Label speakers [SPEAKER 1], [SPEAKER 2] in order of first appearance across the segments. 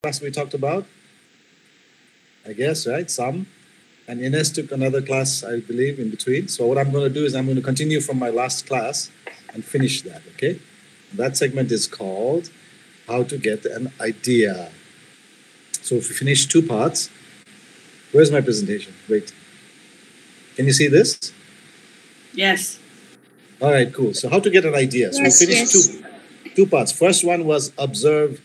[SPEAKER 1] class we talked about? I guess, right? Some. And Ines took another class, I believe, in between. So what I'm going to do is I'm going to continue from my last class and finish that, okay? That segment is called How to Get an Idea. So if we finish two parts, where's my presentation? Wait. Can you see this?
[SPEAKER 2] Yes.
[SPEAKER 1] All right, cool. So how to get an idea. So
[SPEAKER 3] Yes,
[SPEAKER 1] we finished
[SPEAKER 3] yes.
[SPEAKER 1] two parts. First one was observe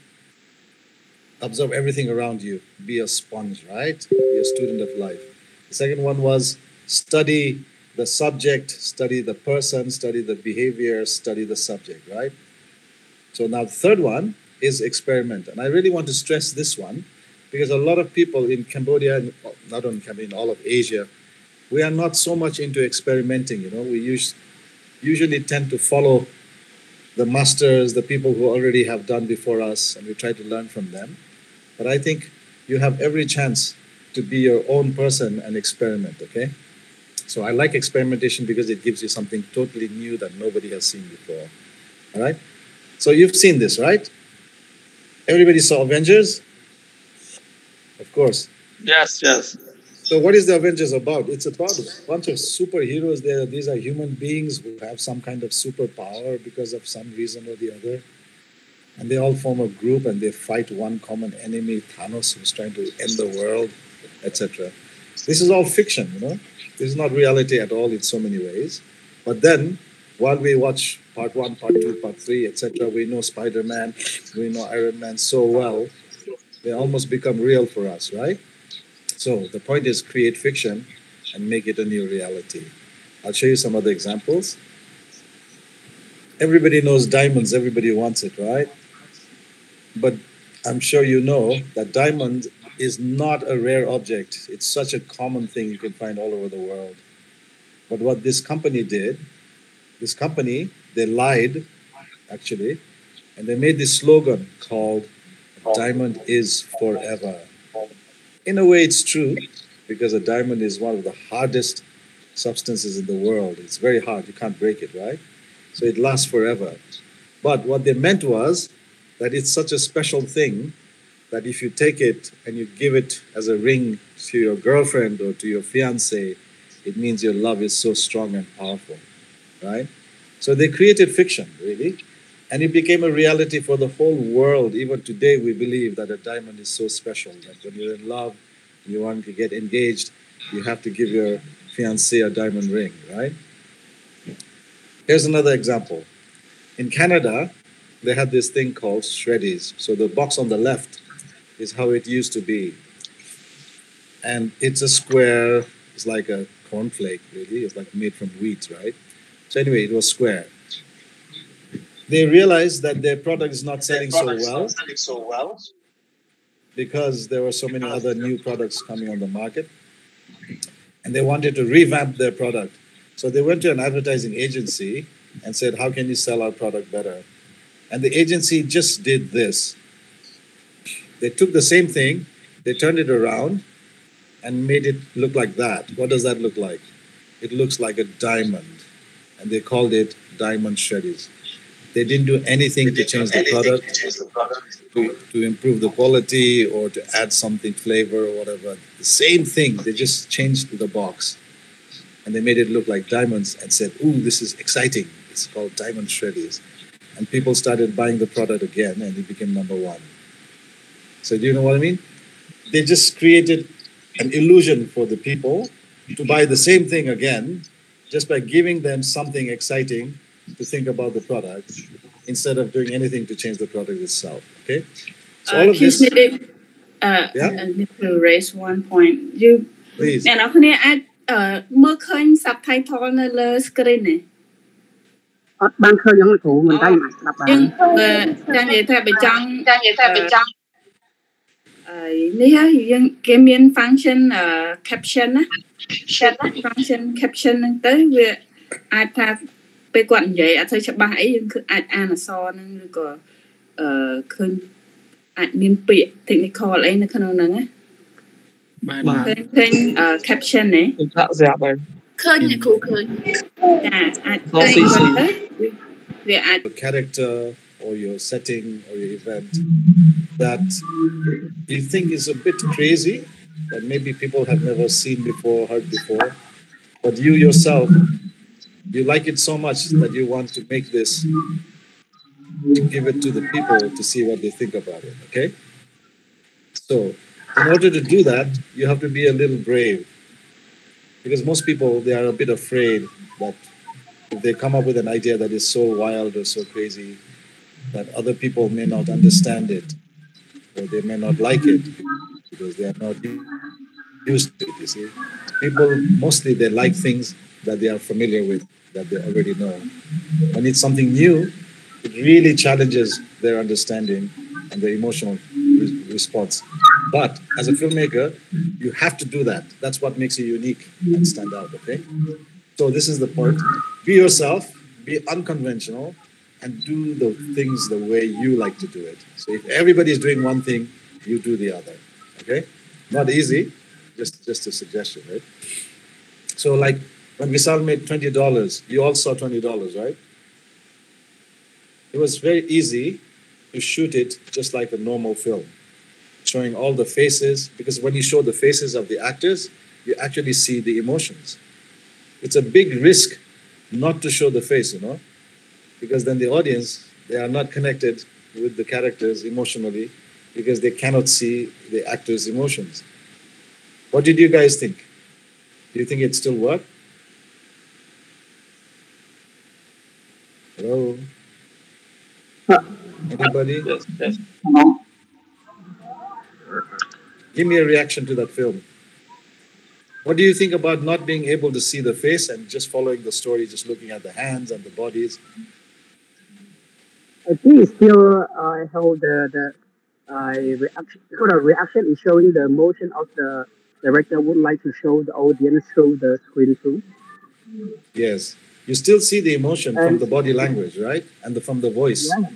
[SPEAKER 1] everything around you. Be a sponge, right? Be a student of life. The second one was study the subject, study the person, study the behavior, study the subject, right? So now the third one is experiment. And I really want to stress this one because a lot of people in Cambodia, and not only Cambodia, in all of Asia, we are not so much into experimenting, you know. We usually tend to follow the masters, the people who already have done before us, and we try to learn from them. But I think you have every chance to be your own person and experiment, okay? So I like experimentation because it gives you something totally new that nobody has seen before, all right? So you've seen this, right? Everybody saw Avengers? Of course.
[SPEAKER 4] Yes, yes.
[SPEAKER 1] So what is the Avengers about? It's about a bunch of superheroes. These are human beings who have some kind of superpower because of some reason or the other. And they all form a group and they fight one common enemy, Thanos, who's trying to end the world, etc. This is all fiction, you know. This is not reality at all in so many ways. But then, while we watch part 1, part 2, part 3, etc., we know Spider-Man, we know Iron Man so well, they almost become real for us, right? So the point is create fiction and make it a new reality. I'll show you some other examples. Everybody knows diamonds, everybody wants it, right? But I'm sure you know that diamond is not a rare object. It's such a common thing you can find all over the world. But what this company did, they lied, actually, and they made this slogan called "Diamond is forever." In a way, it's true, because a diamond is one of the hardest substances in the world. It's very hard. You can't break it, right? So it lasts forever. But what they meant was that it's such a special thing that if you take it and you give it as a ring to your girlfriend or to your fiance, it means your love is so strong and powerful, right? So they created fiction, really, and it became a reality for the whole world. Even today, we believe that a diamond is so special that when you're in love, you want to get engaged, you have to give your fiance a diamond ring, right? Here's another example. In Canada, they had this thing called Shreddies. So the box on the left is how it used to be. And it's a square, it's like a cornflake, really. It's like made from wheat, right? So anyway, it was square. They realized that their product is not selling so well because there were so many other new products coming on the market. And they wanted to revamp their product. So they went to an advertising agency and said, how can you sell our product better? And the agency just did this. They took the same thing, they turned it around and made it look like that. What does that look like? It looks like a diamond. And they called it Diamond Shreddies. They didn't do anything to change the product, to improve the quality or to add something, flavor or whatever. The same thing, they just changed the box. And they made it look like diamonds and said, ooh, this is exciting. It's called Diamond Shreddies. And people started buying the product again and it became number one. So do you know what I mean? They just created an illusion for the people to buy the same thing again just by giving them something exciting to think about the product instead of doing anything to change the product itself. Okay? So all of this...
[SPEAKER 2] I need to raise one point. You...
[SPEAKER 1] Please.
[SPEAKER 2] អ្នកនរគ្នាអាចមើលឃើញ subtitle នៅលើ screen នេះ
[SPEAKER 5] អត់បានឃើញហ្នឹងគ្រូមិនតែមិនស្ដាប់បាន
[SPEAKER 2] ចានិយាយថាបើចង់នេះហើយយើងគេមាន function caption ណា function caption ហ្នឹងទៅវាអាចថាពេលគាត់និយាយអត់សូវច្បាស់អីយើងគឺអាចអានអក្សរហ្នឹងឬក៏ឃើញអាចមានពាក្យ technical អីនៅក្នុងហ្នឹងណាបាទឃើញ caption នេះថាស្រាប់ហើយឃើញគ្រូឃើញចាអាចឃើញវាអាច
[SPEAKER 1] character or your setting or your event that you think is a bit crazy, that maybe people have never seen before, heard before, but you yourself, you like it so much that you want to make this, to give it to the people to see what they think about it, okay? So in order to do that, you have to be a little brave, because most people, they are a bit afraid that if they come up with an idea that is so wild or so crazy that other people may not understand it, or they may not like it because they are not used to it, you see. People, mostly they like things that they are familiar with, that they already know. When it's something new, it really challenges their understanding and their emotional response. But as a filmmaker, you have to do that. That's what makes you unique and stand out, okay? So this is the part. Be yourself, be unconventional, and do the things the way you like to do it. So if everybody is doing one thing, you do the other, okay? Not easy, just a suggestion, right? So like when Vishal made $20, you all saw $20, right? It was very easy to shoot it just like a normal film, showing all the faces, because when you show the faces of the actors, you actually see the emotions. It's a big risk not to show the face, you know, because then the audience, they are not connected with the characters emotionally because they cannot see the actors' emotions. What did you guys think? Do you think it still worked? Hello? Anybody?
[SPEAKER 3] Yes, yes.
[SPEAKER 1] Give me a reaction to that film. What do you think about not being able to see the face and just following the story, just looking at the hands and the bodies?
[SPEAKER 5] I think it's still how the reaction, how the reaction is showing the emotion of the director would like to show the audience through the screen too.
[SPEAKER 1] Yes. You still see the emotion from
[SPEAKER 5] And
[SPEAKER 1] the body language, right? And from the voice.
[SPEAKER 5] yeah,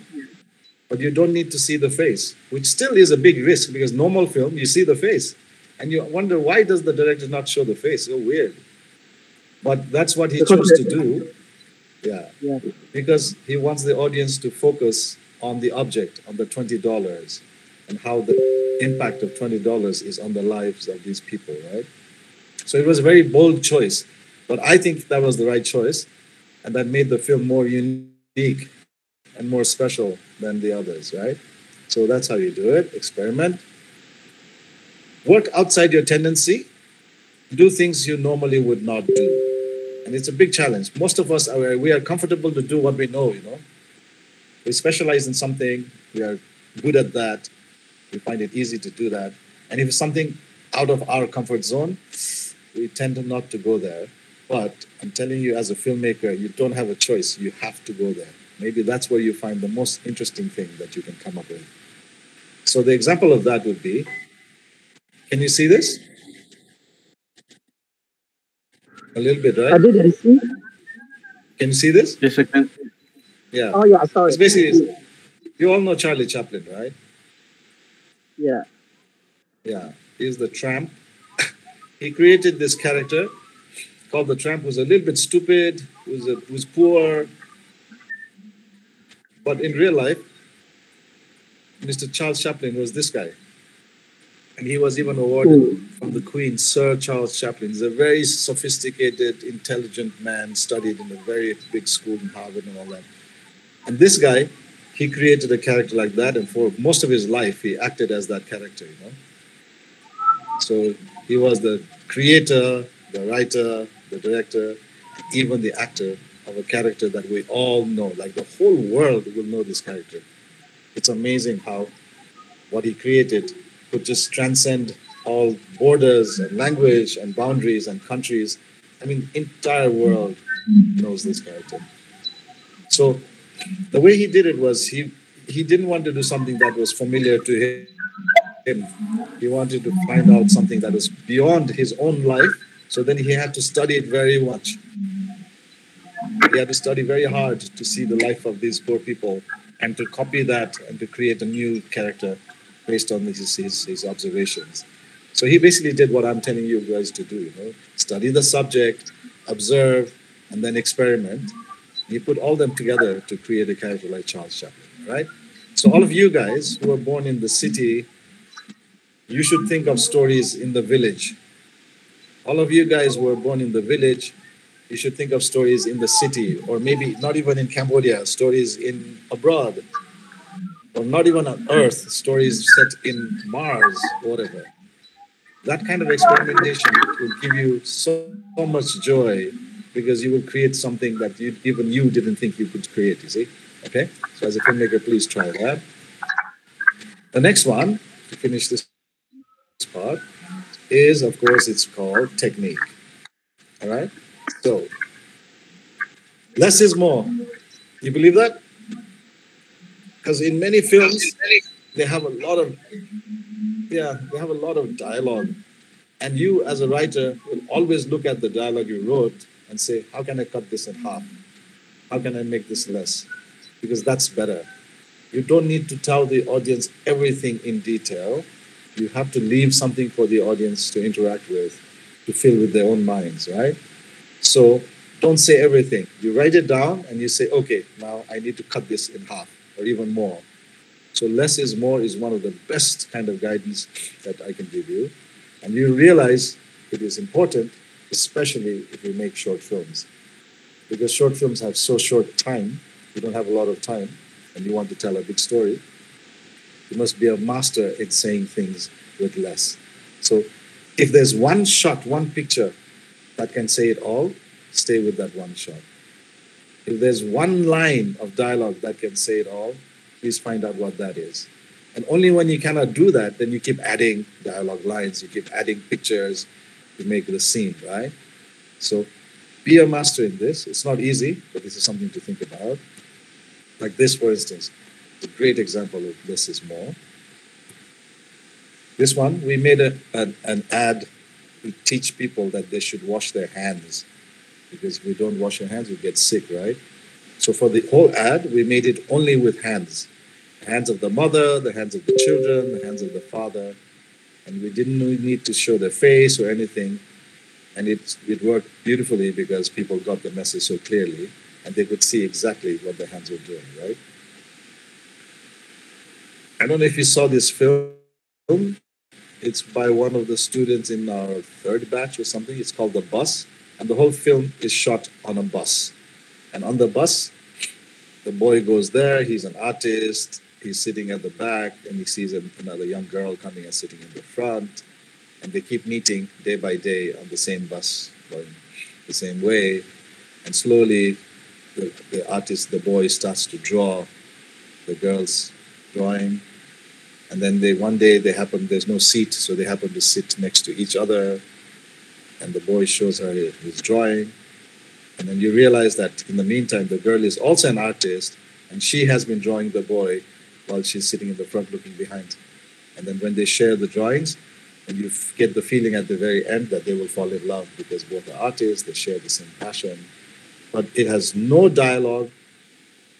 [SPEAKER 1] But you don't need to see the face, which still is a big risk because normal film, you see the face. And you wonder, why does the director not show the face? So weird. But that's what he chose to do. Yeah.
[SPEAKER 5] yeah,
[SPEAKER 1] Because he wants the audience to focus on the object, on the $20, and how the impact of $20 is on the lives of these people, right? So it was a very bold choice. But I think that was the right choice. And that made the film more unique and more special than the others, right? So that's how you do it. Experiment. Work outside your tendency. Do things you normally would not do. And it's a big challenge. Most of us, we are comfortable to do what we know, you know. We specialize in something. We are good at that. We find it easy to do that. And if it's something out of our comfort zone, we tend not to go there. But I'm telling you, as a filmmaker, you don't have a choice. You have to go there. Maybe that's where you find the most interesting thing that you can come up with. So the example of that would be, can you see this? A little bit,
[SPEAKER 5] I
[SPEAKER 1] right?
[SPEAKER 5] didn't see.
[SPEAKER 1] Can you see this?
[SPEAKER 3] Yes, I can.
[SPEAKER 1] Yeah.
[SPEAKER 5] Oh yeah, sorry.
[SPEAKER 1] It's basically, you all know Charlie Chaplin, right?
[SPEAKER 5] Yeah.
[SPEAKER 1] Yeah. He's the tramp. He created this character called the tramp, who's a little bit stupid, who's poor. But in real life, Mr. Charles Chaplin was this guy. And he was even awarded from the Queen, Sir Charles Chaplin. He's a very sophisticated, intelligent man, studied in a very big school in Harvard and all that. And this guy, he created a character like that, and for most of his life, he acted as that character, you know. So he was the creator, the writer, the director, and even the actor of a character that we all know. Like the whole world will know this character. It's amazing how what he created could just transcend all borders and language and boundaries and countries. I mean, entire world knows this character. So the way he did it was he didn't want to do something that was familiar to him. He wanted to find out something that was beyond his own life. So then he had to study it very much. He had to study very hard to see the life of these poor people and to copy that and to create a new character based on his observations. So he basically did what I'm telling you guys to do, you know, study the subject, observe, and then experiment. He put all them together to create a character like Charles Chaplin, right? So all of you guys who are born in the city, you should think of stories in the village. All of you guys who are born in the village, you should think of stories in the city, or maybe not even in Cambodia, stories in abroad, or not even on Earth, stories set in Mars, whatever. That kind of experimentation will give you so much joy because you will create something that even you didn't think you could create, you see? Okay? So as a filmmaker, please try that. The next one, to finish this part, is, of course, it's called technique. All right? So, less is more. You believe that? Because in many films, they have a lot of, they have a lot of dialogue. And you, as a writer, will always look at the dialogue you wrote and say, how can I cut this in half? How can I make this less? Because that's better. You don't need to tell the audience everything in detail. You have to leave something for the audience to interact with, to fill with their own minds, right? So don't say everything. You write it down and you say, okay, now I need to cut this in half or even more. So less is more is one of the best kind of guidance that I can give you. And you realize it is important, especially if you make short films. Because short films have so short time, you don't have a lot of time, and you want to tell a big story. You must be a master in saying things with less. So if there's one shot, one picture that can say it all, stay with that one shot. If there's one line of dialogue that can say it all, please find out what that is. And only when you cannot do that, then you keep adding dialogue lines, you keep adding pictures to make the scene, right? So be a master in this. It's not easy, but this is something to think about. Like this, for instance, a great example of less is more. This one, we made an ad to teach people that they should wash their hands, because if we don't wash your hands, you get sick, right? So for the whole ad, we made it only with hands. The hands of the mother, the hands of the children, the hands of the father. And we didn't need to show their face or anything. And it worked beautifully because people got the message so clearly and they could see exactly what their hands were doing, right? I don't know if you saw this film. It's by one of the students in our third batch or something. It's called The Bus. And the whole film is shot on a bus. And on the bus, the boy goes there. He's an artist. He's sitting at the back, and he sees another young girl coming and sitting in the front. And they keep meeting day by day on the same bus, going the same way. And slowly, the artist, the boy, starts to draw the girl's drawing. And then one day there's no seat, so they happen to sit next to each other. And the boy shows her his drawing. And then you realize that in the meantime, the girl is also an artist, and she has been drawing the boy while she's sitting in the front looking behind. And then when they share the drawings, and you get the feeling at the very end that they will fall in love because both are artists, they share the same passion. But it has no dialogue.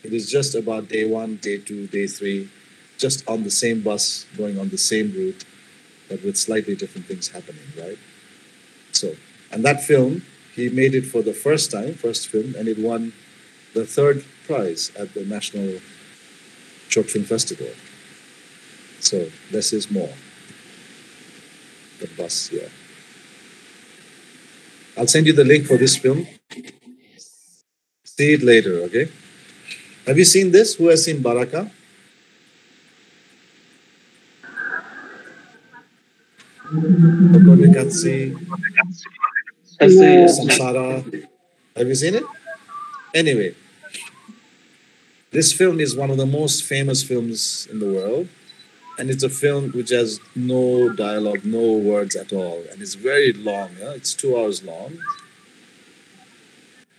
[SPEAKER 1] It is just about day 1, day 2, day 3, just on the same bus, going on the same route, but with slightly different things happening, right? So, and that film, he made it for the first film, and it won the 3rd prize at the National Short Film Festival. So, less is more. The bus, yeah. I'll send you the link for this film. See it later, okay? Have you seen this? Who has seen Baraka? Okonikatsi, Samsara. Have you seen it? Anyway, this film is one of the most famous films in the world. And it's a film which has no dialogue, no words at all. And it's very long. Yeah? It's 2 hours long.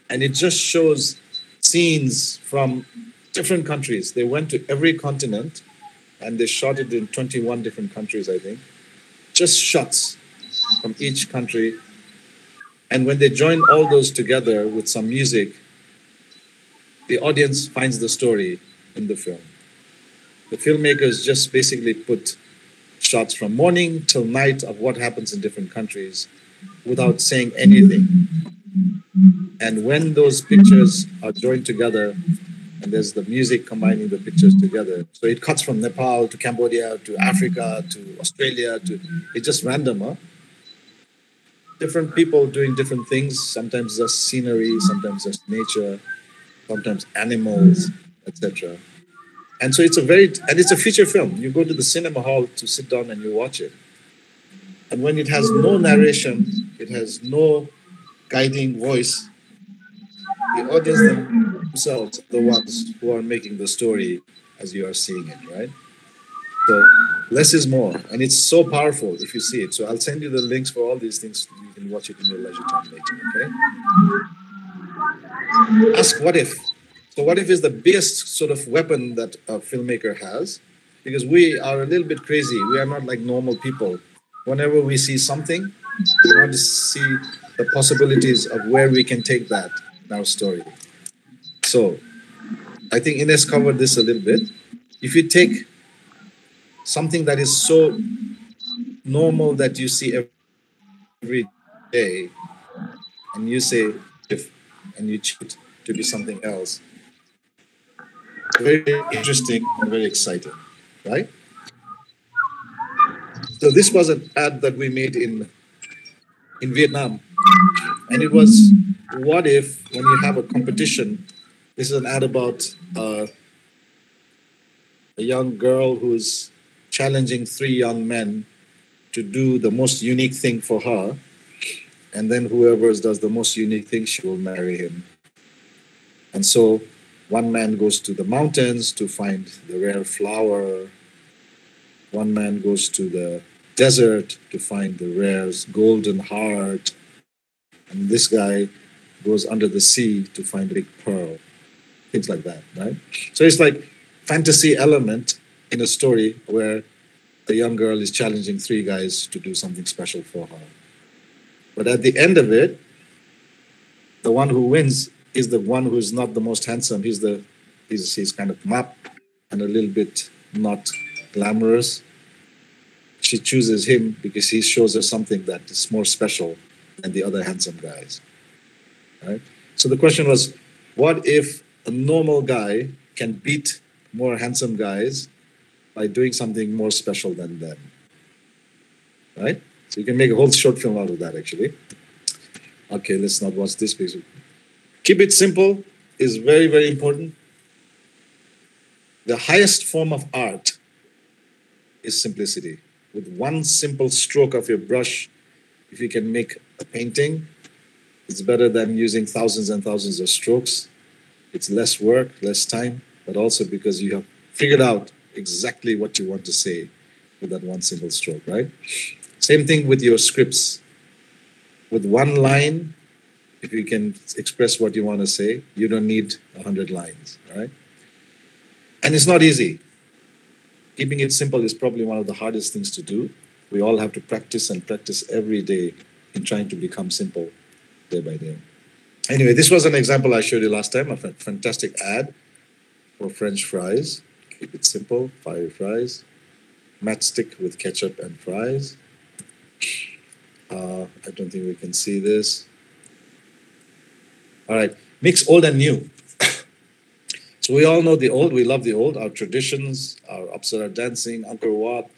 [SPEAKER 1] And it just shows scenes from different countries. They went to every continent and they shot it in 21 different countries, I think. Just shots from each country. And when they join all those together with some music, the audience finds the story in the film. The filmmakers just basically put shots from morning till night of what happens in different countries without saying anything. And when those pictures are joined together, and there's the music combining the pictures together. So it cuts from Nepal to Cambodia to Africa to Australia to, it's just random, huh? Different people doing different things, sometimes just scenery, sometimes just nature, sometimes animals, etc. And so it's a feature film. You go to the cinema hall to sit down and you watch it. And when it has no narration, it has no guiding voice, the audience themselves are the ones who are making the story as you are seeing it, right? So less is more, and it's so powerful if you see it. So I'll send you the links for all these things. You can watch it in your leisure time later, okay? Ask what if. So what if is the biggest sort of weapon that a filmmaker has? Because we are a little bit crazy. We are not like normal people. Whenever we see something, we want to see the possibilities of where we can take that in our story. So I think Ines covered this a little bit. If you take something that is so normal that you see every day, and you say if, and you choose to be something else, very interesting and very exciting, right? So this was an ad that we made in Vietnam, and it was, what if when you have a competition, this is an ad about a young girl who's challenging 3 young men to do the most unique thing for her, and then whoever does the most unique thing, she will marry him. And so one man goes to the mountains to find the rare flower. One man goes to the desert to find the rare golden heart. And this guy goes under the sea to find a big pearl. Things like that, right? So it's like fantasy element in a story where the young girl is challenging 3 guys to do something special for her. But at the end of it, the one who wins is the one who's not the most handsome. He's kind of map and a little bit not glamorous. She chooses him because he shows her something that is more special than the other handsome guys. Right? So the question was, what if a normal guy can beat more handsome guys by doing something more special than them? Right? So you can make a whole short film out of that, actually. Okay, let's not watch this piece. Keep it simple is very, very important. The highest form of art is simplicity. With one simple stroke of your brush, if you can make a painting, it's better than using thousands and thousands of strokes. It's less work, less time, but also because you have figured out exactly what you want to say with that one single stroke, right? Same thing with your scripts. With one line, if you can express what you want to say, you don't need 100 lines, right? And it's not easy. Keeping it simple is probably one of the hardest things to do. We all have to practice and practice every day in trying to become simple day by day. Anyway, this was an example I showed you last time of a fantastic ad for French fries. Keep it simple, fiery fries. Matchstick with ketchup and fries. I don't think we can see this. All right, mix old and new. So we all know the old, we love the old, our traditions, our Apsara dancing, Angkor Wat,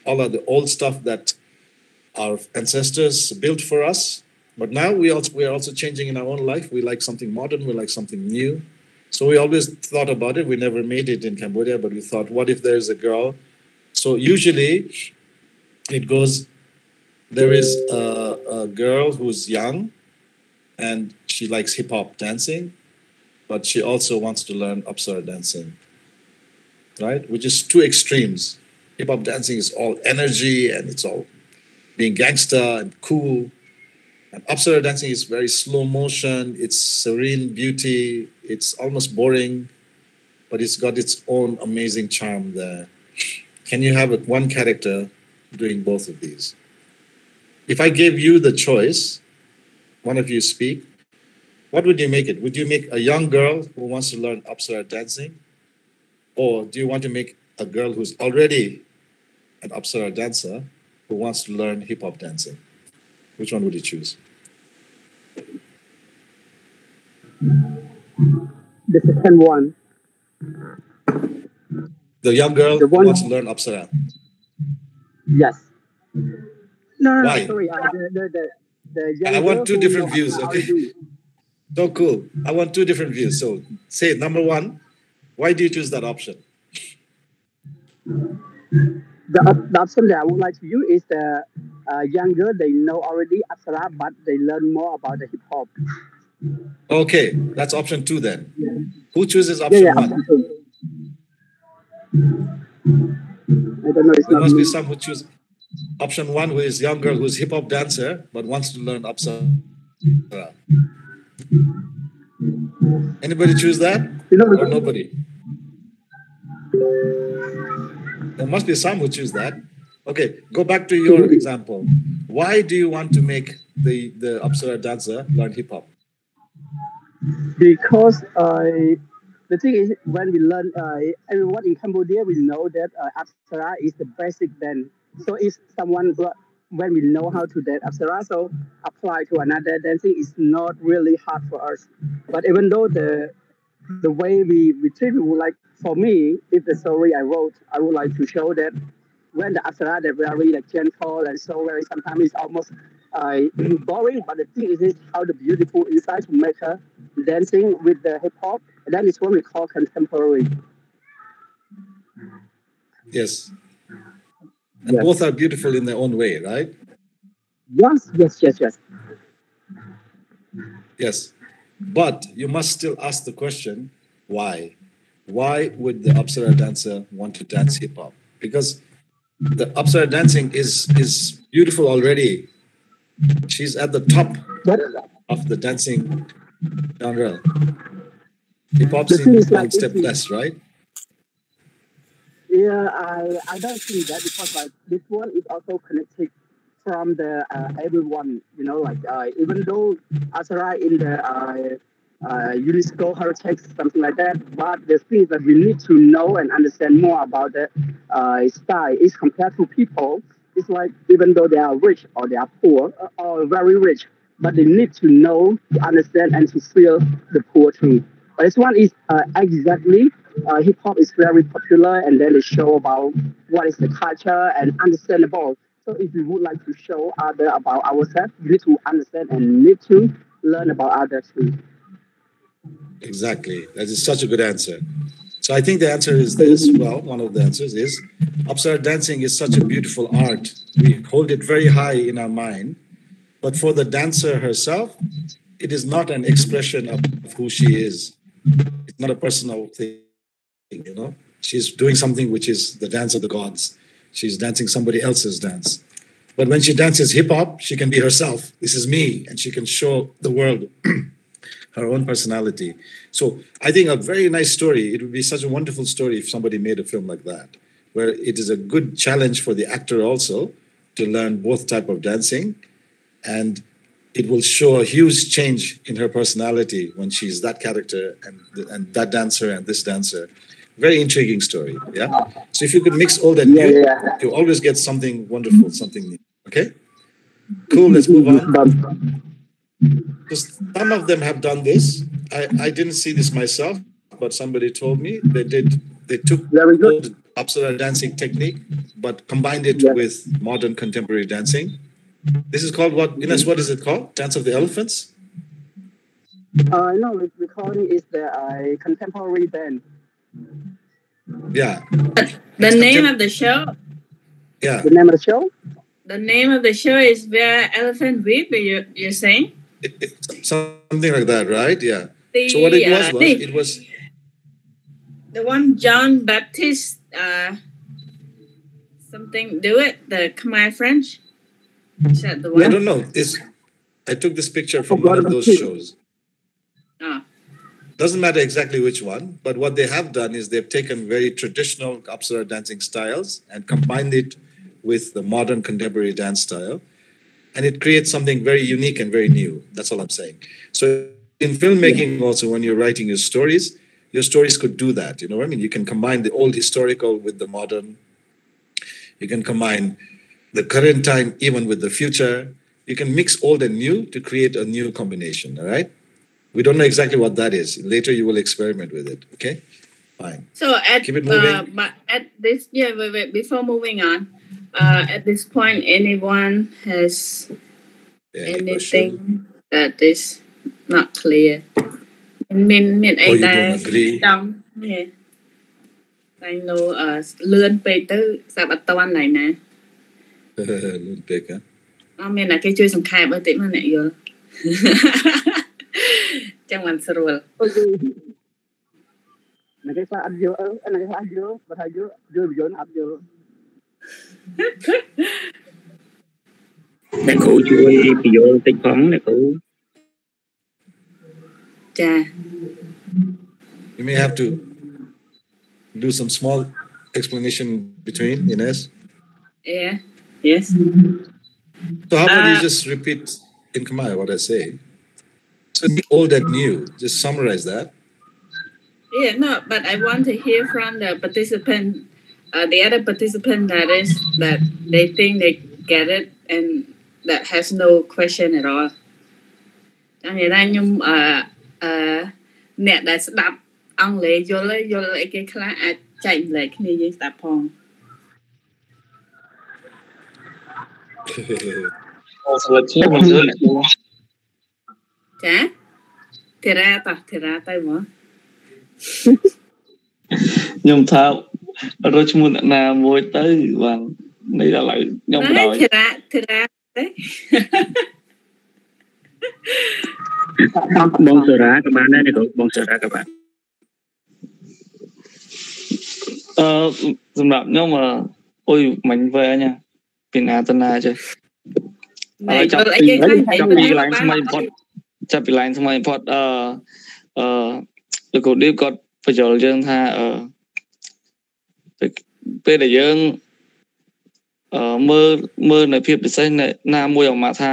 [SPEAKER 1] all of the old stuff that our ancestors built for us. But now we are also changing in our own life. We like something modern, we like something new. So we always thought about it. We never made it in Cambodia, but we thought, what if there's a girl? So usually it goes, there is a girl who's young and she likes hip hop dancing, but she also wants to learn Apsara dancing, right? Which is 2 extremes. Hip hop dancing is all energy and it's all being gangster and cool. And Apsara dancing is very slow motion, it's serene beauty, it's almost boring, but it's got its own amazing charm there. Can you have one character doing both of these? If I gave you the choice, one of you speak, what would you make it? Would you make a young girl who wants to learn Apsara dancing? Or do you want to make a girl who's already an Apsara dancer who wants to learn hip hop dancing? Which one would you choose?
[SPEAKER 5] The second one.
[SPEAKER 1] The young girl
[SPEAKER 5] The
[SPEAKER 1] who
[SPEAKER 5] one-
[SPEAKER 1] wants to learn Apsara.
[SPEAKER 5] Yes. No,
[SPEAKER 1] Why?
[SPEAKER 5] sorry. The young
[SPEAKER 1] I want
[SPEAKER 5] girl
[SPEAKER 1] two
[SPEAKER 5] who
[SPEAKER 1] different
[SPEAKER 5] know
[SPEAKER 1] views,
[SPEAKER 5] how
[SPEAKER 1] okay?
[SPEAKER 5] to do it.
[SPEAKER 1] So cool. I want two different views. So say number one, why do you choose that option?
[SPEAKER 5] The option that I would like to use is the younger, they know already Apsara, but they learn more about the hip hop.
[SPEAKER 1] Okay, that's option two then. Who chooses
[SPEAKER 5] Yeah,
[SPEAKER 1] option
[SPEAKER 5] yeah,
[SPEAKER 1] one?
[SPEAKER 5] option two. I don't know, it's
[SPEAKER 1] There
[SPEAKER 5] not
[SPEAKER 1] must
[SPEAKER 5] me.
[SPEAKER 1] be some who choose option one, who is young girl who's hip hop dancer but wants to learn Apsara. Anybody choose that?
[SPEAKER 5] You know,
[SPEAKER 1] Or nobody? There must be some who choose that. Okay, go back to your example. Why do you want to make the Apsara dancer learn hip hop?
[SPEAKER 5] because the thing is, when we learn, everyone in Cambodia will know that Apsara is the basic dance. So if when we know how to dance Apsara, so apply to another dancing is not really hard for us. But even though the way we treat people, like for me, if the story I wrote, I would like to show that when the Apsara, they're very like gentle and so very sometimes it's almost boring. But the thing is how the beautiful inside to make her dancing with the hip hop. And that is what we call contemporary.
[SPEAKER 1] Yes. And
[SPEAKER 5] Yes.
[SPEAKER 1] both are beautiful in their own way, right?
[SPEAKER 5] Yes, yes, yes, yes.
[SPEAKER 1] Yes. But you must still ask the question, why? Why would the Apsara dancer want to dance hip hop? Because the Apsara dancing is beautiful already. She's at the top
[SPEAKER 5] But
[SPEAKER 1] of the dancing genre. Hip hop
[SPEAKER 5] the thing
[SPEAKER 1] seems
[SPEAKER 5] is like
[SPEAKER 1] one step
[SPEAKER 5] if you-
[SPEAKER 1] less, right?
[SPEAKER 5] yeah, I don't think that because like this one is also connected from the everyone, like even though Asara in the UNESCO heritage something like that, but the thing that we need to know and understand more about the style is compared to people. It's like even though they are rich or they are poor or very rich, but they need to know, to understand, and to feel the poetry. But this one is exactly hip hop is very popular, and then they show about what is the culture and understandable. So if we would like to show other about ourselves, we need to understand and need to learn about others too.
[SPEAKER 1] Exactly. That is such a good answer. So I think the answer is this. Well, one of the answers is Apsara dancing is such a beautiful art. We hold it very high in our mind. But for the dancer herself, it is not an expression of who she is. It's not a personal thing, She's doing something which is the dance of the gods. She's dancing somebody else's dance. But when she dances hip hop, she can be herself. This is me. And she can show the world her own personality. So I think a very nice story. It would be such a wonderful story if somebody made a film like that, where it is a good challenge for the actor also to learn both type of dancing, and it will show a huge change in her personality when she's that character and that dancer and this dancer. Very intriguing story. Yeah. So if you could mix all that new, you always get something wonderful, something new. Okay. Cool. Let's move on. Because some of them have done this. I didn't see this myself, but somebody told me they did. They took
[SPEAKER 5] Very good.
[SPEAKER 1] old Apsara dancing technique, but combined it with modern contemporary dancing. This is called what? Ines, what is it called? Dance of the Elephants?
[SPEAKER 5] No, we're calling is the contemporary band.
[SPEAKER 1] Yeah.
[SPEAKER 2] The name of the show?
[SPEAKER 1] Yeah.
[SPEAKER 5] The name of the show?
[SPEAKER 2] The name of the show is Where Elephant Weep, you're saying?
[SPEAKER 1] Something like that, right? Yeah. So what it was
[SPEAKER 2] the one John Baptiste something do it, the Khmer French. Is that the one?
[SPEAKER 1] I don't know. I took this picture from one of those shows.
[SPEAKER 2] Oh.
[SPEAKER 1] Doesn't matter exactly which one, but what they have done is they've taken very traditional Apsara dancing styles and combined it with the modern contemporary dance style. And it creates something very unique and very new. That's all I'm saying. So in filmmaking also, when you're writing your stories could do that. You know what I mean? You can combine the old historical with the modern. You can combine the current time even with the future. You can mix old and new to create a new combination, all right? We don't know exactly what that is. Later you will experiment with it, okay? Fine.
[SPEAKER 2] So
[SPEAKER 1] Keep it moving.
[SPEAKER 2] but at this wait, before moving on, at this point, anyone has
[SPEAKER 1] Any
[SPEAKER 2] anything
[SPEAKER 1] question?
[SPEAKER 2] that is not clear? Miền
[SPEAKER 1] Oh,
[SPEAKER 2] ấy
[SPEAKER 1] you
[SPEAKER 2] ta
[SPEAKER 1] don't agree?
[SPEAKER 2] trong yeah. I know lươn về tới sao bắt toàn này nè.
[SPEAKER 1] Lươn big, huh?
[SPEAKER 2] មានតែគេជួយសង្ខេបបន្តិចមកអ្នកយល់ចាំមិនស្រួល
[SPEAKER 5] Này cái sao anh vô này cái sao anh vô mà thầy vô nó anh vô
[SPEAKER 3] អ្នកគ្រូជួយបញ្យល់តិចផងអ្នកគ្រូ
[SPEAKER 2] ចា
[SPEAKER 1] You may have to do some small explanation between, Ines.
[SPEAKER 2] yeah yes
[SPEAKER 1] So how about you just repeat in Khmer what I say? So the old and new, just summarize that.
[SPEAKER 2] yeah no but I want to hear from the participant the other participant that is that they think they get it and that has no question at all អញ្ចឹងតែខ្ញុំអ្នកដែលស្ដាប់អង់គ្លេសយល់អីគេខ្លះអាចចែកម្លែកគ្នាយើងស្ដាប់ផង
[SPEAKER 3] ស្លឹកឈើមិនយល់អ្នកគ្រូ
[SPEAKER 2] ចាធីរ៉ាទៅមក
[SPEAKER 3] ខ្ញុំថារកឈ្មោះអ្នកណាមួយទៅបាទនេះឥឡូវខ្ញុំបដ ாய்
[SPEAKER 2] ធីរ៉ាទេ
[SPEAKER 3] បងសេរាក៏បានដែរអ្នកគ្រូបងសេរាក៏បានសម្រាប់ខ្ញុំអុយមិញវិញណាពីណាទៅណាចេះ ចាប់ពីឡែនថ្មីបំផុតលោកគ្រូឌីបគាត់បញ្យល់យើងថាពេលដែលយើងមើលនៅភាពពិសេសណាមួយអមថា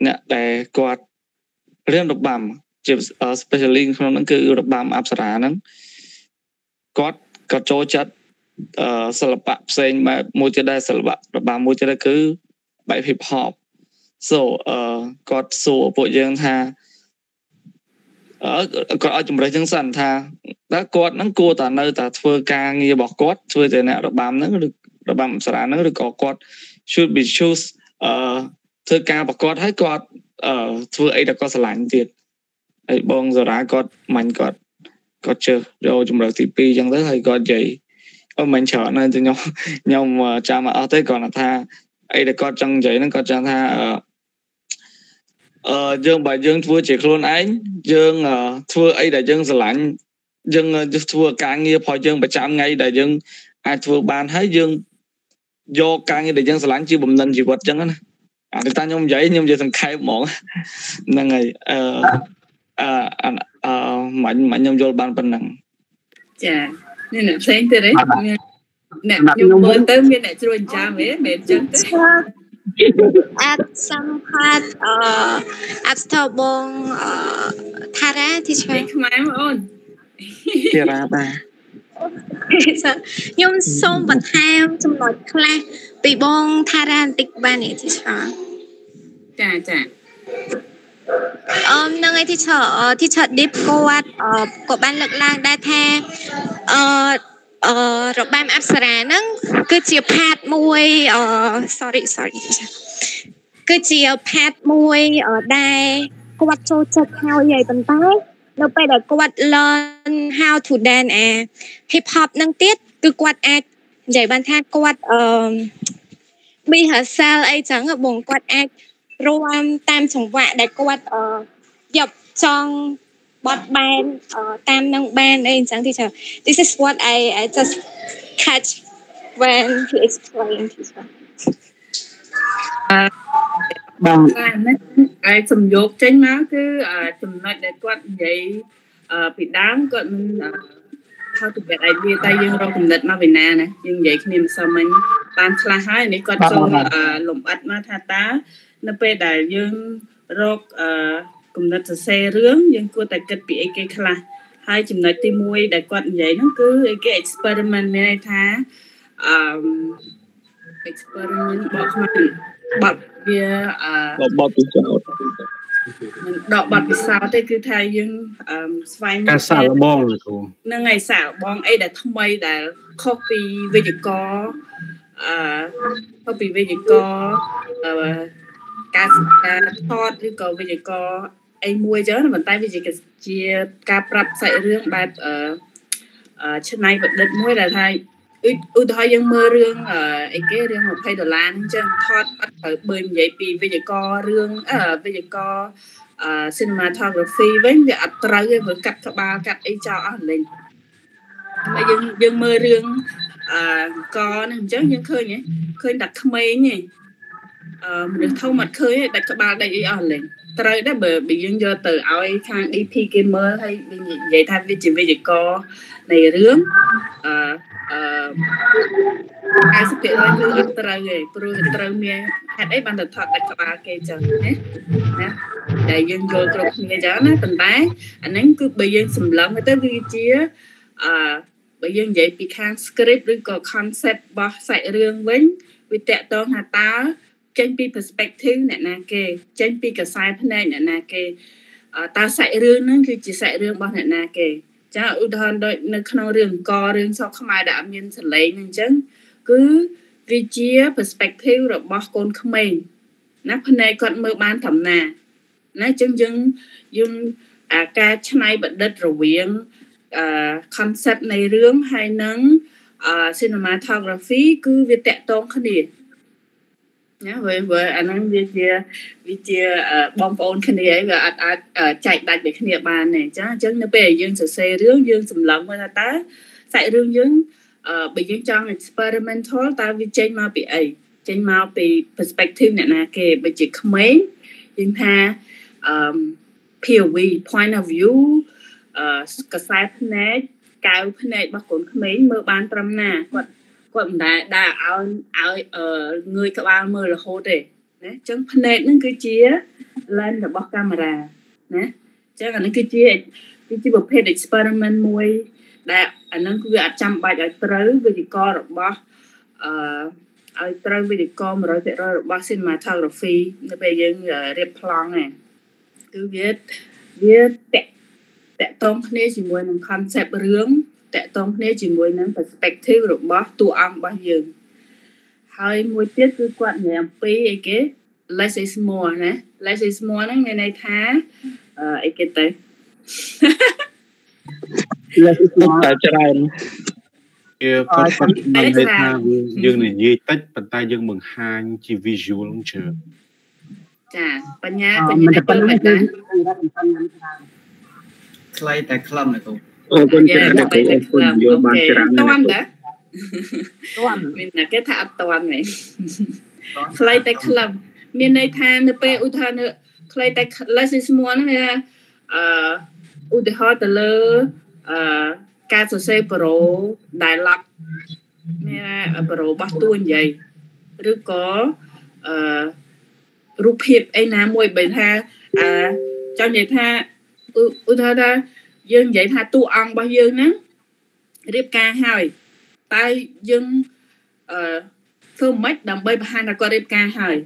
[SPEAKER 3] អ្នកដែលគាត់រៀនរបាំជា specially ក្នុងហ្នឹងគឺរបាំអប្សរាហ្នឹងគាត់ក៏ចូលចិត្តសិល្បៈផ្សេងបែបមួយទៀតដែរសិល្បៈរបាំមួយទៀតគឺបែប hip hop so គាត់សួរពួកយើងថាគាត់ឲ្យជំរិះចឹងសិនថាតើគាត់ហ្នឹងគួរតែនៅតែធ្វើការងាររបស់គាត់ធ្វើតែអ្នករបាំហ្នឹងឬរបាំអប្សរាហ្នឹងឬក៏គាត់ should be choose ធ្វើការប្រកបឲ្យគាត់ធ្វើអីដែលគាត់ស្រឡាញ់ទៀតហើយបងសារាគាត់មាញ់គាត់ជើយកជំរើសទី2ចឹងទៅហើយគាត់និយាយមិនច្រើនណាស់ខ្ញុំចាំអត់ទេគាត់ថាអីដែលគាត់ចង់និយាយហ្នឹងគាត់ចង់ថាយើងបើយើងធ្វើជាខ្លួនឯងយើងធ្វើអីដែលយើងស្រឡាញ់យើងធ្វើការងាររបស់យើងប្រចាំថ្ងៃដែលយើងអាចធ្វើបានហើយយើងយកការងារដែលយើងស្រឡាញ់ជាបំណិនជីវិតចឹងណាអានេះតាខ្ញុំនិយាយសង្ខេបហ្មងហ្នឹងហើយមិនខ្ញុំយល់បានប៉ុណ្ណឹង
[SPEAKER 2] ចានេះអ្នកផ្សេងទៀតទេអ្នកខ្ញុំមើលទៅមានអ្នកជ្រួញចាំហ៎មែនចឹងទេ
[SPEAKER 4] អាចសំភាษអាចស្ទើបងថារ៉ាទីឆ្វេង
[SPEAKER 2] ខ្មែរមកអូន
[SPEAKER 3] ទីរ៉ាបាទ
[SPEAKER 4] ខ្ញុំសូមបន្ថែមចំណុចខ្លះពីបងថារ៉ាបន្តិចបានទេទីឆ្វេង
[SPEAKER 2] ចា
[SPEAKER 4] នឹងឯទីឆឌីបគាត់បានលើកឡើងដែរថារបាំអប្សរាហ្នឹងគឺជាផាតមួយ sorry គឺជាផាតមួយដែលគាត់ចូលចិត្តហើយប៉ុន្តែនៅពេលដែលគាត់ learn how to dance hip hop ហ្នឹងទៀតគឺគាត់អាចនិយាយបានថាគាត់rehearsal អីចឹងបងគាត់អាចរាំតាមចង្វាក់ដែលគាត់យកចង់បត់បែនតាមនឹងបានអីចឹងទីច This is what I just catch when he explained his one
[SPEAKER 2] បងឯសំយោគចេញមកគឺចំណុចដែលគាត់និយាយពីដើមគាត់មិន how to get idea តែយើងរកគំនិតមកពីណាណាយើងនិយាយគ្នាមិនសមមិញបានខ្លះហើយនេះគាត់ចូលលំអិតមកថាតើនៅពេលដែលយើងរកគំនិតសរសេររឿងយើងគួរតែគិតពីអីគេខ្លះហើយចំណុចទី1ដែលគាត់និយាយហ្នឹងគឺអីគេ experiment មានន័យថាexperiment បកស្មាត់បកវា
[SPEAKER 3] បកពីចោល
[SPEAKER 2] ដកបទពិសោធន៍ទេគឺថាយើងស្វែង
[SPEAKER 6] ការសាកល្បងលោកគ្រូ
[SPEAKER 2] ហ្នឹងហើយសាកល្បងអីដែលថ្មីដែលខុសពីវេយ្យាករណ៍ខុសពីវេយ្យាករណ៍ការថតឬក៏វេយ្យាករណ៍អីមួយចឹងប៉ុន្តែវាជាការប្រាប់សាច់រឿងបែបច្នៃប្រឌិតមួយដែលថាឧទាហរណ៍យើងមើលរឿងអីគេរឿង$20ហ្នឹងចឹងថតអត់ត្រូវបើនិយាយពីវេយ្យាករណ៍រឿងវេយ្យាករណ៍ cinematography វិញវាអត់ត្រូវទេវាកាត់ក្បាលកាត់អីចោលអស់លេងតែយើងមើលរឿងកហ្នឹងអញ្ចឹងយើងឃើញតែក្មេងទេមនុស្សធំអត់ឃើញទេដាច់ក្បាលដាច់អីអស់លេងត្រូវដែរបើយើងយកទៅឲ្យខាង DP គេមើលហើយនិយាយថាវាជាវេយ្យាករណ៍នៃរឿង90%គឺអត់ត្រូវទេព្រោះត្រូវមានហេតុអីបានទៅថតដាច់ក្បាលគេចឹងណាតែយើងយល់គ្រប់គ្នាចឹងណាប៉ុន្តែអាហ្នឹងគឺបើយើងសម្លឹងទៅវាជាបើយើងនិយាយពីខាង script ឬក៏ concept របស់សាច់រឿងវិញវាតកតងថាតើចេញពី perspective អ្នកណាគេចេញពីកសែភ្នែកអ្នកណាគេតើសាច់រឿងហ្នឹងគឺជាសាច់រឿងរបស់អ្នកណាគេចាឧទាហរណ៍ដូចនៅក្នុងរឿងរឿងសក់ខ្មែរដែលអត់មានសលេងហ្នឹងអញ្ចឹងគឺវាជា perspective របស់កូនក្មេងណាភ្នែកគាត់មើលបានត្រឹមណាអញ្ចឹងយើងការច្នៃប្រឌិតរវាងconcept នៃរឿងហើយនឹងcinematography គឺវាតកតងគ្នាណាវាអាហ្នឹងវាជាបងប្អូនគ្នាឯងវាអាចចែកដាច់ពីគ្នាបានទេអញ្ចឹងនៅពេលយើងសរសេររឿងយើងសម្លឹងមើលថាតើសាច់រឿងយើងបើយើងចង់ experimental តើវាចេញមកពីអីចេញមកពី perspective អ្នកណាគេបើជាក្មេងយើងថាPOV point of view កសែភ្នែកកៅភ្នែករបស់កូនក្មេងមើលបានត្រឹមណាគាត់មិនដែលដាក់ឲ្យងើយក្បាលមើលរហូតទេណាអញ្ចឹងភ្នែកហ្នឹងគឺជា lens របស់កាមេរ៉ាណាអញ្ចឹងអានេះគឺជាប្រភេទ experiment មួយដែលអាហ្នឹងគឺវាអត់ចាំបាច់ឲ្យត្រូវវេយ្យាករណ៍របស់ឲ្យត្រូវវេយ្យាករណ៍ 100% របស់ cinematography នៅពេលយើងរៀបប្លង់ហ្នឹងគឺវាតកតងគ្នាជាមួយនឹង concept រឿងតកតងគ្នាជាមួយនឹង perspective របស់តួអង្គរបស់យើងហើយមួយទៀតគឺគាត់និយាយអំពីអីគេ less is more ណា less is more ហ្នឹងមានន័យថាអីគេទៅ
[SPEAKER 5] less is more
[SPEAKER 3] តែច្រើន
[SPEAKER 6] គឺគាត់បាននិយាយថាយើងនិយាយតិចប៉ុន្តែយើងបង្ហាញជា visual ច្រើន
[SPEAKER 2] ចាបញ្ញាទៅមិនដែរ
[SPEAKER 7] ខ្លីតែខ្លឹមណាគ្រូ
[SPEAKER 3] អរគុណច្រើនអ្នកគ្រូអរគុណយកបានច្រើនណាស់
[SPEAKER 2] តាន់មានតែគេថាអត់តាន់ទេខ្លីតែខ្លឹមមានន័យថានៅពេលឧទាហរណ៍ខ្លីតែ less is more ហ្នឹងវាឧទាហរណ៍ទៅលើការសរសេរប្រូ dialogue មានប្រូរបស់តួនិយាយឬក៏រូបភាពអីណាមួយបើថាចង់និយាយថាឧទាហរណ៍ថាយើងនិយាយថាតួអង្គរបស់យើងហ្នឹងរៀបការហើយតែយើងធ្វើម៉េចដើម្បីបង្ហាញថាគាត់រៀបការហើយ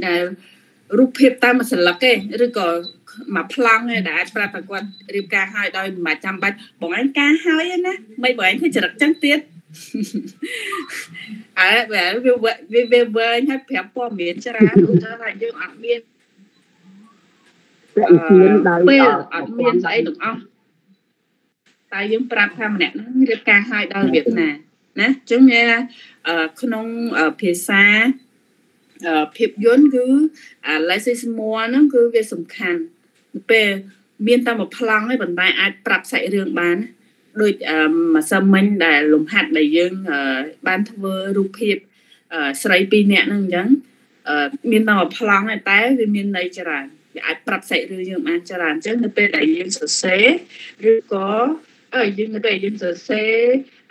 [SPEAKER 2] ដែលរូបភាពតាមមួយសន្លឹកទេឬក៏មួយប្លង់ទេដែលអាចប្រាប់ថាគាត់រៀបការហើយដោយមិនចាំបាច់បងឯងការហើយណាមិនបងឯងធ្វើចរិតចឹងទៀតវាវិញហើយប្រាប់ព័ត៌មានច្រើនឧទាហរណ៍ថាយើងអត់មានពេលអត់មានស្អីទាំងអស់តែយើងប្រាប់ថាម្នាក់ហ្នឹងរៀបការហើយដល់របៀបណាណាអញ្ចឹងក្នុងភាសាភាពយន្តគឺ less is more ហ្នឹងគឺវាសំខាន់ពេលមានតែមួយប្លង់ទេប៉ុន្តែអាចប្រាប់សាច់រឿងបានដូចម្សិលមិញដែលលំហាត់ដែលយើងបានធ្វើរូបភាពស្រី2នាក់ហ្នឹងអញ្ចឹងមានតែមួយប្លង់ទេតែវាមានន័យច្រើនវាអាចប្រាប់សាច់រឿងយើងបានច្រើនអញ្ចឹងនៅពេលដែលយើងសរសេរឬក៏យើងនៅពេលយើងសរសេរ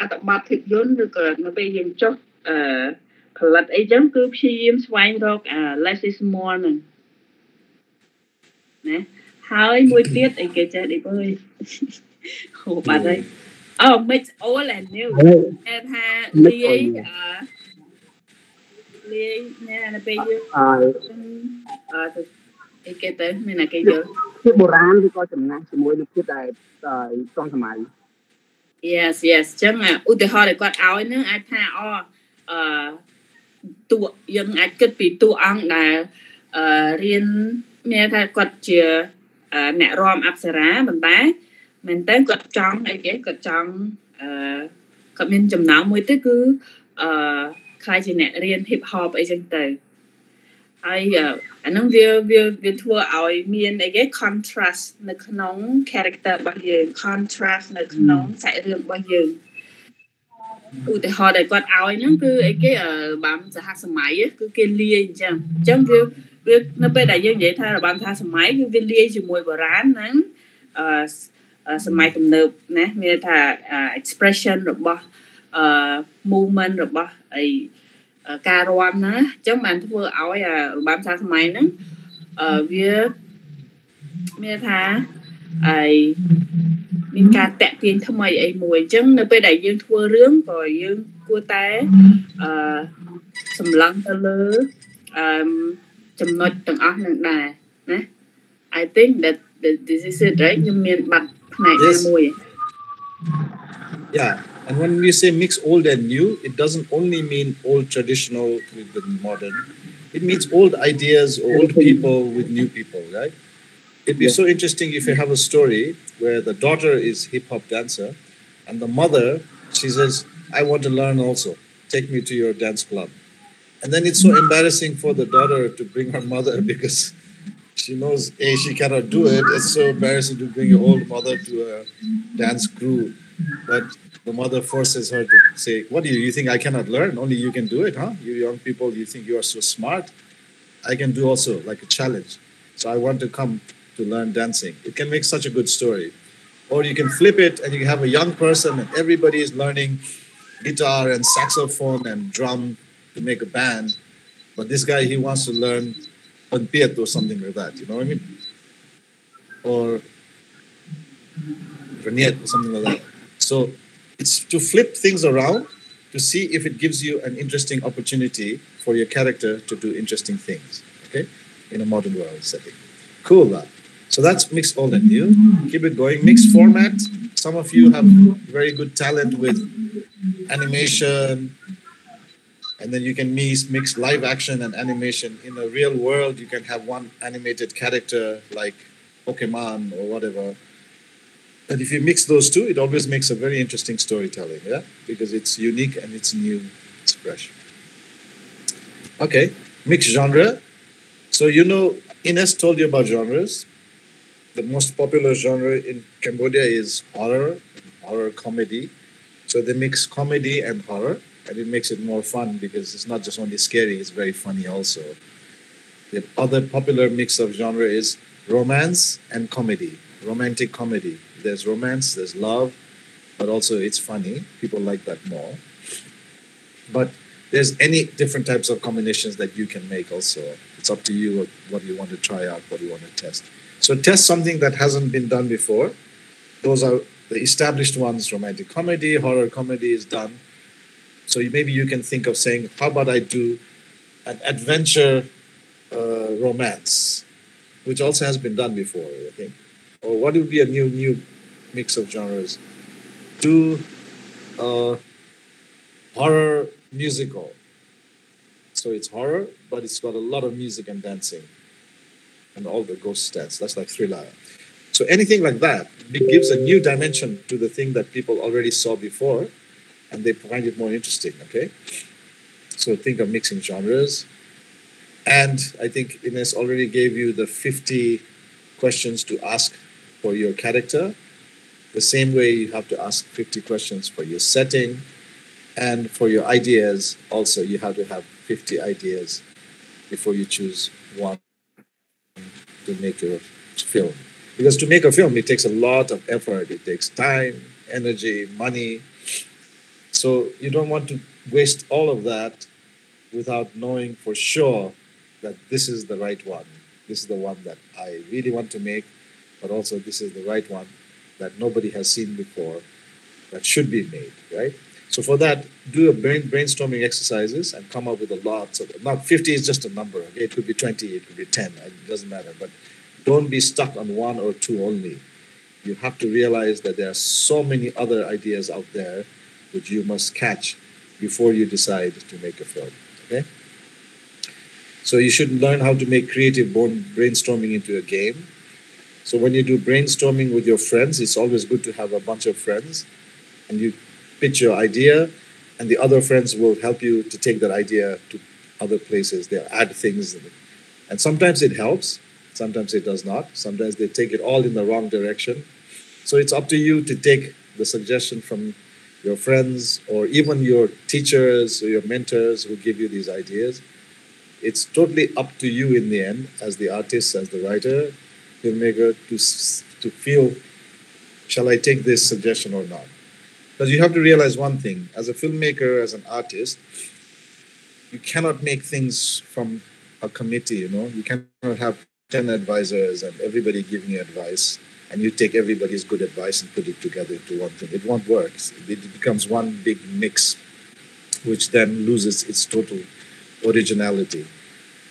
[SPEAKER 2] អត្ថបទភាពយន្តឬក៏នៅពេលយើងចុះផលិតអីចឹងគឺព្យាយាមស្វែងរកless is more ហ្នឹងណាហើយមួយទៀតអីគេចេះឌីបើហូបបាត់ហើយmix old and new គេថាលាយណែនៅពេលយើង អីគេទៅមានតែគេយល់
[SPEAKER 5] ភាពបុរាណឬក៏ចំណាស់ជាមួយនឹងភាពដែលត្រង់សម័យ
[SPEAKER 2] Yes អញ្ចឹងឧទាហរណ៍ដែលគាត់ឲ្យហ្នឹងអាចថាតួយើងអាចគិតពីតួអង្គដែលរៀនមានថាគាត់ជាអ្នករាំអប្សរាប៉ុន្តែមែនតើគាត់ចង់អីគេគាត់ចង់គាត់មានចំណោមមួយទៅគឺខ្លាយជាអ្នករៀន hip hop អីចឹងទៅហើយអាហ្នឹងវាធ្វើឲ្យមានអីគេ contrast នៅក្នុង character របស់យើង contrast នៅក្នុងសាច់រឿងរបស់យើងឧទាហរណ៍ដែលគាត់ឲ្យហ្នឹងគឺអីគេរបាំសហសម័យគឺគេលាយអញ្ចឹងវានៅពេលដែលយើងនិយាយថារបាំសហសម័យគឺវាលាយជាមួយបុរាណហ្នឹងសម័យទំនើបណាមានថា expression របស់movement របស់អីការរាំណាអញ្ចឹងបានធ្វើឲ្យរបាំសហសម័យហ្នឹងវាមានថាមានការតាក់ទាញថ្មីអីមួយអញ្ចឹងនៅពេលដែលយើងធ្វើរឿងក៏យើងគួរតែសម្លឹងទៅលើចំណុចទាំងអស់ហ្នឹងដែរណា I think that this is it right ខ្ញុំមានបាត់ផ្នែកណាមួយ
[SPEAKER 1] Yeah, and when we say mix old and new, it doesn't only mean old traditional with the modern. It means old ideas, old people with new people, right? It'd be so interesting if you have a story where the daughter is hip hop dancer and the mother, she says, I want to learn also. Take me to your dance club. And then it's so embarrassing for the daughter to bring her mother because she knows she cannot do it. It's so embarrassing to bring your old mother to a dance crew. But the mother forces her to say, what do you think I cannot learn? Only you can do it, huh? You young people, you think you are so smart? I can do also like a challenge. So I want to come to learn dancing. It can make such a good story. Or you can flip it and you have a young person and everybody is learning guitar and saxophone and drum to make a band. But this guy, he wants to learn panpiat or something like that. You know what I mean? Or Raniet or something like that. So it's to flip things around to see if it gives you an interesting opportunity for your character to do interesting things, okay, in a modern world setting. Cool, that. So that's mixed old and new. Keep it going. Mixed format. Some of you have very good talent with animation, and then you can mix live action and animation. In a real world, you can have one animated character like Pokemon or whatever. And if you mix those two, it always makes a very interesting storytelling, yeah? Because it's unique and it's new, it's fresh. Okay, mixed genre. So you know, Ines told you about genres. The most popular genre in Cambodia is horror comedy. So they mix comedy and horror, and it makes it more fun because it's not just only scary, it's very funny also. The other popular mix of genre is romance and comedy, romantic comedy. There's romance, there's love, but also it's funny. People like that more. But there's any different types of combinations that you can make also. It's up to you what you want to try out, what you want to test. So test something that hasn't been done before. Those are the established ones. Romantic comedy, horror comedy is done. So maybe you can think of saying, how about I do an adventure romance, which also has been done before, I think. Or what would be a new mix of genres? Do horror musical. So it's horror, but it's got a lot of music and dancing and all the ghost stats. That's like thriller. So anything like that, it gives a new dimension to the thing that people already saw before, and they find it more interesting, okay? So think of mixing genres. And I think Ines already gave you the 50 questions to ask for your character. The same way you have to ask 50 questions for your setting, and for your ideas also you have to have 50 ideas before you choose one to make your film. Because to make a film, it takes a lot of effort. It takes time, energy, money. So you don't want to waste all of that without knowing for sure that this is the right one. This is the one that I really want to make, but also this is the right one that nobody has seen before, that should be made, right? So for that, do a brainstorming exercises and come up with a lot. So not 50 is just a number. Okay? It could be 20, it could be 10. It doesn't matter. But don't be stuck on one or two only. You have to realize that there are so many other ideas out there which you must catch before you decide to make a film. Okay? So you should learn how to make creative brainstorming into a game. So when you do brainstorming with your friends, it's always good to have a bunch of friends, and you pitch your idea, and the other friends will help you to take that idea to other places. They'll add things, and sometimes it helps, sometimes it does not. Sometimes they take it all in the wrong direction. So it's up to you to take the suggestion from your friends or even your teachers or your mentors who give you these ideas. It's totally up to you in the end, as the artist, as the writer, filmmaker, to feel, shall I take this suggestion or not? Because you have to realize one thing, as a filmmaker, as an artist, you cannot make things from a committee, you know? You cannot have 10 advisors and everybody giving you advice, and you take everybody's good advice and put it together into one thing. It won't work. It becomes one big mix, which then loses its total originality.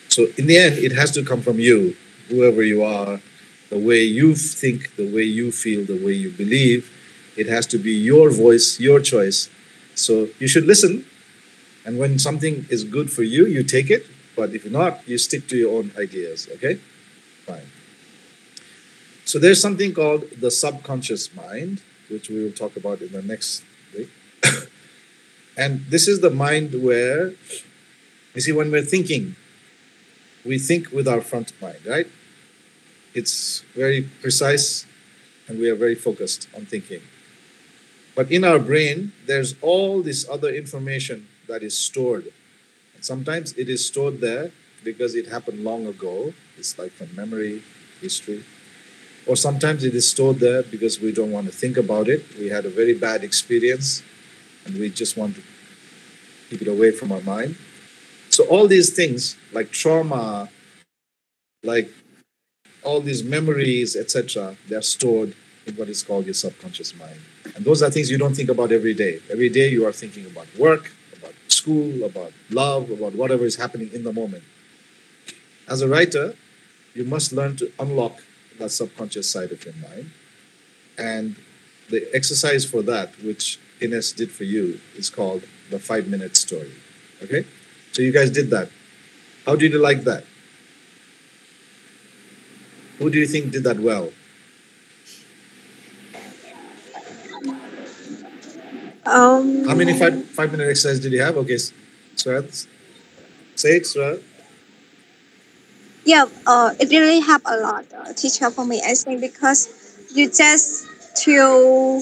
[SPEAKER 1] So in the end, it has to come from you, whoever you are, the way you think, the way you feel, the way you believe. It has to be your voice, your choice. So you should listen. And when something is good for you, you take it. But if not, you stick to your own ideas. Okay? Fine. So there's something called the subconscious mind, which we will talk about in the next week. And this is the mind where, you see, when we're thinking, we think with our front mind, right? It's very precise and we are very focused on thinking. But in our brain, there's all this other information that is stored. And sometimes it is stored there because it happened long ago. It's like from memory, history. Or sometimes it is stored there because we don't want to think about it. We had a very bad experience and we just want to keep it away from our mind. So all these things like trauma, like all these memories, etc., they're stored in what is called your subconscious mind. And those are things you don't think about every day. Every day you are thinking about work, about school, about love, about whatever is happening in the moment. As a writer, you must learn to unlock that subconscious side of your mind. And the exercise for that, which Ines did for you, is called the 5-minute story. Okay? So you guys did that. How did you like that? Who do you think did that well? How many 5-minute exercises did you have? Okay, Swath. Say it, Swath.
[SPEAKER 4] Yeah, it really helped a lot, teacher, for me, I think, because you just to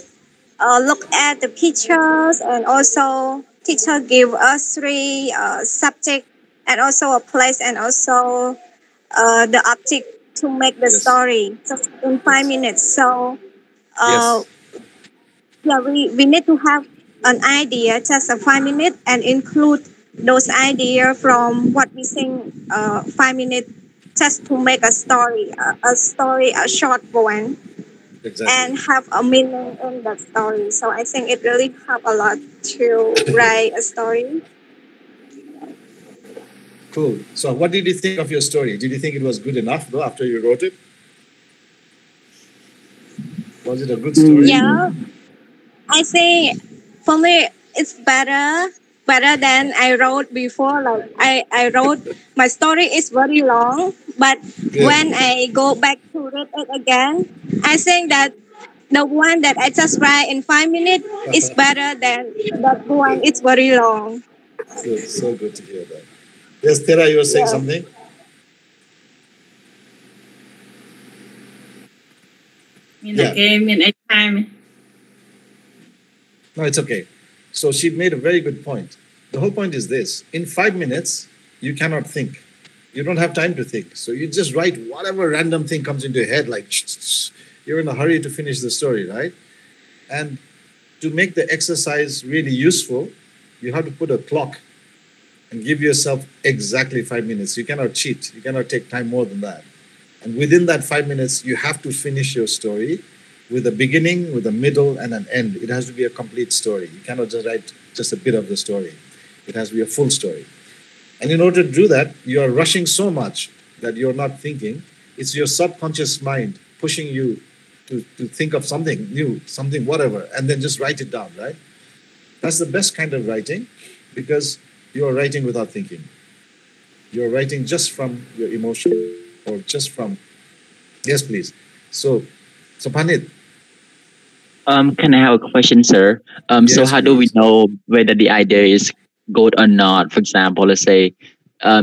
[SPEAKER 4] look at the pictures, and also teacher give us 3 subject and also a place and also the object to make the story just in 5 minutes. So
[SPEAKER 1] Yes.
[SPEAKER 4] yeah, we need to have an idea, just a 5 minute, and include those ideas from what we think 5 minutes, just to make a story, a short one,
[SPEAKER 1] Exactly.
[SPEAKER 4] and have a meaning in the story. So I think it really helped a lot to write a story.
[SPEAKER 1] Cool. So what did you think of your story? Did you think it was good enough though after you wrote it? Was it a good story?
[SPEAKER 4] Yeah, I think for me it's better than I wrote before. Like I wrote, my story is very long, but
[SPEAKER 1] Yeah.
[SPEAKER 4] when I go back to read it again, I think that the one that I just write in 5 minutes is better than that one. It's very long.
[SPEAKER 1] Good. So good to hear that. Yes, Tera, you were saying
[SPEAKER 4] Yeah.
[SPEAKER 1] something? Yeah.
[SPEAKER 2] Time.
[SPEAKER 1] No, it's okay. So she made a very good point. The whole point is this: in 5 minutes, you cannot think. You don't have time to think. So you just write whatever random thing comes into your head, like you're in a hurry to finish the story, right? And to make the exercise really useful, you have to put a clock and give yourself exactly 5 minutes. You cannot cheat. You cannot take time more than that. And within that 5 minutes, you have to finish your story. with a beginning, with a middle, and an end. It has to be a complete story. You cannot just write just a bit of the story. It has to be a full story. And in order to do that, you are rushing so much that you're not thinking. It's your subconscious mind pushing you to think of something new, something whatever, and then just write it down, right? That's the best kind of writing because you're writing without thinking. You're writing just from your emotion or just from, yes, please. So Pandit.
[SPEAKER 8] Can I have a question, sir? So
[SPEAKER 1] Yes,
[SPEAKER 8] how do we
[SPEAKER 1] please.
[SPEAKER 8] know whether the idea is good or not? For example, let's say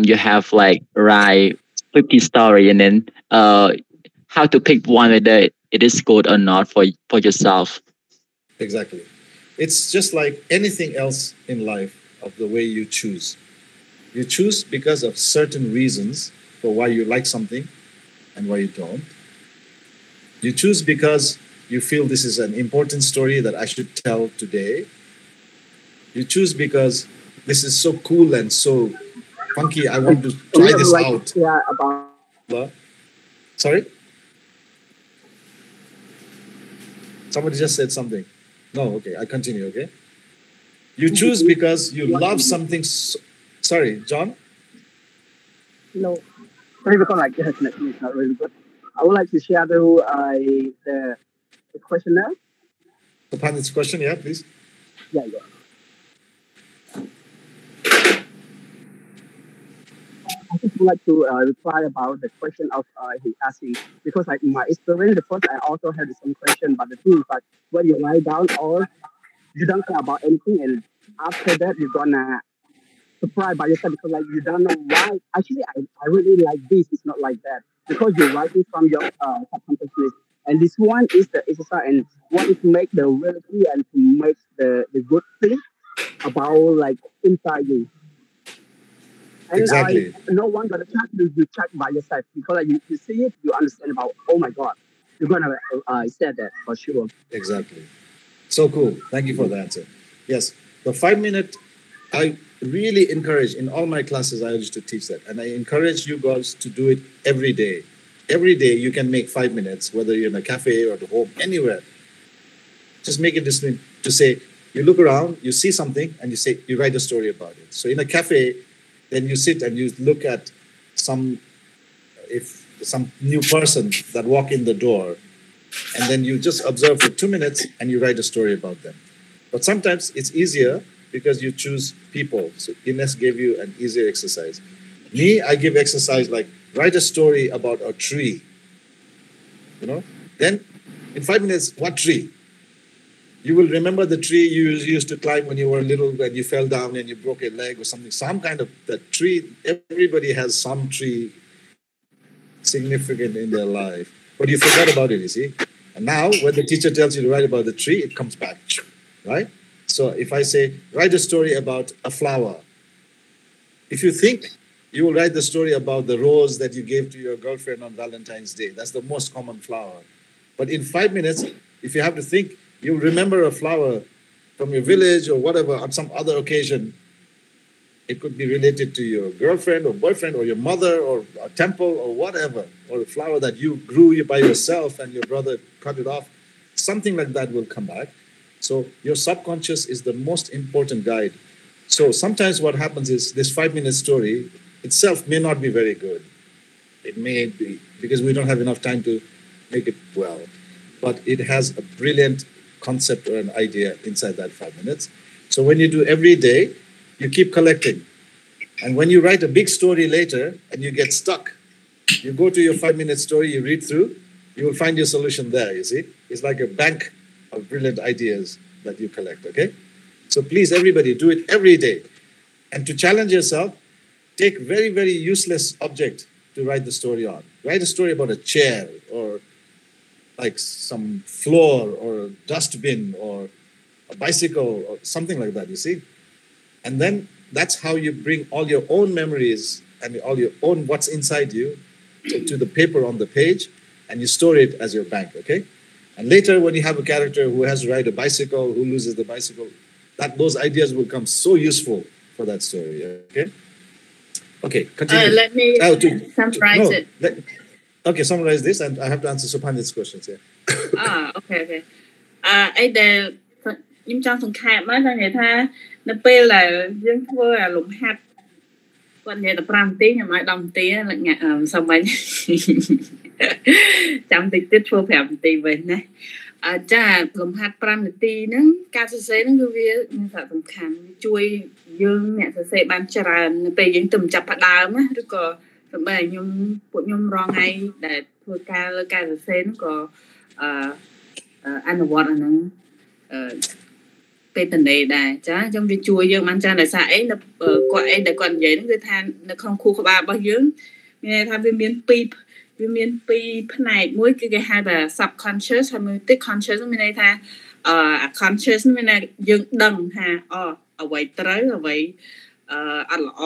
[SPEAKER 8] you have like write 50 story and then how to pick one whether it is good or not for yourself.
[SPEAKER 1] Exactly. It's just like anything else in life of the way you choose. You choose because of certain reasons for why you like something and why you don't. You choose because you feel this is an important story that I should tell today. You choose because this is so cool and so funky. I want to try this out.
[SPEAKER 5] Yeah, about
[SPEAKER 1] Sorry? Somebody just said something. No, okay, I continue, okay? You choose because you love something. Sorry, John?
[SPEAKER 5] no. Sorry, because like the connection is not really good. I would like to share the question now.
[SPEAKER 1] The Pandit's question, yeah, please.
[SPEAKER 5] Yeah. I just would like to reply about the question of he asking because like in my experience, the first I also had the same question, but the thing is like when you write down all you don't care about anything, and after that you're gonna surprise by yourself because like you don't know why. Actually, I really like this. It's not like that because you're writing from your subconsciousness, and this one is the exercise and what is to make the reality and to make the good thing about like inside you. And
[SPEAKER 1] Exactly.
[SPEAKER 5] no one gonna check you check by yourself because like you see it, you understand about. Oh my God, you're gonna say that for sure.
[SPEAKER 1] Exactly. So cool. Thank you for the answer. Yes, the 5-minute, I really encourage in all my classes, I used to teach that. And I encourage you guys to do it every day. Every day you can make 5 minutes, whether you're in a cafe or at home, anywhere. Just make it discipline to say, you look around, you see something, and you write a story about it. So in a cafe, then you sit and you look at some new person that walk in the door, and then you just observe for 2 minutes and you write a story about them. But sometimes it's easier because you choose people. So Ines gave you an easier exercise. Me, I give exercise like write a story about a tree. Then in 5 minutes, what tree? You will remember the tree you used to climb when you were little, when you fell down and you broke a leg or something. Some kind of that tree. Everybody has some tree significant in their life, but you forgot about it, you see. And now when the teacher tells you to write about the tree, it comes back, right? So if I say, write a story about a flower, if you think, you will write the story about the rose that you gave to your girlfriend on Valentine's Day. That's the most common flower. But in 5 minutes, if you have to think, you'll remember a flower from your village or whatever on some other occasion. It could be related to your girlfriend or boyfriend or your mother or a temple or whatever, or a flower that you grew by yourself and your brother cut it off. Something like that will come back. So your subconscious is the most important guide. So sometimes what happens is this 5-minute story itself may not be very good. It may be because we don't have enough time to make it well, but it has a brilliant concept or an idea inside that 5 minutes. So when you do every day, you keep collecting. And when you write a big story later and you get stuck, you go to your 5-minute story, you read through, you will find your solution there, you see? It's like a bank of brilliant ideas that you collect, okay? So please, everybody, do it every day. And to challenge yourself, take very, very useless object to write the story on. Write a story about a chair or like some floor or a dustbin or a bicycle or something like that, you see? And then that's how you bring all your own memories and all your own what's inside you to the paper on the page, and you store it as your bank, okay? And later when you have a character who has to ride a bicycle, who loses the bicycle, those ideas will come so useful for that story, okay? Okay, continue.
[SPEAKER 2] Let me summarize it.
[SPEAKER 1] Okay, summarize this, and I have to answer Supandit's questions here.
[SPEAKER 2] អូខេអីដែលខ្ញុំចង់សង្ខេបមកថានិយាយថានៅពេលដែលយើងធ្វើអាលំហាត់គាត់និយាយ15នាទីខ្ញុំឲ្យ10នាទីសំបាញ់ចាំតិចទៀតធ្វើ5នាទីវិញណាចាលំហាត់5នាទីហ្នឹងការសរសេរហ្នឹងគឺវាមានសារៈសំខាន់ជួយយើងអ្នកសរសេរបានច្រើននៅពេលយើងទៅចាប់ផ្ដើមណាឬក៏សម្រាប់ពួកខ្ញុំរងថ្ងៃដែលធ្វើការលើការសរសេរហ្នឹងក៏អនុវត្តអាហ្នឹងពេលតនេដែរចាអញ្ចឹងវាជួយយើងបានច្រើនដោយសារអីគាត់អីដែលគាត់និយាយហ្នឹងគឺថានៅក្នុងខួរក្បាលរបស់យើងមានន័យថាវាមានពីរផ្នែកមួយគឺគេហៅថា subconscious ហើយមួយទៀត conscious មានន័យថា conscious មានន័យយើងដឹងថាអ្វីត្រូវអ្វីអត់ល្អ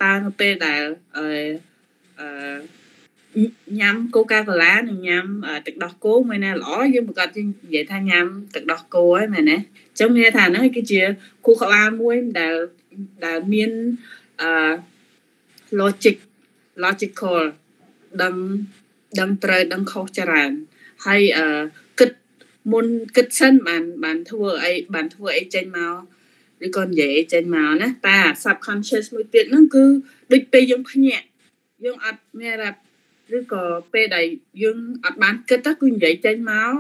[SPEAKER 2] តើនៅពេលដែលញ៉ាំ Coca-Cola និងញ៉ាំទឹកដោះគោមួយណាល្អយើងប្រកាសនិយាយថាញ៉ាំទឹកដោះគោហើយមែនទេអញ្ចឹងមានថាហ្នឹងគឺជាខួរក្បាលមួយដែលមានlogical ដឹងត្រូវដឹងខុសច្រើនហើយគិតសិនបានធ្វើអីចេញមកឬក៏និយាយចេញមកណាតែ subconscious មួយទៀតហ្នឹងគឺដូចពេលយើងភ្ញាក់យើងអត់មានឬក៏ពេលដែលយើងអត់បានគិតទៅគឺនិយាយចេញមក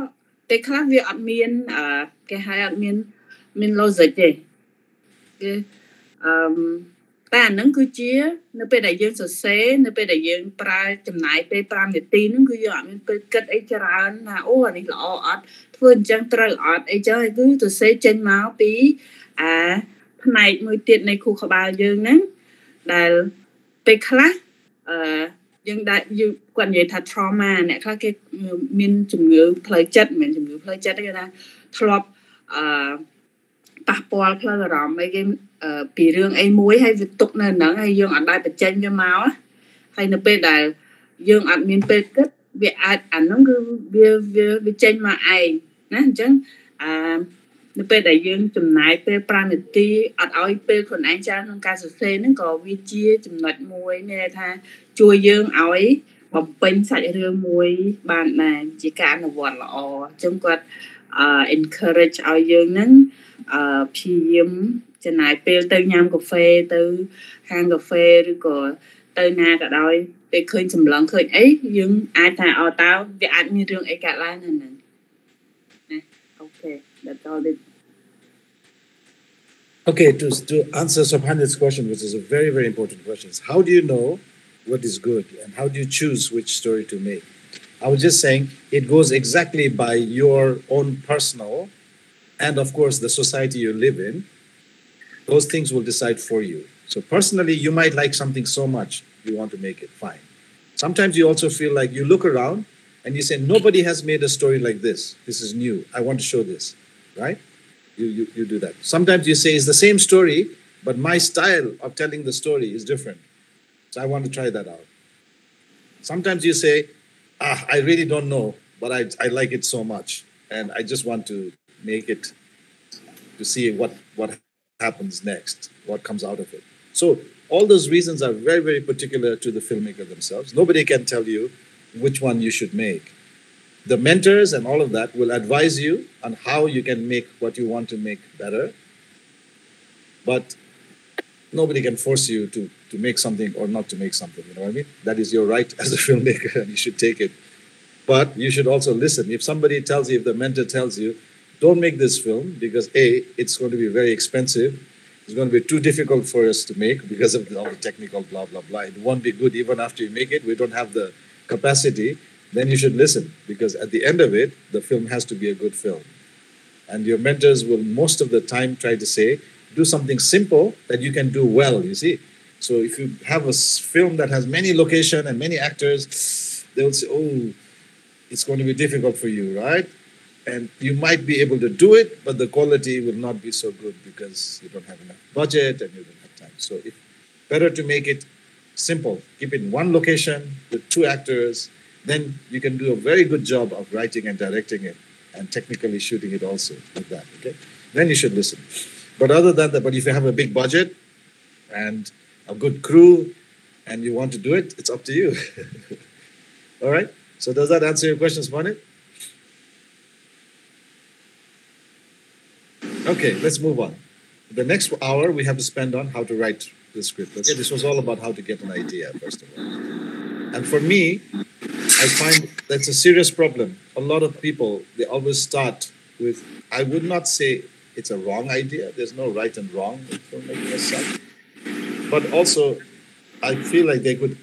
[SPEAKER 2] ពេលខ្លះវាអត់មានគេហៅអត់មាន logic ទេគឺតែអាហ្នឹងគឺជានៅពេលដែលយើងសរសេរនៅពេលដែលយើងប្រើចំណាយពេល5នាទីហ្នឹងគឺយើងអត់មានពេលគិតអីច្រើនថាអូអានេះល្អអត់ធ្វើអញ្ចឹងត្រូវអត់អីចឹងគឺសរសេរចេញមកពីផ្នែកមួយទៀតនៃខួរក្បាលយើងហ្នឹងដែលពេលខ្លះយើងគាត់និយាយថា trauma អ្នកខ្លះគេមានជំងឺផ្លូវចិត្តមិនមែនជំងឺផ្លូវចិត្តទេគេថាធ្លាប់ប៉ះពាល់ផ្លូវអារម្មណ៍អីគេពីរឿងអីមួយហើយវាទុកនៅហ្នឹងហើយយើងអត់ដែរបញ្ចេញវាមកហើយនៅពេលដែលយើងអត់មានពេលគិតវាអាចអាហ្នឹងគឺវាចេញមកឯងណាអញ្ចឹងនៅពេលដែលយើងចំណាយពេល5នាទីអត់ឲ្យពេលខ្លួនឯងច្រើនក្នុងការសរសេរហ្នឹងក៏វាជាចំណុចមួយមានន័យថាជួយយើងឲ្យបំពេញសាច់រឿងមួយបានដែរជាការអនុវត្តល្អអញ្ចឹងគាត់encourage ឲ្យយើងហ្នឹងព្យាយាមចំណាយពេលទៅញ៉ាំកាហ្វេទៅហាងកាហ្វេឬក៏ទៅណាក៏ដោយពេលឃើញសម្លឹងឃើញអីយើងអាចថាតើវាអាចមានរឿងអីកើតឡើងនៅហ្នឹងណាអូខេ that's all it
[SPEAKER 1] Okay, to answer Subhanet's question, which is a very, very important question, is how do you know what is good and how do you choose which story to make? I was just saying it goes exactly by your own personal and, of course, the society you live in. Those things will decide for you. So personally, you might like something so much, you want to make it, fine. Sometimes you also feel like you look around and you say, nobody has made a story like this. This is new. I want to show this, right? You do that. Sometimes you say it's the same story, but my style of telling the story is different. So I want to try that out. Sometimes you say, I really don't know, but I like it so much. And I just want to make it to see what happens next, what comes out of it. So all those reasons are very, very particular to the filmmaker themselves. Nobody can tell you which one you should make. The mentors and all of that will advise you on how you can make what you want to make better. But nobody can force you to make something or not to make something. You know what I mean? That is your right as a filmmaker and you should take it. But you should also listen. If somebody tells you, if the mentor tells you, don't make this film because A, it's going to be very expensive. It's going to be too difficult for us to make because of all the technical blah, blah, blah. It won't be good even after you make it. We don't have the capacity. Then you should listen because at the end of it, the film has to be a good film. And your mentors will most of the time try to say, do something simple that you can do well, you see. So if you have a film that has many locations and many actors, they will say, oh, it's going to be difficult for you, right? And you might be able to do it, but the quality will not be so good because you don't have enough budget and you don't have time. So it's better to make it simple. Keep it in one location with 2 actors. Then you can do a very good job of writing and directing it and technically shooting it also like that, okay? Then you should listen. But other than that, but if you have a big budget and a good crew and you want to do it, it's up to you. All right? So does that answer your question, Smanit? Okay, let's move on. The next hour we have to spend on how to write the script. Okay, this was all about how to get an idea, first of all. And for me, I find that's a serious problem. A lot of people, they always start with, I would not say it's a wrong idea. There's no right and wrong in filmmaking as such. But also, I feel like they could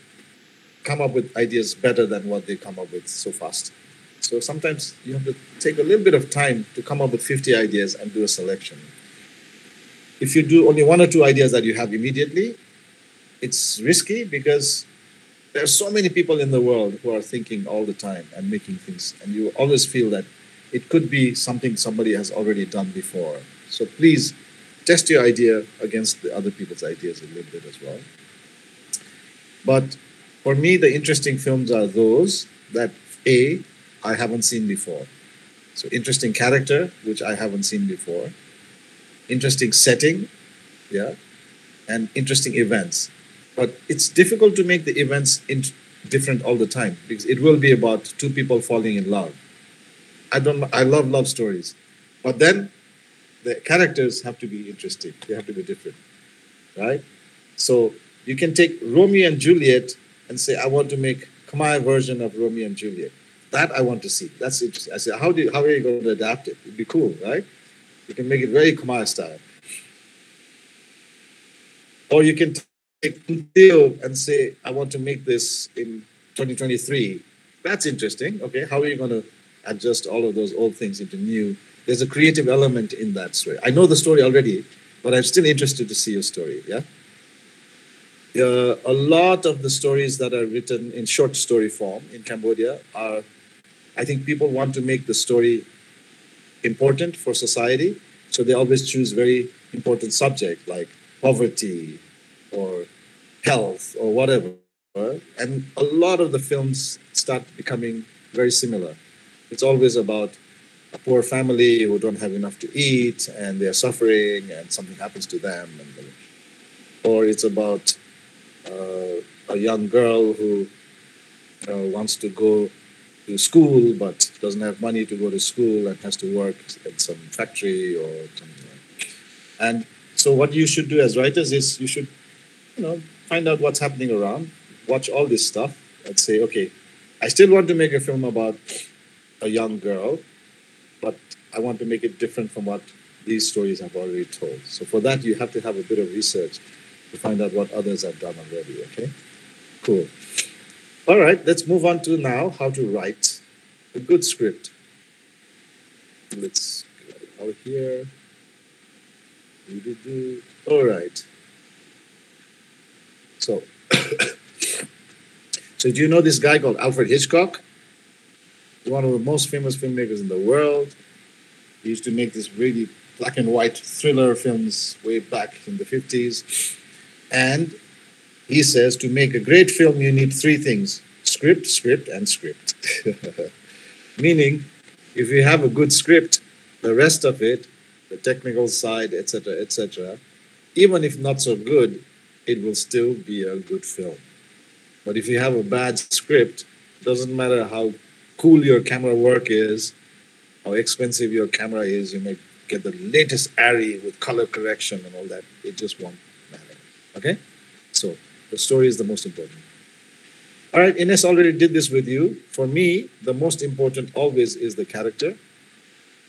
[SPEAKER 1] come up with ideas better than what they come up with so fast. So sometimes you have to take a little bit of time to come up with 50 ideas and do a selection. If you do only one or two ideas that you have immediately, it's risky because there are so many people in the world who are thinking all the time and making things, and you always feel that it could be something somebody has already done before. So please test your idea against the other people's ideas a little bit as well. But for me, the interesting films are those that I haven't seen before. So interesting character, which I haven't seen before. Interesting setting, yeah, and interesting events. But it's difficult to make the events different all the time because it will be about two people falling in love. I love love stories, but then the characters have to be interesting. They have to be different, right? So you can take Romeo and Juliet and say, I want to make Khmer version of Romeo and Juliet. That I want to see. That's interesting. I say, how are you going to adapt it? It'd be cool, right? You can make it very Khmer style. Or you can take Theo and say, I want to make this in 2023. That's interesting. Okay, how are you going to adjust all of those old things into new? There's a creative element in that story. I know the story already, but I'm still interested to see your story, yeah? A lot of the stories that are written in short story form in Cambodia are, I think people want to make the story important for society, so they always choose very important subject like poverty or health or whatever. And a lot of the films start becoming very similar. It's always about a poor family who don't have enough to eat and they're suffering and something happens to them. Or it's about a young girl who wants to go to school but doesn't have money to go to school and has to work at some factory or something like that. And so what you should do as writers is you should, find out what's happening around, watch all this stuff and say, okay, I still want to make a film about a young girl, but I want to make it different from what these stories have already told. So for that, you have to have a bit of research to find out what others have done already, okay? Cool. All right, let's move on to now how to write a good script. Let's go out here. All right. So, so do you know this guy called Alfred Hitchcock? One of the most famous filmmakers in the world. He used to make these really black and white thriller films way back in the 50s. And he says to make a great film, you need three things: script, script, and script. Meaning, if you have a good script, the rest of it, the technical side, etc., even if not so good, it will still be a good film. But if you have a bad script, it doesn't matter how cool your camera work is, how expensive your camera is, you may get the latest Arri with color correction and all that, it just won't matter. Okay? So the story is the most important. All right, Ines already did this with you. For me, the most important always is the character.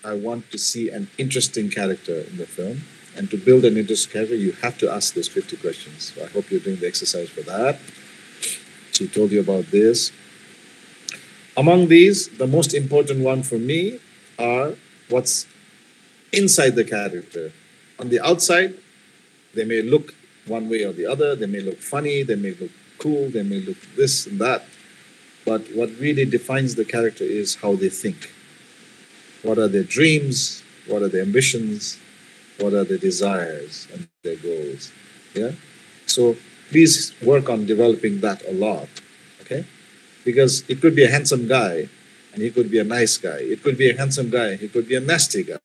[SPEAKER 1] I want to see an interesting character in the film. And to build an interesting character, you have to ask those 50 questions. So I hope you're doing the exercise for that. She told you about this. Among these, the most important one for me are what's inside the character. On the outside, they may look one way or the other. They may look funny. They may look cool. They may look this and that. But what really defines the character is how they think. What are their dreams? What are their ambitions? What are their desires and their goals? Yeah. So please work on developing that a lot. Okay. Because it could be a handsome guy and he could be a nice guy. It could be a handsome guy. He could be a nasty guy.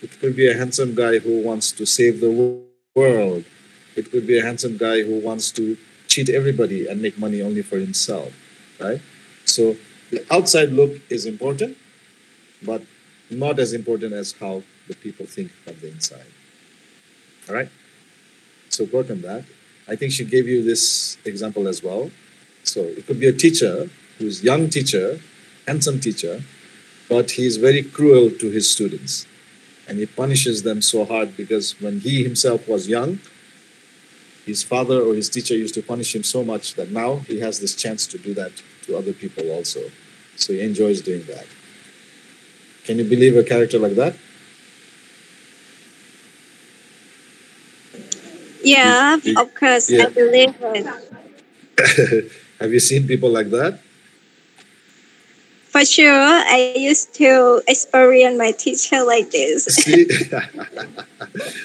[SPEAKER 1] It could be a handsome guy who wants to save the world. It could be a handsome guy who wants to cheat everybody and make money only for himself, right? So the outside look is important, but not as important as how the people think from the inside. All right? So work on that. I think she gave you this example as well. So it could be a teacher who's young teacher, handsome teacher, but he's very cruel to his students. And he punishes them so hard because when he himself was young, his father or his teacher used to punish him so much that now he has this chance to do that to other people also. So he enjoys doing that. Can you believe a character like that?
[SPEAKER 4] Yeah, of course,
[SPEAKER 1] Yeah.
[SPEAKER 4] I believe it.
[SPEAKER 1] Have you seen people like that?
[SPEAKER 4] For sure, I used to experience my teacher like this.
[SPEAKER 1] See?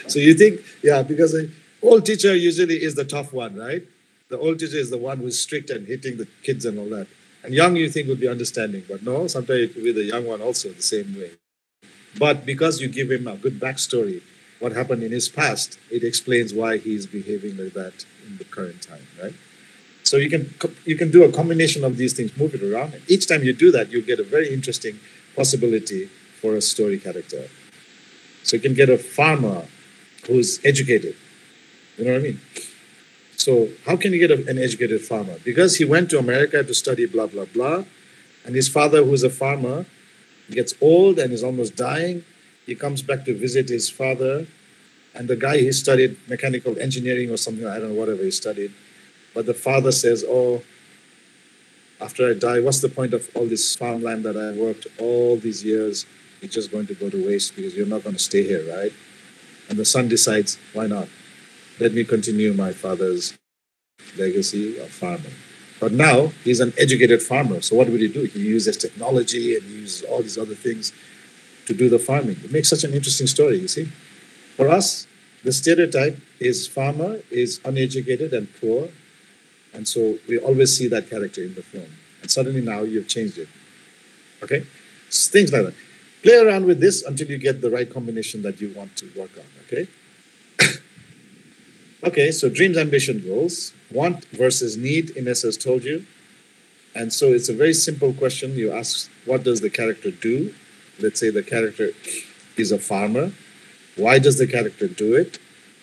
[SPEAKER 1] So you think, yeah, because the old teacher usually is the tough one, right? The old teacher is the one who's strict and hitting the kids and all that. And young you think would be understanding, but no, sometimes it will be the young one also the same way. But because you give him a good backstory, what happened in his past, it explains why he's behaving like that in the current time, right? So you can do a combination of these things, move it around. And each time you do that, you get a very interesting possibility for a story character. So you can get a farmer who's educated. You know what I mean? So how can you get an educated farmer? Because he went to America to study blah, blah, blah. And his father, who's a farmer, gets old and is almost dying. He comes back to visit his father. And the guy, he studied mechanical engineering or something, I don't know, whatever he studied. But the father says, oh, after I die, what's the point of all this farmland that I worked all these years? It's just going to go to waste because you're not going to stay here, right? And the son decides, why not? Let me continue my father's legacy of farming. But now he's an educated farmer. So what will he do? He uses technology and he uses all these other things to do the farming. It makes such an interesting story, you see. For us, the stereotype is farmer is uneducated and poor. And so we always see that character in the film. And suddenly now you've changed it. Okay? Things like that. Play around with this until you get the right combination that you want to work on. Okay? Okay, so dreams, ambition, goals. Want versus need, Ines has told you. And so it's a very simple question. You ask, what does the character do? Let's say the character is a farmer. Why does the character do it?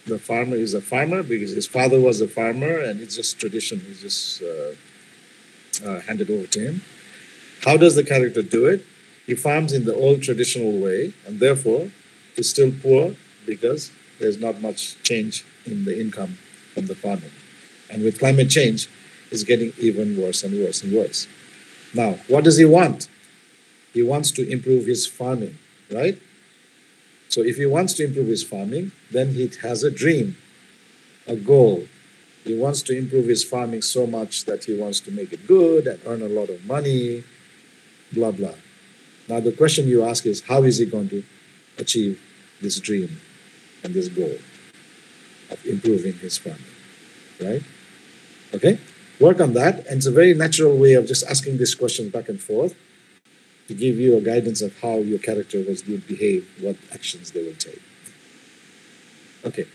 [SPEAKER 1] The farmer is a farmer because his father was a farmer and it's just tradition. It's just handed over to him. How does the character do it? He farms in the old traditional way and therefore is still poor because there's not much change in the income from the farming. And with climate change, it's getting even worse and worse and worse. Now, what does he want? He wants to improve his farming, right? So if he wants to improve his farming, then he has a dream, a goal. He wants to improve his farming so much that he wants to make it good and earn a lot of money, blah, blah. Now the question you ask is, how is he going to achieve this dream and this goal of improving his farming, right? Okay, work on that. And it's a very natural way of just asking this question back and forth to give you a guidance of how your character will behave, what actions they will take. Okay,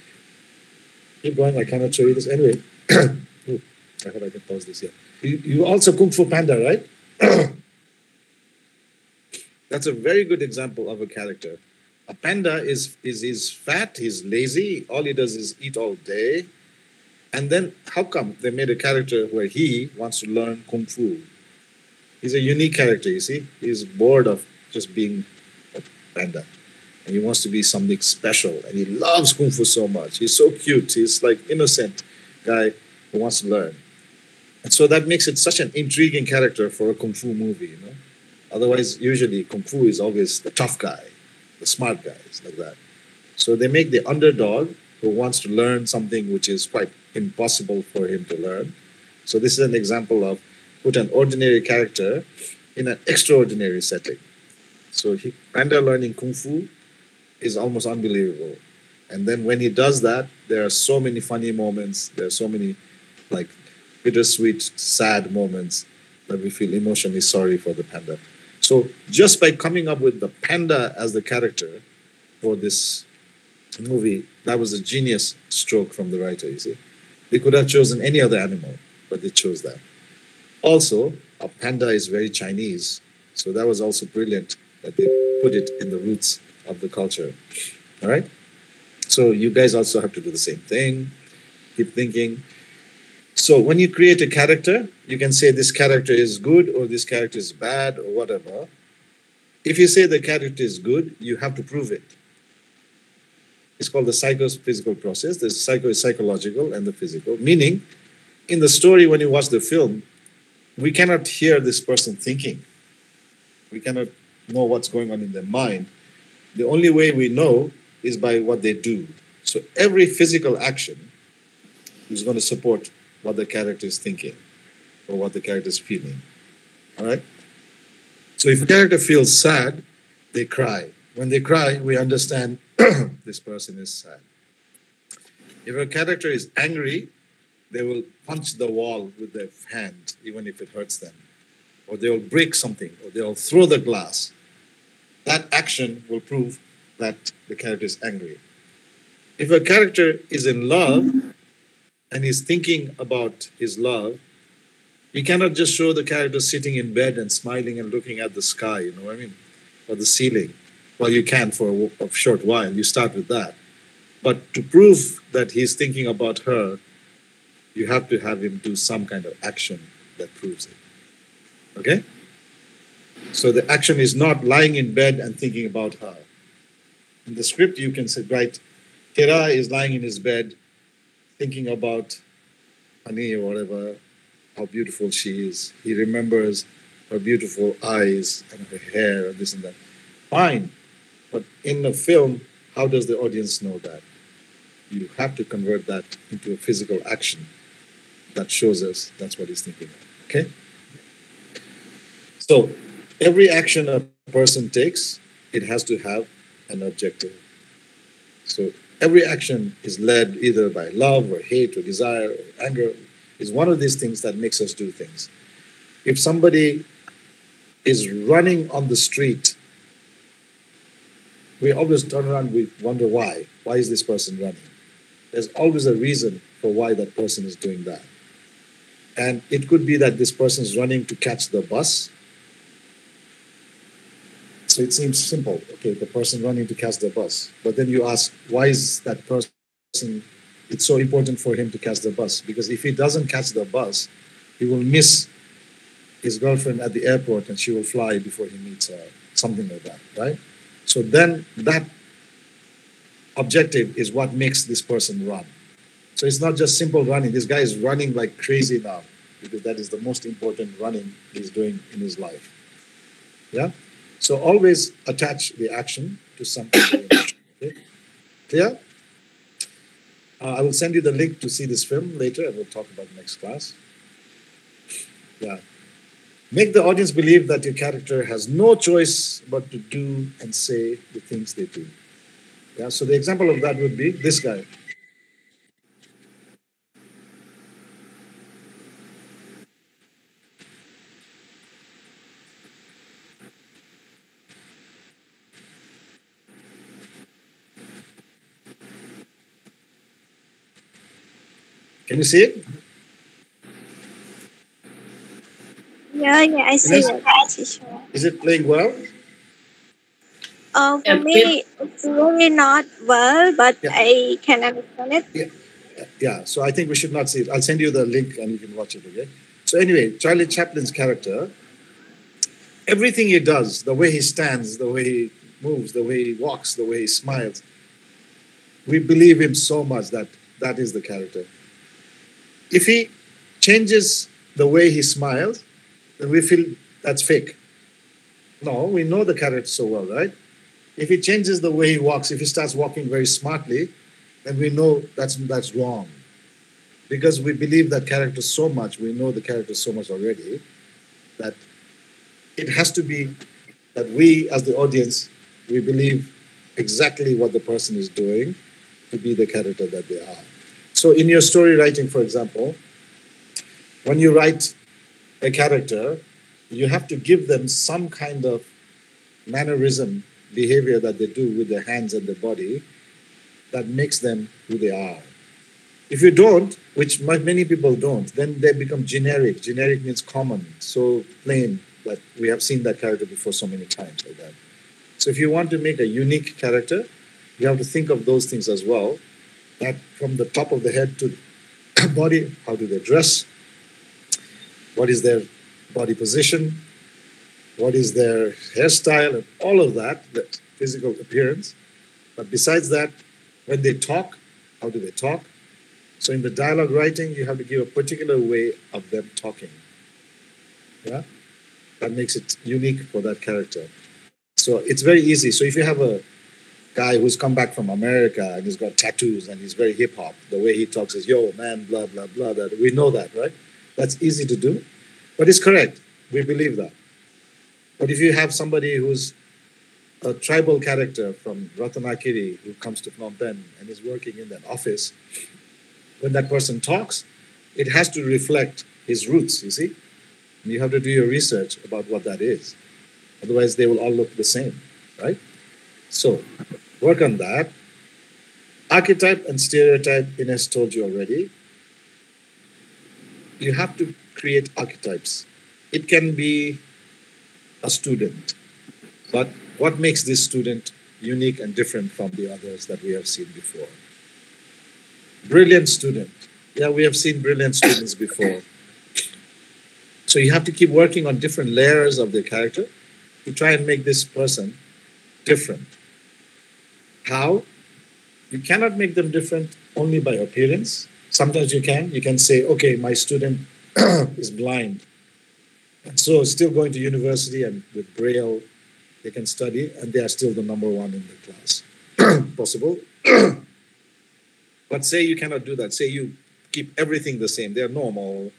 [SPEAKER 1] keep going. I cannot show you this anyway. Ooh, I hope I can pause this here. You also Kung Fu Panda, right? That's a very good example of a character. A panda is fat, he's lazy, all he does is eat all day. And then how come they made a character where he wants to learn Kung Fu? He's a unique character, you see. He's bored of just being a panda. And he wants to be something special. And he loves Kung Fu so much. He's so cute. He's like innocent guy who wants to learn. And so that makes it such an intriguing character for a Kung Fu movie, you know. Otherwise, usually Kung Fu is always the tough guy, the smart guys, like that. So they make the underdog who wants to learn something which is quite impossible for him to learn. So this is an example of put an ordinary character in an extraordinary setting. So Panda learning Kung Fu is almost unbelievable. And then when he does that, there are so many funny moments. There are so many like bittersweet, sad moments that we feel emotionally sorry for the panda. So just by coming up with the panda as the character for this movie, that was a genius stroke from the writer, you see. They could have chosen any other animal, but they chose that. Also, a panda is very Chinese, so that was also brilliant that they put it in the roots of the culture. All right? So you guys also have to do the same thing. Keep thinking. So when you create a character, you can say this character is good or this character is bad or whatever. If you say the character is good, you have to prove it. It's called the psychophysical process. The psycho is psychological and the physical. Meaning, in the story, when you watch the film, we cannot hear this person thinking. We cannot know what's going on in their mind. The only way we know is by what they do. So every physical action is going to support what the character is thinking or what the character is feeling. All right? So if a character feels sad, they cry. When they cry, we understand this person is sad. If a character is angry, they will punch the wall with their hand, even if it hurts them. Or they will break something, or they will throw the glass. That action will prove that the character is angry. If a character is in love and is thinking about his love, you cannot just show the character sitting in bed and smiling and looking at the sky, you know what I mean? Or the ceiling. Well, you can for a short while. You start with that. But to prove that he's thinking about her, you have to have him do some kind of action that proves it. Okay? So the action is not lying in bed and thinking about her. In the script, you can say, right, Kira is lying in his bed thinking about Ani or whatever, how beautiful she is. He remembers her beautiful eyes and her hair and this and that. Fine. But in the film, how does the audience know that? You have to convert that into a physical action that shows us that's what he's thinking of. Okay? So every action a person takes, it has to have an objective. So every action is led either by love or hate or desire or anger. Is one of these things that makes us do things. If somebody is running on the street, we always turn around, we wonder why. Why is this person running? There's always a reason for why that person is doing that. And it could be that this person is running to catch the bus. So it seems simple. Okay, the person running to catch the bus. But then you ask, why is that person, it's so important for him to catch the bus? Because if he doesn't catch the bus, he will miss his girlfriend at the airport and she will fly before he meets her. Something like that, right? So then that objective is what makes this person run. So it's not just simple running. This guy is running like crazy now because that is the most important running he's doing in his life. Yeah? So always attach the action to something. Okay? Clear? I will send you the link to see this film later and we'll talk about next class. Yeah. Make the audience believe that your character has no choice but to do and say the things they do. Yeah, so the example of that would be this guy. Can you see it?
[SPEAKER 4] Yeah, I see it.
[SPEAKER 1] Is it playing well?
[SPEAKER 4] For me, it's really not well, but
[SPEAKER 1] Yeah.
[SPEAKER 4] I can understand it.
[SPEAKER 1] Yeah, so I think we should not see it. I'll send you the link and you can watch it, okay? So anyway, Charlie Chaplin's character, everything he does, the way he stands, the way he moves, the way he walks, the way he smiles, we believe him so much that that is the character. If he changes the way he smiles, then we feel that's fake. No, we know the character so well, right? If he changes the way he walks, if he starts walking very smartly, then we know that's wrong. Because we believe that character so much, we know the character so much already, that it has to be that we, as the audience, we believe exactly what the person is doing to be the character that they are. So in your story writing, for example, when you write a character, you have to give them some kind of mannerism, behavior that they do with their hands and their body that makes them who they are. If you don't, which many people don't, then they become generic. Generic means common, so plain, but we have seen that character before so many times like that. So if you want to make a unique character, you have to think of those things as well. That from the top of the head to the body, how do they dress? What is their body position? What is their hairstyle? And all of that, the physical appearance. But besides that, when they talk, how do they talk? So in the dialogue writing, you have to give a particular way of them talking. Yeah? That makes it unique for that character. So it's very easy. So if you have a guy who's come back from America and he's got tattoos and he's very hip hop, the way he talks is, yo, man, blah, blah, blah. That we know that, right? That's easy to do. But it's correct. We believe that. But if you have somebody who's a tribal character from Ratanakiri who comes to Phnom Penh and is working in that office, when that person talks, it has to reflect his roots, you see? And you have to do your research about what that is. Otherwise, they will all look the same, right? So, work on that. Archetype and stereotype, Ines told you already. You have to create archetypes. It can be a student, but what makes this student unique and different from the others that we have seen before? Brilliant student. Yeah, we have seen brilliant students before. So you have to keep working on different layers of their character to try and make this person different. How? You cannot make them different only by appearance. Sometimes you can. You can say, okay, my student is blind. And so still going to university and with Braille, they can study and they are still the number one in the class. Possible. But say you cannot do that. Say you keep everything the same. They're normal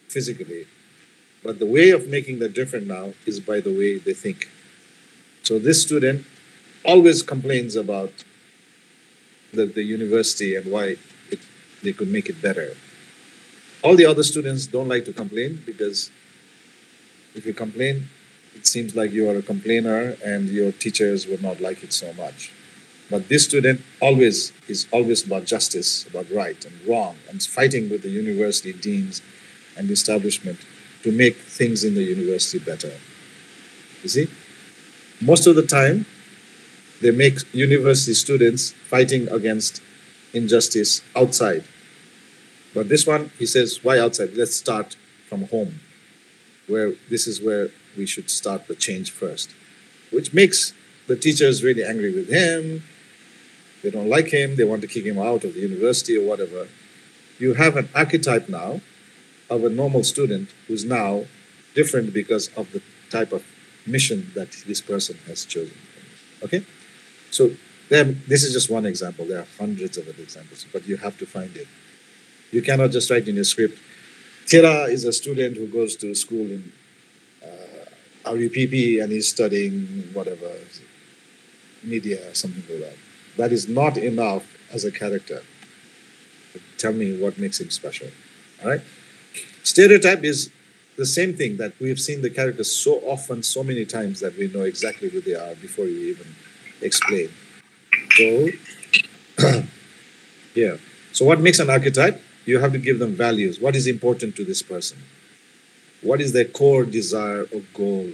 [SPEAKER 1] physically. But the way of making that different now is by the way they think. So this student always complains about the university and why they could make it better. All the other students don't like to complain because if you complain, it seems like you are a complainer and your teachers would not like it so much. But this student is always about justice, about right and wrong, and fighting with the university deans and the establishment to make things in the university better. You see? Most of the time, they make university students fighting against injustice outside. But this one, he says, why outside? Let's start from home, where this is where we should start the change first, which makes the teachers really angry with him. They don't like him. They want to kick him out of the university or whatever. You have an archetype now of a normal student who's now different because of the type of mission that this person has chosen. Okay? So this is just one example. There are hundreds of other examples, but you have to find it. You cannot just write in your script, Tira is a student who goes to school in RUPP and he's studying whatever, media or something like that. That is not enough as a character. Tell me what makes him special. All right? Stereotype is the same thing, that we've seen the characters so often, so many times that we know exactly who they are before you even explain. So, yeah. So what makes an archetype? You have to give them values. What is important to this person? What is their core desire or goal?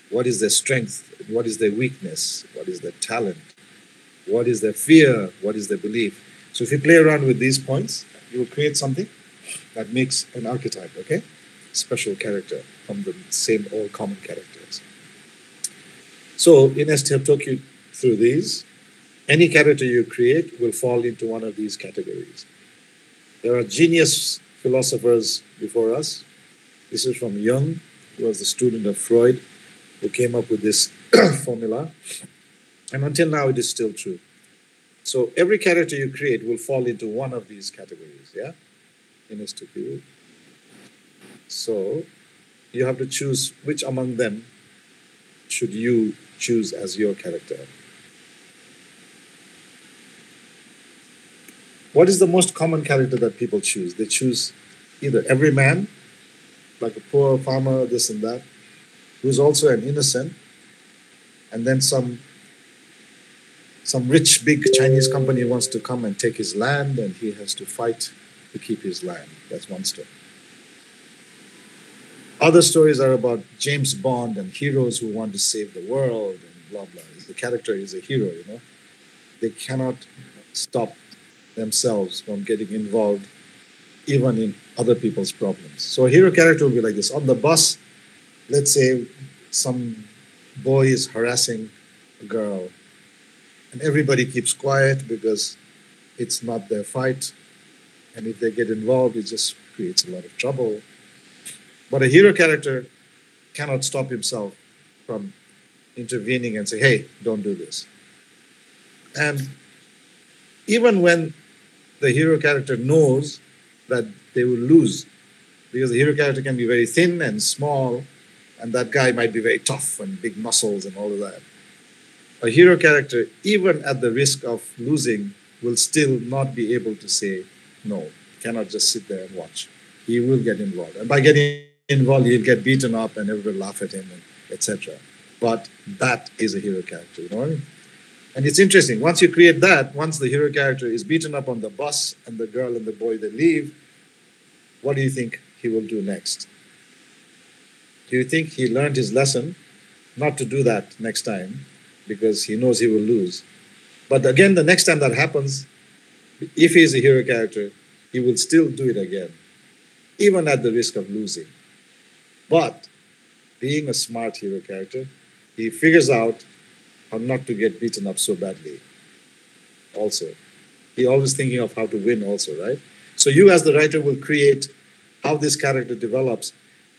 [SPEAKER 1] What is their strength? What is their weakness? What is their talent? What is their fear? What is their belief? So if you play around with these points, you will create something that makes an archetype, okay? Special character from the same all common characters. So Ines took you through these. Any character you create will fall into one of these categories. There are genius philosophers before us. This is from Jung, who was the student of Freud, who came up with this formula. And until now, it is still true. So every character you create will fall into one of these categories, yeah? Ines took you. So you have to choose which among them should you choose as your character. What is the most common character that people choose? They choose either every man, like a poor farmer, this and that, who's also an innocent, and then some rich big Chinese company wants to come and take his land and he has to fight to keep his land. That's one story. Other stories are about James Bond and heroes who want to save the world and blah blah. The character is a hero, you know. They cannot stop themselves from getting involved even in other people's problems. So a hero character will be like this. On the bus, let's say some boy is harassing a girl and everybody keeps quiet because it's not their fight. And if they get involved, it just creates a lot of trouble. But a hero character cannot stop himself from intervening and say, hey, don't do this. And even when the hero character knows that they will lose, because the hero character can be very thin and small, and that guy might be very tough and big muscles and all of that. A hero character, even at the risk of losing, will still not be able to say no. He cannot just sit there and watch. He will get involved. And by getting involved, he'll get beaten up and everybody will laugh at him, and etc. But that is a hero character, you know what I mean? And it's interesting, once you create that, once the hero character is beaten up on the bus and the girl and the boy, they leave, what do you think he will do next? Do you think he learned his lesson not to do that next time because he knows he will lose? But again, the next time that happens, if he is a hero character, he will still do it again, even at the risk of losing. But being a smart hero character, he figures out how not to get beaten up so badly also. He's always thinking of how to win also, right? So you as the writer will create how this character develops,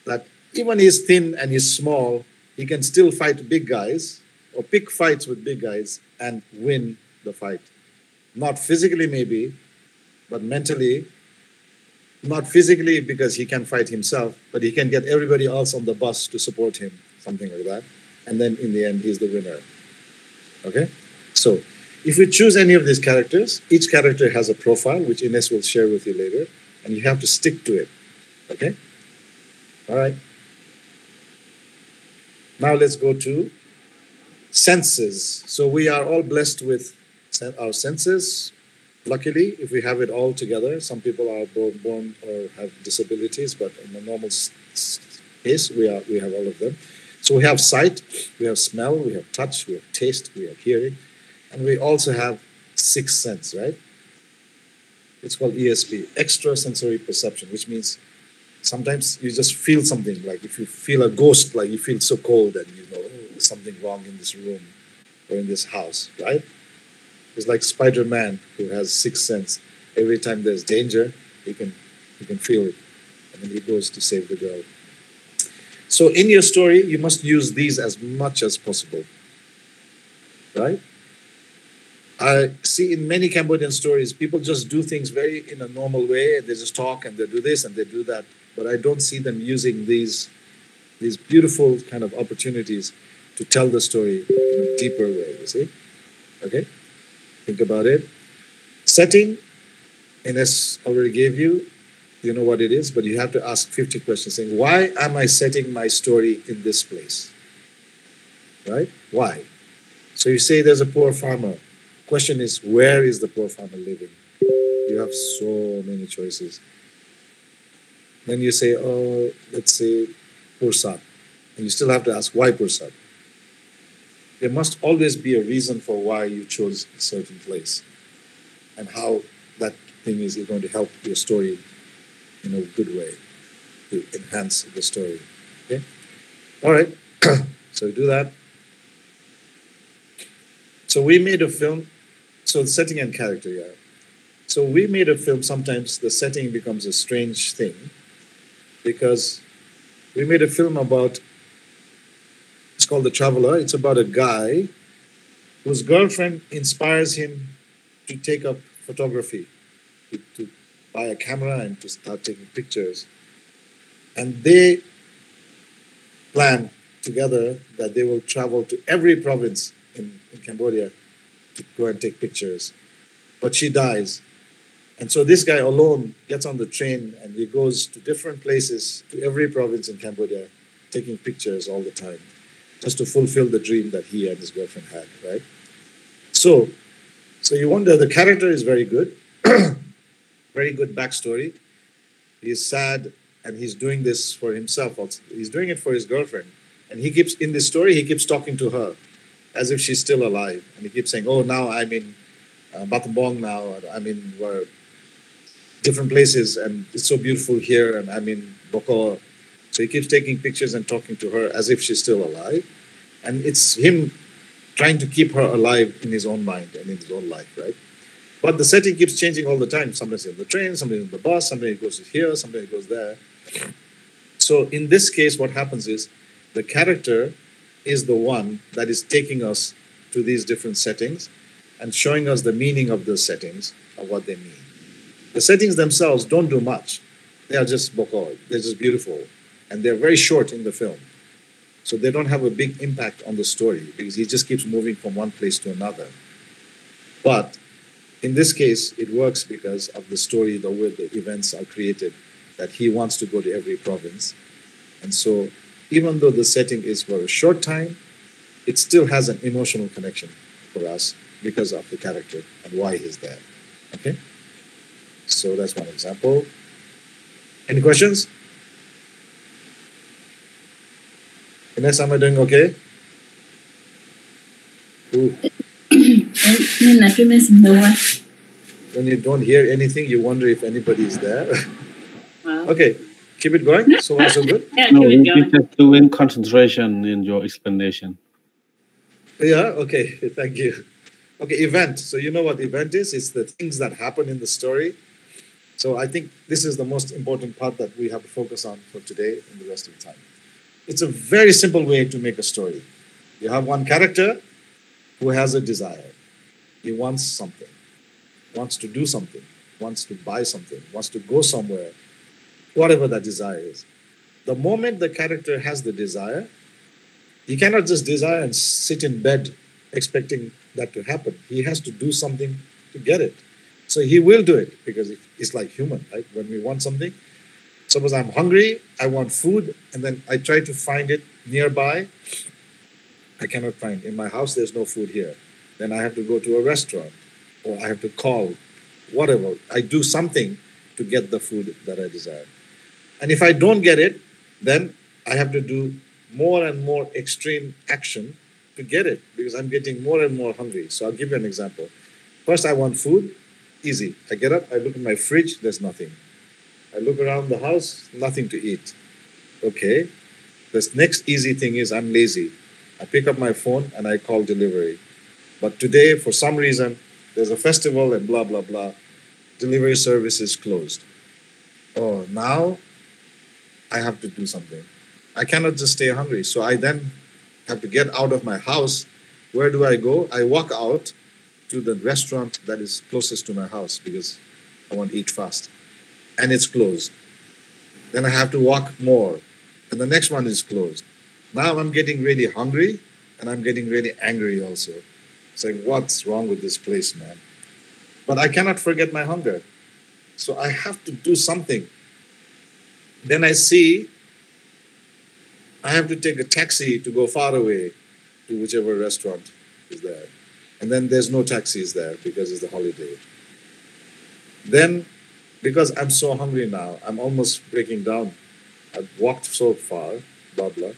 [SPEAKER 1] that even he's thin and he's small, he can still fight big guys or pick fights with big guys and win the fight. Not physically maybe, but mentally. Not physically because he can fight himself, but he can get everybody else on the bus to support him, something like that. And then in the end, he's the winner. Okay? So if you choose any of these characters, each character has a profile, which Ines will share with you later, and you have to stick to it. Okay? All right. Now let's go to senses. So we are all blessed with our senses. Luckily, if we have it all together, some people are born or have disabilities, but in a normal case, we have all of them. So we have sight, we have smell, we have touch, we have taste, we have hearing, and we also have sixth sense, right? It's called ESP, extrasensory perception, which means sometimes you just feel something, like if you feel a ghost, like you feel so cold and you know, oh, there's something wrong in this room or in this house, right? It's like Spider-Man who has sixth sense. Every time there's danger, he can feel it, and then he goes to save the girl. So in your story, you must use these as much as possible, right? I see in many Cambodian stories, people just do things very in a normal way, and they just talk and they do this and they do that. But I don't see them using these beautiful kind of opportunities to tell the story in a deeper way, you see? Okay? Think about it. Setting, Ines already gave you, you know what it is, but you have to ask 50 questions saying, why am I setting my story in this place? Right? Why? So you say there's a poor farmer. Question is, where is the poor farmer living? You have so many choices. Then you say, oh, let's say Pursat. And you still have to ask, why Pursat? There must always be a reason for why you chose a certain place and how that thing is going to help your story in a good way to enhance the story. Okay? All right. So do that. So we made a film. So setting and character, yeah. So we made a film. Sometimes the setting becomes a strange thing because we made a film about, it's called The Traveler. It's about a guy whose girlfriend inspires him to take up photography, to buy a camera and to start taking pictures. And they plan together that they will travel to every province in Cambodia to go and take pictures. But she dies. And so this guy alone gets on the train and he goes to different places, to every province in Cambodia, taking pictures all the time, just to fulfill the dream that he and his girlfriend had, right? So you wonder, the character is very good, very good backstory. He is sad and he's doing this for himself also. He's doing it for his girlfriend. And he keeps, in this story, he keeps talking to her as if she's still alive. And he keeps saying, oh, now I'm in Battambang now. I'm in different places, and it's so beautiful here, and I'm in Bokor. So he keeps taking pictures and talking to her as if she's still alive. And it's him trying to keep her alive in his own mind and in his own life, right? But the setting keeps changing all the time. Sometimes in the train, sometimes in the bus, sometimes it goes here, sometimes it goes there. So in this case, what happens is the character is the one that is taking us to these different settings and showing us the meaning of those settings, of what they mean. The settings themselves don't do much. They are just Bokor. They're just beautiful. And they're very short in the film. So they don't have a big impact on the story because he just keeps moving from one place to another. But in this case, it works because of the story, the way the events are created, that he wants to go to every province. And so even though the setting is for a short time, it still has an emotional connection for us because of the character and why he's there. Okay? So that's one example. Any questions? Ines, am I doing okay? Ooh. When you don't hear anything, you wonder if anybody is there. Okay, keep it going. So far, so good.
[SPEAKER 6] No, you're just doing concentration in your explanation.
[SPEAKER 1] Yeah, okay, thank you. Okay, event. So you know what event is? It's the things that happen in the story. So I think this is the most important part that we have to focus on for today and the rest of the time. It's a very simple way to make a story. You have one character who has a desire. He wants something, wants to do something, wants to buy something, wants to go somewhere, whatever that desire is. The moment the character has the desire, he cannot just desire and sit in bed expecting that to happen. He has to do something to get it. So he will do it because it's like human, right? When we want something, suppose I'm hungry, I want food, and then I try to find it nearby. I cannot find. In my house, there's no food here. Then I have to go to a restaurant or I have to call, whatever. I do something to get the food that I desire. And if I don't get it, then I have to do more and more extreme action to get it because I'm getting more and more hungry. So I'll give you an example. First, I want food. Easy. I get up, I look in my fridge, there's nothing. I look around the house, nothing to eat. Okay. This next easy thing is I'm lazy. I pick up my phone and I call delivery. But today, for some reason, there's a festival and blah, blah, blah. Delivery service is closed. Oh, now I have to do something. I cannot just stay hungry. So I then have to get out of my house. Where do I go? I walk out to the restaurant that is closest to my house because I want to eat fast. And it's closed. Then I have to walk more. And the next one is closed. Now I'm getting really hungry and I'm getting really angry also. Saying, what's wrong with this place, man? But I cannot forget my hunger. So I have to do something. Then I see I have to take a taxi to go far away to whichever restaurant is there. And then there's no taxis there because it's the holiday. Then, because I'm so hungry now, I'm almost breaking down. I've walked so far, blah, blah.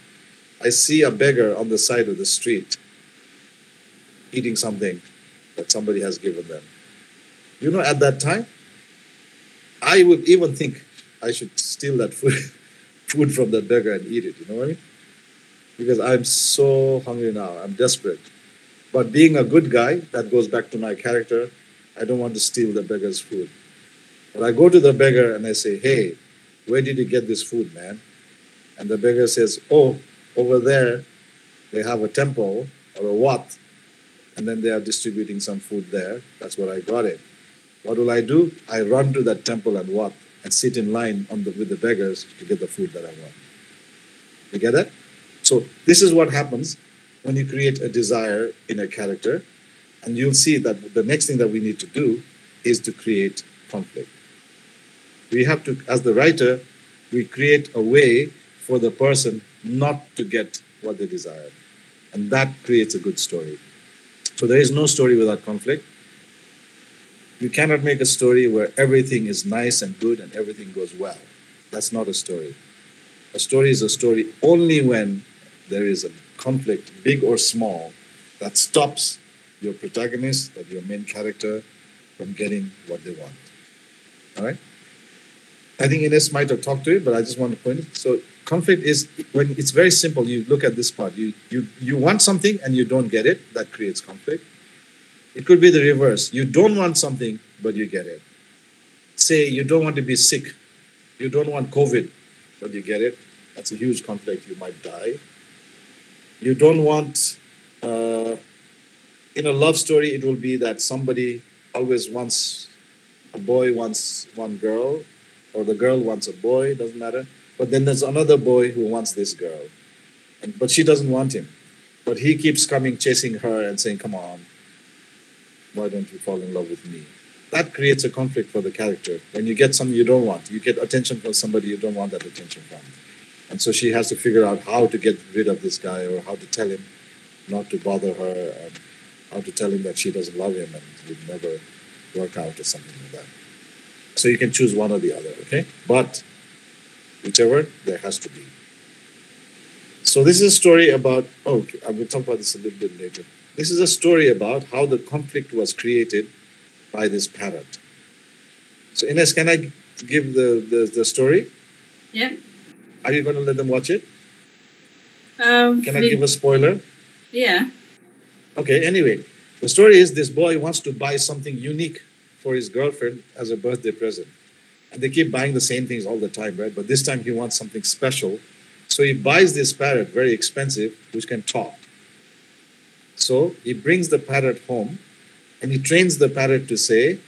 [SPEAKER 1] I see a beggar on the side of the street eating something that somebody has given them. You know, at that time, I would even think I should steal that food from that beggar and eat it, you know what I mean? Because I'm so hungry now, I'm desperate. But being a good guy, that goes back to my character, I don't want to steal the beggar's food. But I go to the beggar and I say, hey, where did you get this food, man? And the beggar says, oh, over there, they have a temple or a wat, and then they are distributing some food there. That's what I got it. What will I do? I run to that temple and wat and sit in line with the beggars to get the food that I want. You get that? So this is what happens when you create a desire in a character, and you'll see that the next thing that we need to do is to create conflict. We have to, as the writer, we create a way for the person not to get what they desire. And that creates a good story. So there is no story without conflict. You cannot make a story where everything is nice and good and everything goes well. That's not a story. A story is a story only when there is a conflict, big or small, that stops your protagonist, that your main character, from getting what they want. All right? I think Ines might have talked to it, but I just want to point it. So conflict is when it's very simple. You look at this part. You want something and you don't get it. That creates conflict. It could be the reverse. You don't want something, but you get it. Say you don't want to be sick. You don't want COVID, but you get it. That's a huge conflict. You might die. You don't want, in a love story, it will be that somebody always wants, a boy wants one girl, or the girl wants a boy, doesn't matter. But then there's another boy who wants this girl, but she doesn't want him. But he keeps coming, chasing her and saying, come on, why don't you fall in love with me? That creates a conflict for the character. When you get something you don't want, you get attention from somebody you don't want that attention from. And so she has to figure out how to get rid of this guy, or how to tell him not to bother her, and how to tell him that she doesn't love him and it would never work out or something like that. So you can choose one or the other, okay? But whichever, there has to be. So this is a story about, okay, I will talk about this a little bit later. This is a story about how the conflict was created by this parrot. So Ines, can I give the story?
[SPEAKER 2] Yeah.
[SPEAKER 1] Are you going to let them watch it?
[SPEAKER 2] Can
[SPEAKER 1] Can I give a spoiler?
[SPEAKER 2] Yeah.
[SPEAKER 1] Okay, anyway, the story is this boy wants to buy something unique for his girlfriend as a birthday present. And they keep buying the same things all the time, right? But this time he wants something special. So he buys this parrot, very expensive, which can talk. So he brings the parrot home and he trains the parrot to say,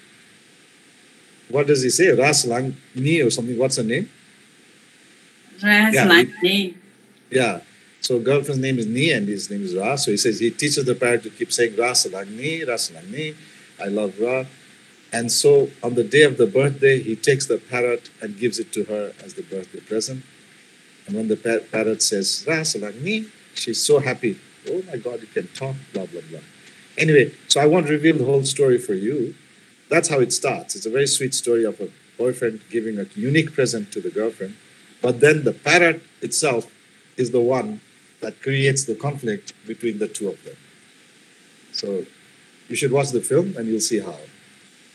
[SPEAKER 1] what does he say? Ras lang ni or something. What's her name? Yeah. So girlfriend's name is Ni and his name is Ra. So he says he teaches the parrot to keep saying Ras lang ni, I love Ra. And so on the day of the birthday, he takes the parrot and gives it to her as the birthday present. And when the parrot says Ras lang ni, she's so happy. Oh my God, you can talk, blah, blah, blah. Anyway, so I won't reveal the whole story for you. That's how it starts. It's a very sweet story of a boyfriend giving a unique present to the girlfriend. But then the parrot itself is the one that creates the conflict between the two of them. So you should watch the film and you'll see how.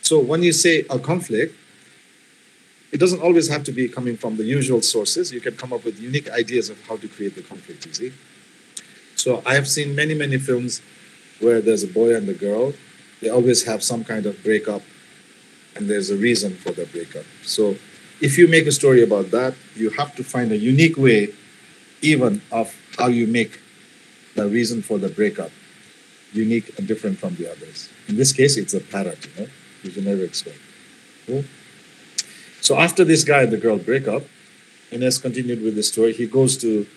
[SPEAKER 1] So when you say a conflict, it doesn't always have to be coming from the usual sources. You can come up with unique ideas of how to create the conflict, you see. So I have seen many, many films where there's a boy and a girl. They always have some kind of breakup and there's a reason for the breakup. So if you make a story about that, you have to find a unique way even of how you make the reason for the breakup unique and different from the others. In this case, it's a parrot, you know, you can never expect. Cool? So after this guy and the girl break up, Ines continued with the story. He goes to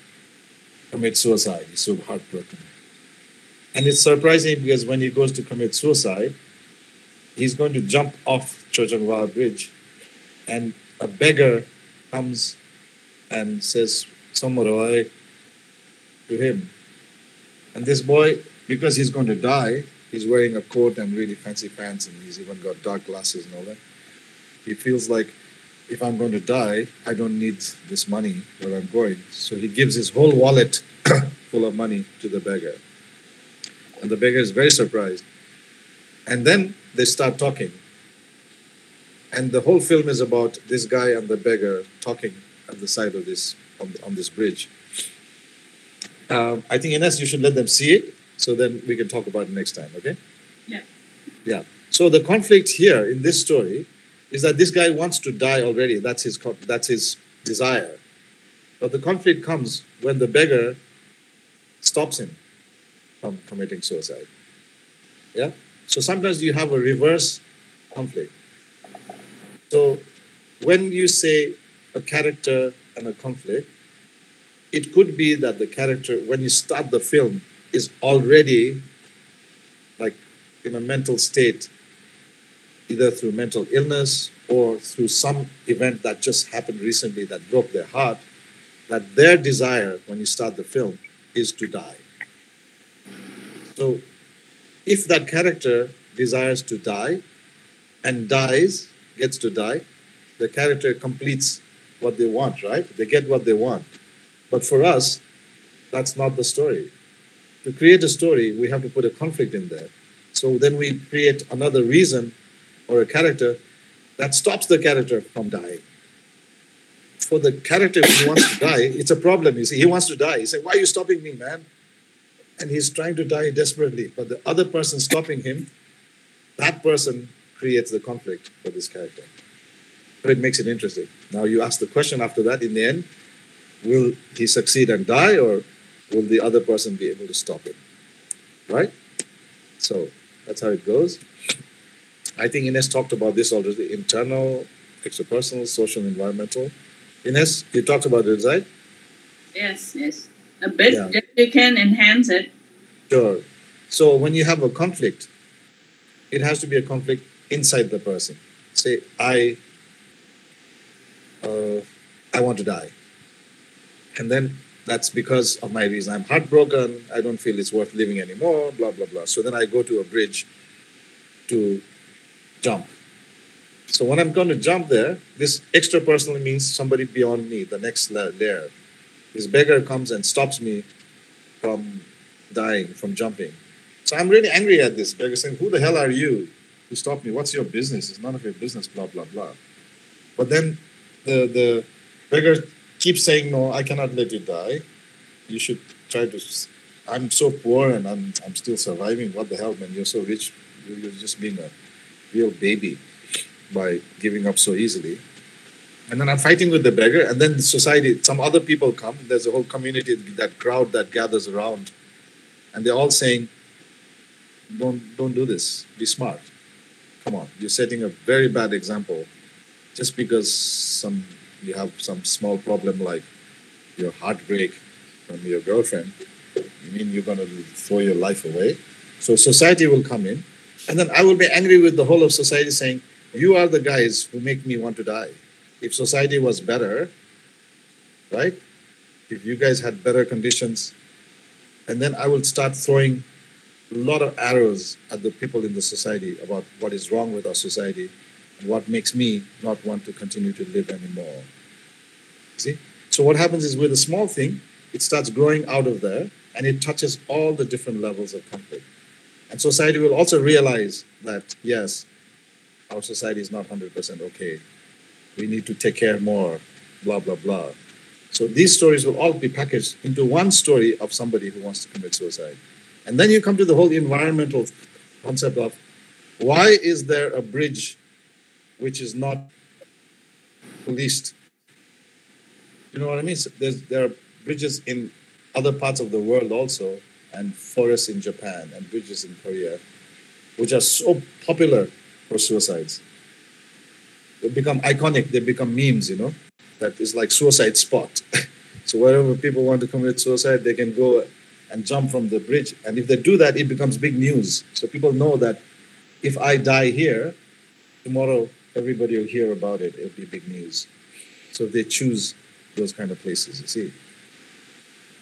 [SPEAKER 1] commit suicide. He's so heartbroken. And it's surprising because when he goes to commit suicide, he's going to jump off Chojanwa Bridge and a beggar comes and says, Somaroy, to him. And this boy, because he's going to die, he's wearing a coat and really fancy pants and he's even got dark glasses and all that. He feels like, if I'm going to die, I don't need this money where I'm going. So he gives his whole wallet full of money to the beggar. And the beggar is very surprised. And then they start talking. And the whole film is about this guy and the beggar talking at the side of this, on this bridge. I think, Ines, you should let them see it, so then we can talk about it next time, okay?
[SPEAKER 2] Yeah.
[SPEAKER 1] Yeah. So the conflict here in this story is that this guy wants to die already. That's his desire. But the conflict comes when the beggar stops him from committing suicide. Yeah? So sometimes you have a reverse conflict. So when you say a character and a conflict, it could be that the character, when you start the film, is already like in a mental state, either through mental illness or through some event that just happened recently that broke their heart, that their desire when you start the film is to die. So if that character desires to die and dies, gets to die, the character completes what they want, right? They get what they want. But for us, that's not the story. To create a story, we have to put a conflict in there. So then we create another reason or a character that stops the character from dying. For the character, if he wants to die, it's a problem. You see, he wants to die. He said, "Why are you stopping me, man?" And he's trying to die desperately. But the other person stopping him, that person creates the conflict for this character. So it makes it interesting. Now you ask the question after that, in the end, will he succeed and die, or will the other person be able to stop him? Right? So that's how it goes. I think Ines talked about this already: internal, extrapersonal, social, environmental. Ines, you talked about it, right?
[SPEAKER 2] Yes, a bit.
[SPEAKER 1] Yeah.
[SPEAKER 2] You can enhance it.
[SPEAKER 1] Sure. So when you have a conflict, it has to be a conflict inside the person. Say, I want to die. And then that's because of my reason. I'm heartbroken. I don't feel it's worth living anymore, blah, blah, blah. So then I go to a bridge to jump. So when I'm going to jump there, this extrapersonally means somebody beyond me, the next layer. This beggar comes and stops me from dying, from jumping. So I'm really angry at this beggar, saying, "Who the hell are you to stop me? What's your business? It's none of your business, blah, blah, blah." But then the beggar keeps saying, "No, I cannot let you die. You should try to, I'm so poor and I'm still surviving. What the hell, man? You're so rich. You're just being a real baby by giving up so easily." And then I'm fighting with the beggar, and then society, some other people come. There's a whole community, that crowd that gathers around, and they're all saying, don't do this. Be smart. Come on, you're setting a very bad example. Just because you have some small problem like your heartbreak from your girlfriend, you mean you're going to throw your life away? So society will come in, and then I will be angry with the whole of society, saying, "You are the guys who make me want to die." If society was better, right? If you guys had better conditions, and then I will start throwing a lot of arrows at the people in the society about what is wrong with our society and what makes me not want to continue to live anymore. See? So what happens is, with a small thing, it starts growing out of there, and it touches all the different levels of conflict. And society will also realize that, yes, our society is not 100% okay. We need to take care more, blah, blah, blah. So these stories will all be packaged into one story of somebody who wants to commit suicide. And then you come to the whole environmental concept of, why is there a bridge which is not policed? You know what I mean? So there are bridges in other parts of the world also, and forests in Japan and bridges in Korea, which are so popular for suicides. They become iconic, they become memes, that is like suicide spot. So wherever people want to commit suicide, they can go and jump from the bridge. And if they do that, it becomes big news. So people know that if I die here, tomorrow everybody will hear about it. It'll be big news. So they choose those kind of places, you see.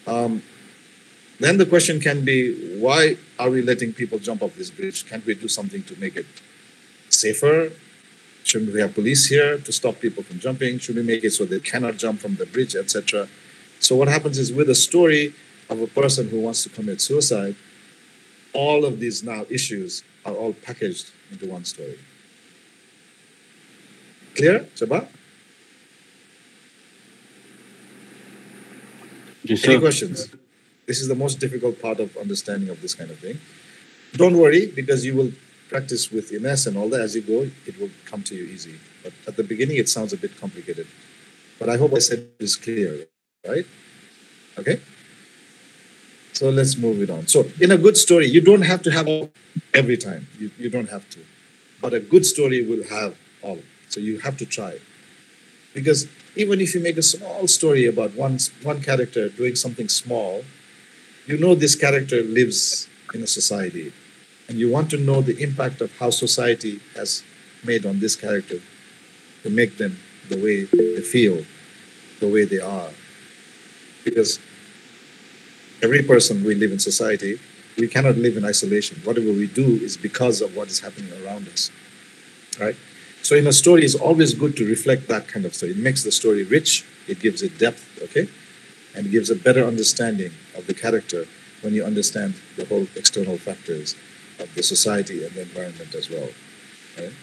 [SPEAKER 1] Then the question can be, why are we letting people jump off this bridge? Can't we do something to make it safer? Shouldn't we have police here to stop people from jumping? Should we make it so they cannot jump from the bridge, etc.? So what happens is, with a story of a person who wants to commit suicide, all of these now issues are all packaged into one story. Clear, Chaba?
[SPEAKER 6] Yes,
[SPEAKER 1] Any
[SPEAKER 6] sir.
[SPEAKER 1] questions? This is the most difficult part of understanding of this kind of thing. Don't worry, because you will practice with Ines and all that. As you go, it will come to you easy. But at the beginning, it sounds a bit complicated. But I hope I said it is clear, right? Okay? So let's move it on. So in a good story, you don't have to have all every time. You don't have to. But a good story will have all. So you have to try. Because even if you make a small story about one character doing something small, you know this character lives in a society. And you want to know the impact of how society has made on this character to make them the way they feel, the way they are. Because every person, we live in society, we cannot live in isolation. Whatever we do is because of what is happening around us, right? So in a story, it's always good to reflect that kind of story. It makes the story rich. It gives it depth, okay? And gives a better understanding of the character when you understand the whole external factors of the society and the environment as well. Right?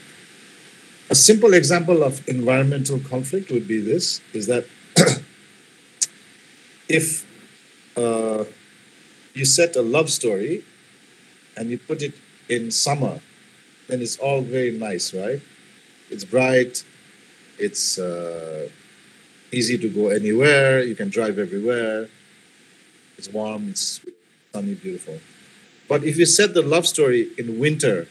[SPEAKER 1] A simple example of environmental conflict would be this, is that if you set a love story and you put it in summer, then it's all very nice, right? It's bright, it's easy to go anywhere, you can drive everywhere, it's warm, it's sunny, beautiful. But if you set the love story in winter,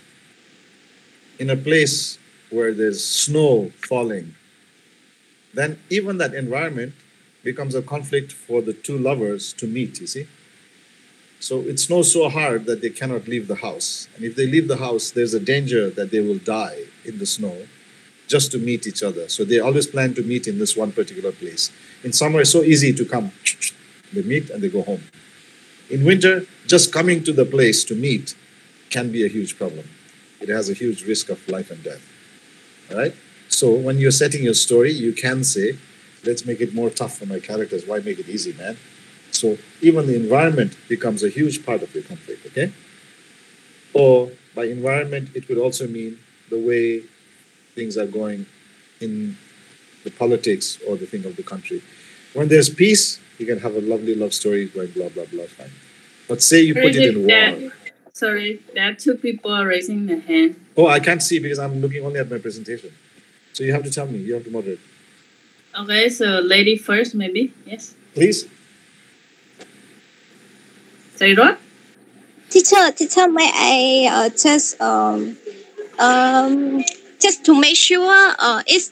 [SPEAKER 1] in a place where there's snow falling, then even that environment becomes a conflict for the two lovers to meet, you see? So it snows so hard that they cannot leave the house. And if they leave the house, there's a danger that they will die in the snow just to meet each other. So they always plan to meet in this one particular place. In summer, it's so easy to come. They meet and they go home. In winter, just coming to the place to meet can be a huge problem. It has a huge risk of life and death. All right? So when you're setting your story, you can say, let's make it more tough for my characters. Why make it easy, man? So even the environment becomes a huge part of your conflict, okay? Or by environment, it could also mean the way things are going in the politics or the thing of the country. When there's peace, you can have a lovely love story going blah, blah, blah, fine. But say you put it in war.
[SPEAKER 2] Sorry, there are two people raising their hand.
[SPEAKER 1] Oh, I can't see because I'm looking only at my presentation. So you have to tell me, you have to moderate.
[SPEAKER 2] Okay, so lady first, maybe. Yes.
[SPEAKER 1] Please.
[SPEAKER 2] Say what?
[SPEAKER 4] Teacher, may I just to make sure is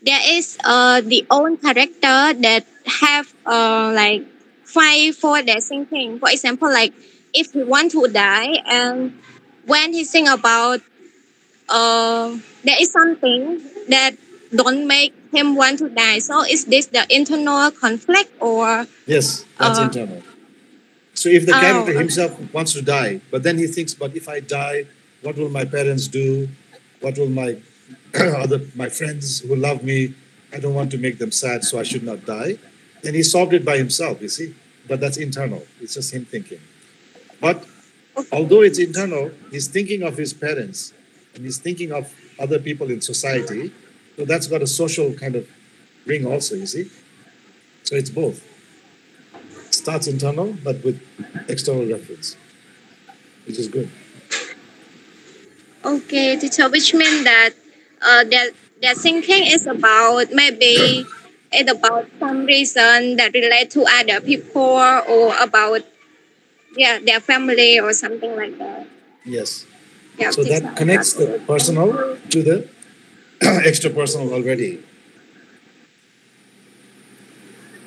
[SPEAKER 4] there is the own character that have like fight for their thinking. For example, like if he want to die and when he think about there is something that don't make him want to die. So is this the internal conflict or?
[SPEAKER 1] Yes, that's internal. So if the character himself wants to die, but then he thinks, but if I die, what will my parents do? What will my my friends who love me? I don't want to make them sad, so I should not die. Then he solved it by himself, you see. But that's internal. It's just him thinking. But although it's internal, he's thinking of his parents and he's thinking of other people in society. So that's got a social kind of ring also, you see. So it's both. Starts internal, but with external reference, which is good.
[SPEAKER 4] Okay, teacher, which means that their thinking is about maybe it's about some reason that relate to other people or about their family or something like that.
[SPEAKER 1] Yes.
[SPEAKER 4] Yeah,
[SPEAKER 1] so that connects the personal to the extra personal already.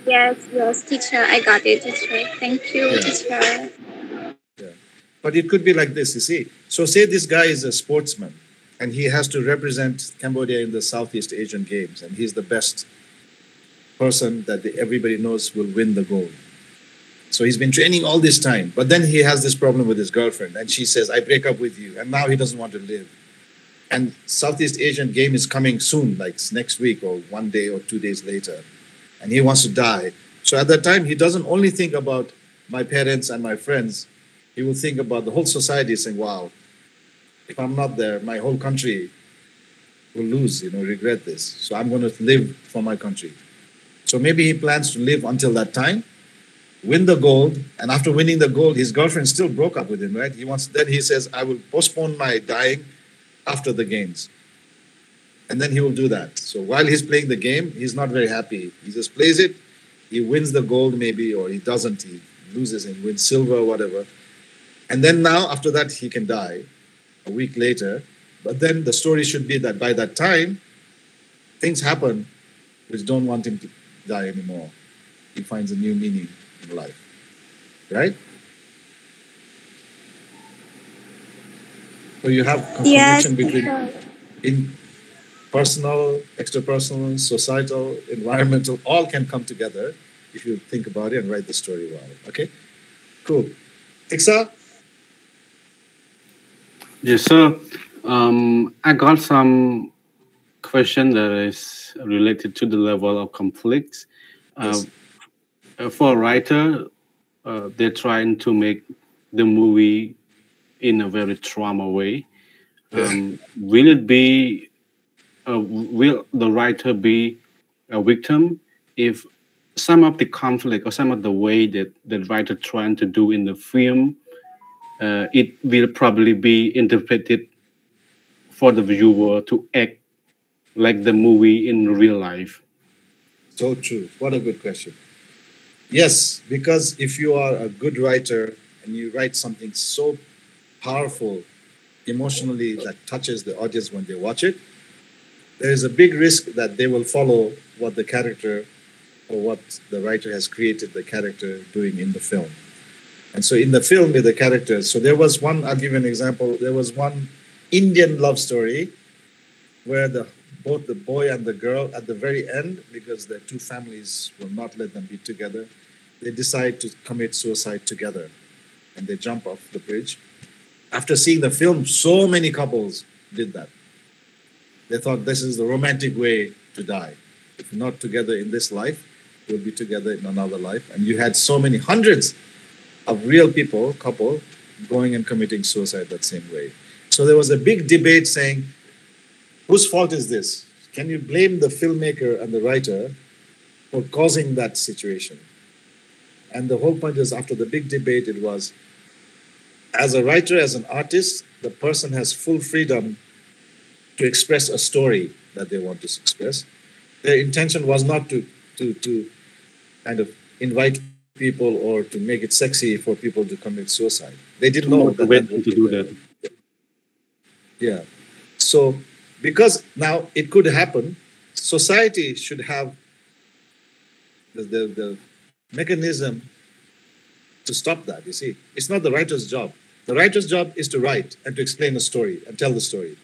[SPEAKER 4] Yes, teacher, I got it, teacher. Thank you, teacher.
[SPEAKER 1] Yeah. But it could be like this, you see. So say this guy is a sportsman and he has to represent Cambodia in the Southeast Asian Games and he's the best person that everybody knows will win the gold. So he's been training all this time, but then he has this problem with his girlfriend and she says, I break up with you, and now he doesn't want to live. And Southeast Asian Game is coming soon, like next week or 1 day or 2 days later. And he wants to die. So at that time, he doesn't only think about my parents and my friends. He will think about the whole society saying, wow, if I'm not there, my whole country will lose, regret this. So I'm going to live for my country. So maybe he plans to live until that time, win the gold. And after winning the gold, his girlfriend still broke up with him, right? Then he says, I will postpone my dying after the games. And then he will do that. So while he's playing the game, he's not very happy. He just plays it. He wins the gold maybe, or he doesn't. He loses and wins silver or whatever. And then now, after that, he can die a week later. But then the story should be that by that time, things happen which don't want him to die anymore. He finds a new meaning in life. Right? So you have a connection between personal, extrapersonal, societal, environmental, all can come together if you think about it and write the story well. Okay? Cool. Iksa?
[SPEAKER 6] Yes, sir. I got some question that is related to the level of conflict.
[SPEAKER 1] Yes.
[SPEAKER 6] For a writer, they're trying to make the movie in a very trauma way. Will it be? Will the writer be a victim if some of the conflict or some of the way that the writer trying to do in the film, it will probably be interpreted for the viewer to act like the movie in real life?
[SPEAKER 1] So true. What a good question. Yes, because if you are a good writer and you write something so powerful emotionally that touches the audience when they watch it, there is a big risk that they will follow what the character or what the writer has created the character doing in the film. And so in the film with the characters, so there was one, I'll give you an example. There was one Indian love story where both the boy and the girl at the very end, because their two families will not let them be together, they decide to commit suicide together and they jump off the bridge. After seeing the film, so many couples did that. They thought this is the romantic way to die. If not together in this life, we'll be together in another life. And you had so many hundreds of real couple, going and committing suicide that same way. So there was a big debate saying, whose fault is this? Can you blame the filmmaker and the writer for causing that situation? And the whole point is, after the big debate, it was, as a writer, as an artist, the person has full freedom to express a story that they want to express. Their intention was not to kind of invite people or to make it sexy for people to commit suicide. They didn't know that
[SPEAKER 6] to do that.
[SPEAKER 1] Yeah. So because now it could happen, society should have the mechanism to stop that, you see. It's not the writer's job. The writer's job is to write and to explain a story and tell the story.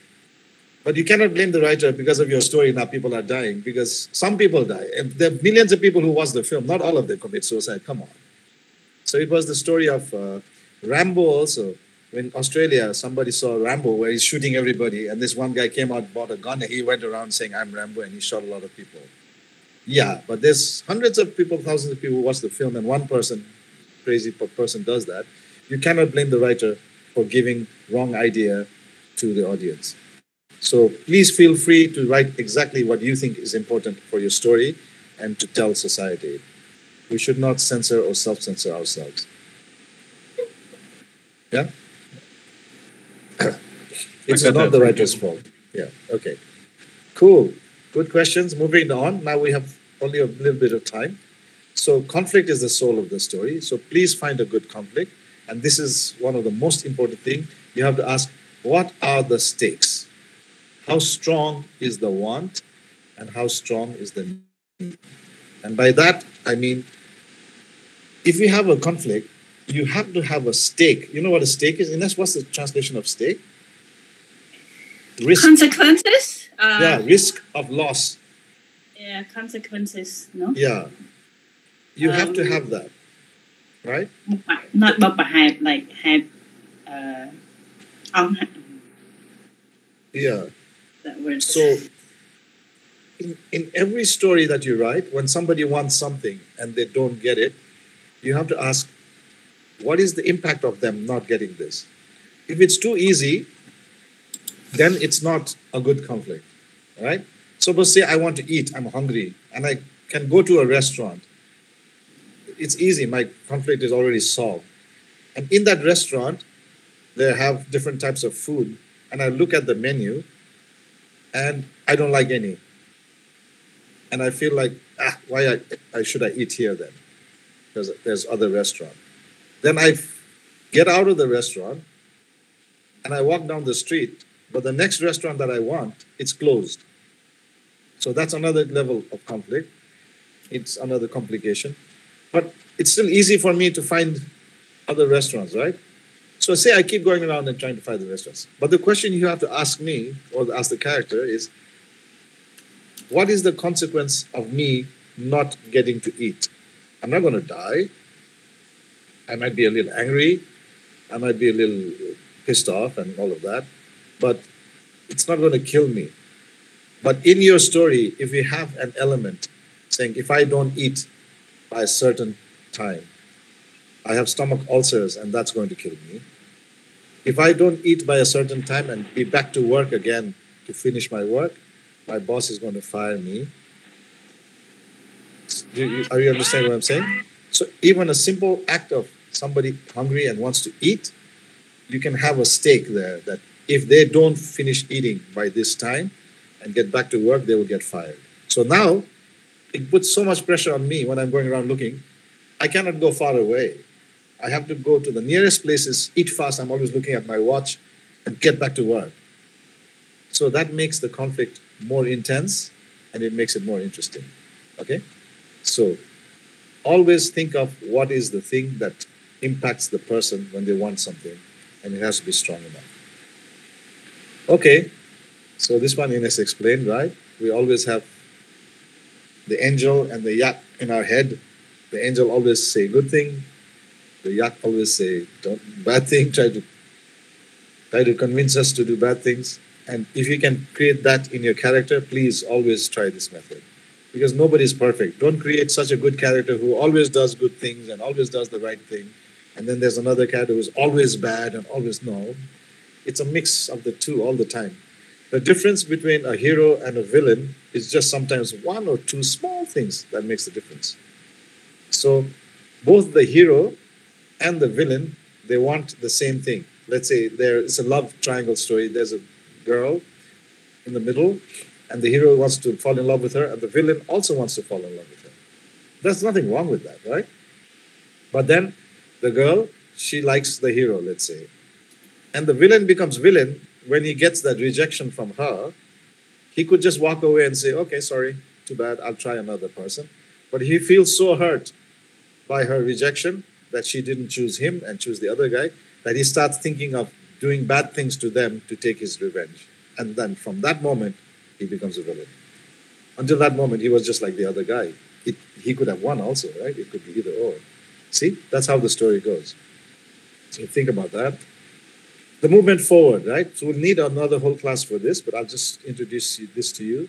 [SPEAKER 1] But you cannot blame the writer because of your story now people are dying, because some people die. And there are millions of people who watch the film. Not all of them commit suicide. Come on. So it was the story of Rambo also. When Australia, somebody saw Rambo where he's shooting everybody, and this one guy came out, bought a gun, and he went around saying, I'm Rambo, and he shot a lot of people. Yeah, but there's hundreds of people, thousands of people who watch the film, and one person, crazy person does that. You cannot blame the writer for giving wrong idea to the audience. So please feel free to write exactly what you think is important for your story and to tell society. We should not censor or self-censor ourselves. Yeah? It's not the writer's fault. Yeah, okay. Cool. Good questions. Moving on. Now we have only a little bit of time. So conflict is the soul of the story. So please find a good conflict. And this is one of the most important things. You have to ask, what are the stakes? How strong is the want and how strong is the need? And by that, I mean, if you have a conflict, you have to have a stake. You know what a stake is? And that's what's the translation of stake? Risk.
[SPEAKER 2] Consequences?
[SPEAKER 1] Yeah, risk of loss.
[SPEAKER 2] Yeah, consequences, no?
[SPEAKER 1] Yeah. You have to have that, right?
[SPEAKER 2] Not perhaps like have
[SPEAKER 1] Yeah.
[SPEAKER 2] that word.
[SPEAKER 1] So in every story that you write, when somebody wants something and they don't get it, you have to ask, what is the impact of them not getting this? If it's too easy, then it's not a good conflict, right? Suppose say I want to eat, I'm hungry, and I can go to a restaurant. It's easy, my conflict is already solved. And in that restaurant, they have different types of food, and I look at the menu, and I don't like any. And I feel like, why should I eat here then? Because there's other restaurant. Then I get out of the restaurant, and I walk down the street, but the next restaurant that I want, it's closed. So that's another level of conflict. It's another complication. But it's still easy for me to find other restaurants, right? So say I keep going around and trying to find the restaurants. But the question you have to ask me, or ask the character, is what is the consequence of me not getting to eat? I'm not going to die. I might be a little angry. I might be a little pissed off and all of that. But it's not going to kill me. But in your story, if you have an element saying, if I don't eat by a certain time, I have stomach ulcers and that's going to kill me. If I don't eat by a certain time and be back to work again to finish my work, my boss is going to fire me. Are you understanding what I'm saying? So even a simple act of somebody hungry and wants to eat, you can have a stake there that if they don't finish eating by this time and get back to work, they will get fired. So now it puts so much pressure on me when I'm going around looking. I cannot go far away. I have to go to the nearest places, eat fast. I'm always looking at my watch and get back to work. So that makes the conflict more intense and it makes it more interesting. Okay? So always think of what is the thing that impacts the person when they want something, and it has to be strong enough. Okay, so this one Ines explained, right? We always have the angel and the yak in our head. The angel always say good thing. The yak always say don't bad thing. Try to convince us to do bad things. And if you can create that in your character, please always try this method. Because nobody is perfect. Don't create such a good character who always does good things and always does the right thing. And then there's another character who's always bad and always no. It's a mix of the two all the time. The difference between a hero and a villain is just sometimes one or two small things that makes the difference. So both the hero and the villain, they want the same thing. Let's say it's a love triangle story. There's a girl in the middle, and the hero wants to fall in love with her, and the villain also wants to fall in love with her. There's nothing wrong with that, right? But then the girl, she likes the hero, let's say. And the villain becomes villain when he gets that rejection from her. He could just walk away and say, okay, sorry, too bad, I'll try another person. But he feels so hurt by her rejection that she didn't choose him and choose the other guy, that he starts thinking of doing bad things to them to take his revenge. And then from that moment, he becomes a villain. Until that moment, he was just like the other guy. He could have won also, right? It could be either or. See, that's how the story goes. So think about that. The movement forward, right? So we'll need another whole class for this, but I'll just introduce this to you.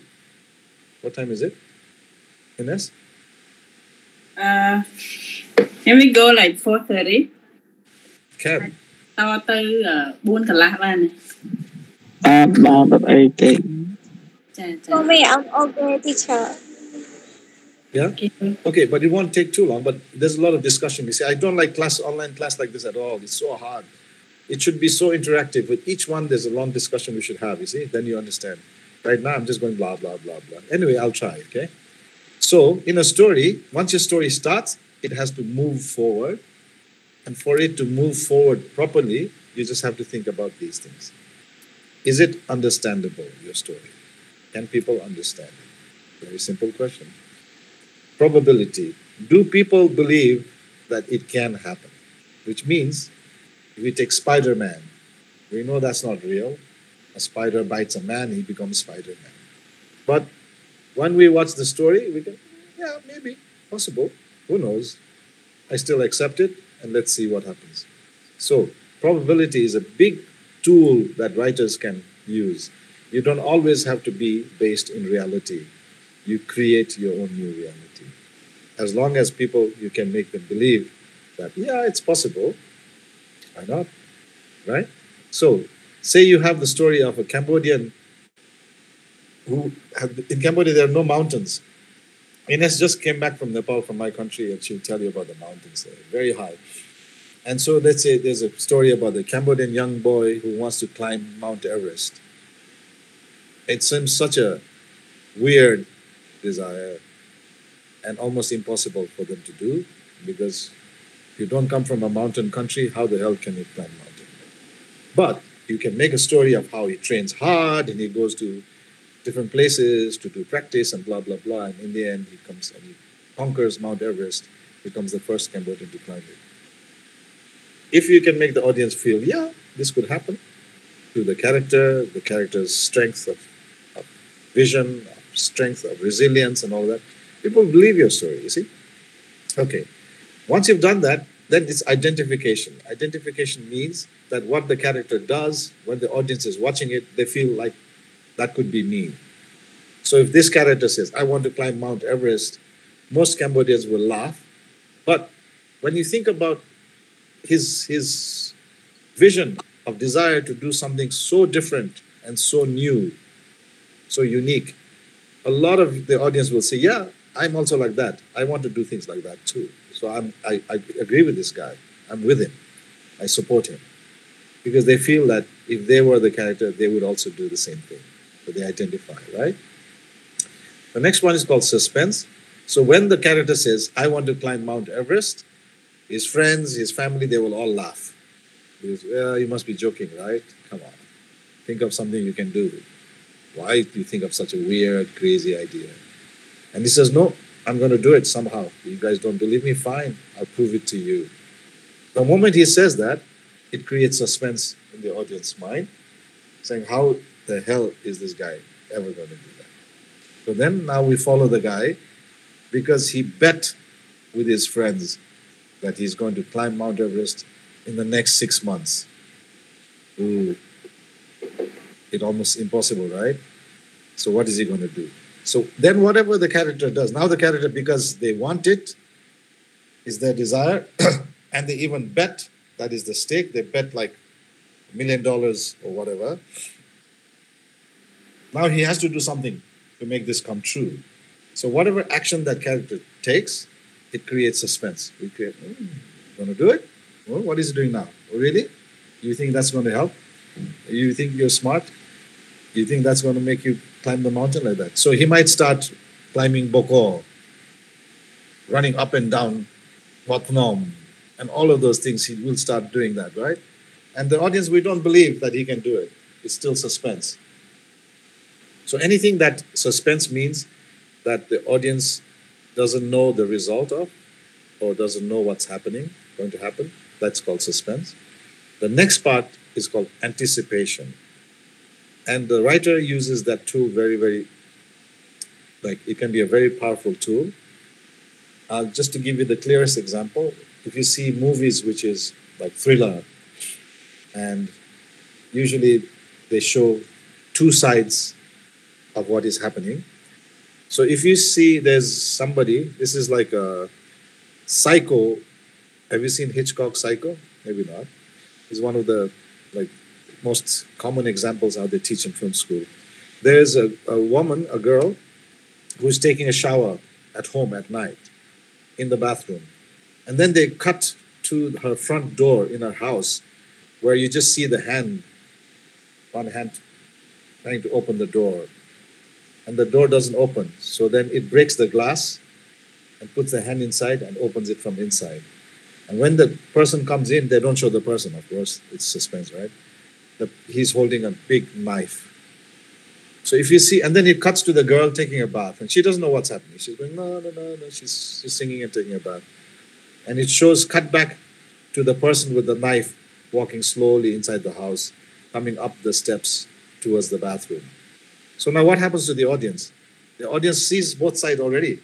[SPEAKER 1] What time is it? Ines?
[SPEAKER 2] Can we go like 4:30?
[SPEAKER 1] Can.
[SPEAKER 2] Tao tới 4 kala ba này.
[SPEAKER 4] For me, I'm okay, teacher.
[SPEAKER 1] Yeah? Okay, but it won't take too long, but there's a lot of discussion. You see, I don't like online class like this at all. It's so hard. It should be so interactive. With each one, there's a long discussion we should have, you see? Then you understand. Right now, I'm just going blah, blah, blah, blah. Anyway, I'll try, okay? So, in a story, once your story starts, it has to move forward. And for it to move forward properly, you just have to think about these things. Is it understandable, your story? Can people understand it? Very simple question. Probability. Do people believe that it can happen? Which means, if we take Spider-Man, we know that's not real. A spider bites a man, he becomes Spider-Man. But when we watch the story, we go, yeah, maybe, possible. Who knows? I still accept it, and let's see what happens. So, probability is a big tool that writers can use. You don't always have to be based in reality. You create your own new reality. As long as you can make them believe that, yeah, it's possible. Why not? Right? So, say you have the story of a Cambodian in Cambodia, there are no mountains. Ines just came back from Nepal, from my country, and she'll tell you about the mountains there, very high. And so let's say there's a story about the Cambodian young boy who wants to climb Mount Everest. It seems such a weird desire and almost impossible for them to do, because if you don't come from a mountain country, how the hell can you climb mountain? But you can make a story of how he trains hard and he goes to different places to do practice and blah, blah, blah. And in the end, he comes and he conquers Mount Everest, becomes the first Cambodian to climb it. If you can make the audience feel, yeah, this could happen, through the character's strength of vision, of strength of resilience and all that, people believe your story, you see? Okay. Once you've done that, then it's identification. Identification means that what the character does, when the audience is watching it, they feel like that could be me. So if this character says, I want to climb Mount Everest, most Cambodians will laugh. But when you think about his vision of desire to do something so different and so new, so unique, a lot of the audience will say, yeah, I'm also like that. I want to do things like that too. So I agree with this guy. I'm with him. I support him. Because they feel that if they were the character, they would also do the same thing. So they identify, right? The next one is called suspense. So when the character says, I want to climb Mount Everest, his friends, his family, they will all laugh. Because, well, you must be joking, right? Come on. Think of something you can do. Why do you think of such a weird, crazy idea? And he says, no, I'm going to do it somehow. You guys don't believe me? Fine. I'll prove it to you. The moment he says that, it creates suspense in the audience mind, saying, how the hell is this guy ever going to do that? So then now we follow the guy because he bet with his friends that he's going to climb Mount Everest in the next 6 months. Ooh, it's almost impossible, right? So what is he going to do? So then whatever the character does, now the character, because they want it, is their desire, and they even bet, that is the stake, they bet like $1 million or whatever. Now he has to do something to make this come true. So whatever action that character takes, it creates suspense. We create, going to do it? Well, what is he doing now? Oh, really? You think that's going to help? You think you're smart? You think that's going to make you climb the mountain like that? So he might start climbing Bokor, running up and down Wat Phnom, and all of those things. He will start doing that, right? And the audience, we don't believe that he can do it. It's still suspense. So anything that suspense means that the audience doesn't know the result of, or doesn't know what's going to happen, that's called suspense. The next part is called anticipation. And the writer uses that tool very, very, like it can be a very powerful tool. Just to give you the clearest example, if you see movies which is like thriller, and usually they show two sides of what is happening. So if you see there's somebody, this is like a Psycho. Have you seen Hitchcock Psycho? Maybe not. It's one of the like most common examples how they teach in film school. There's a woman, a girl, who's taking a shower at home at night in the bathroom. And then they cut to her front door in her house where you just see the hand, one hand trying to open the door. And the door doesn't open. So then it breaks the glass and puts the hand inside and opens it from inside. And when the person comes in, they don't show the person, of course. It's suspense, right? He's holding a big knife. So if you see, and then it cuts to the girl taking a bath, and she doesn't know what's happening. She's going, no. She's singing and taking a bath. And it shows cut back to the person with the knife walking slowly inside the house, coming up the steps towards the bathroom. So now what happens to the audience? The audience sees both sides already,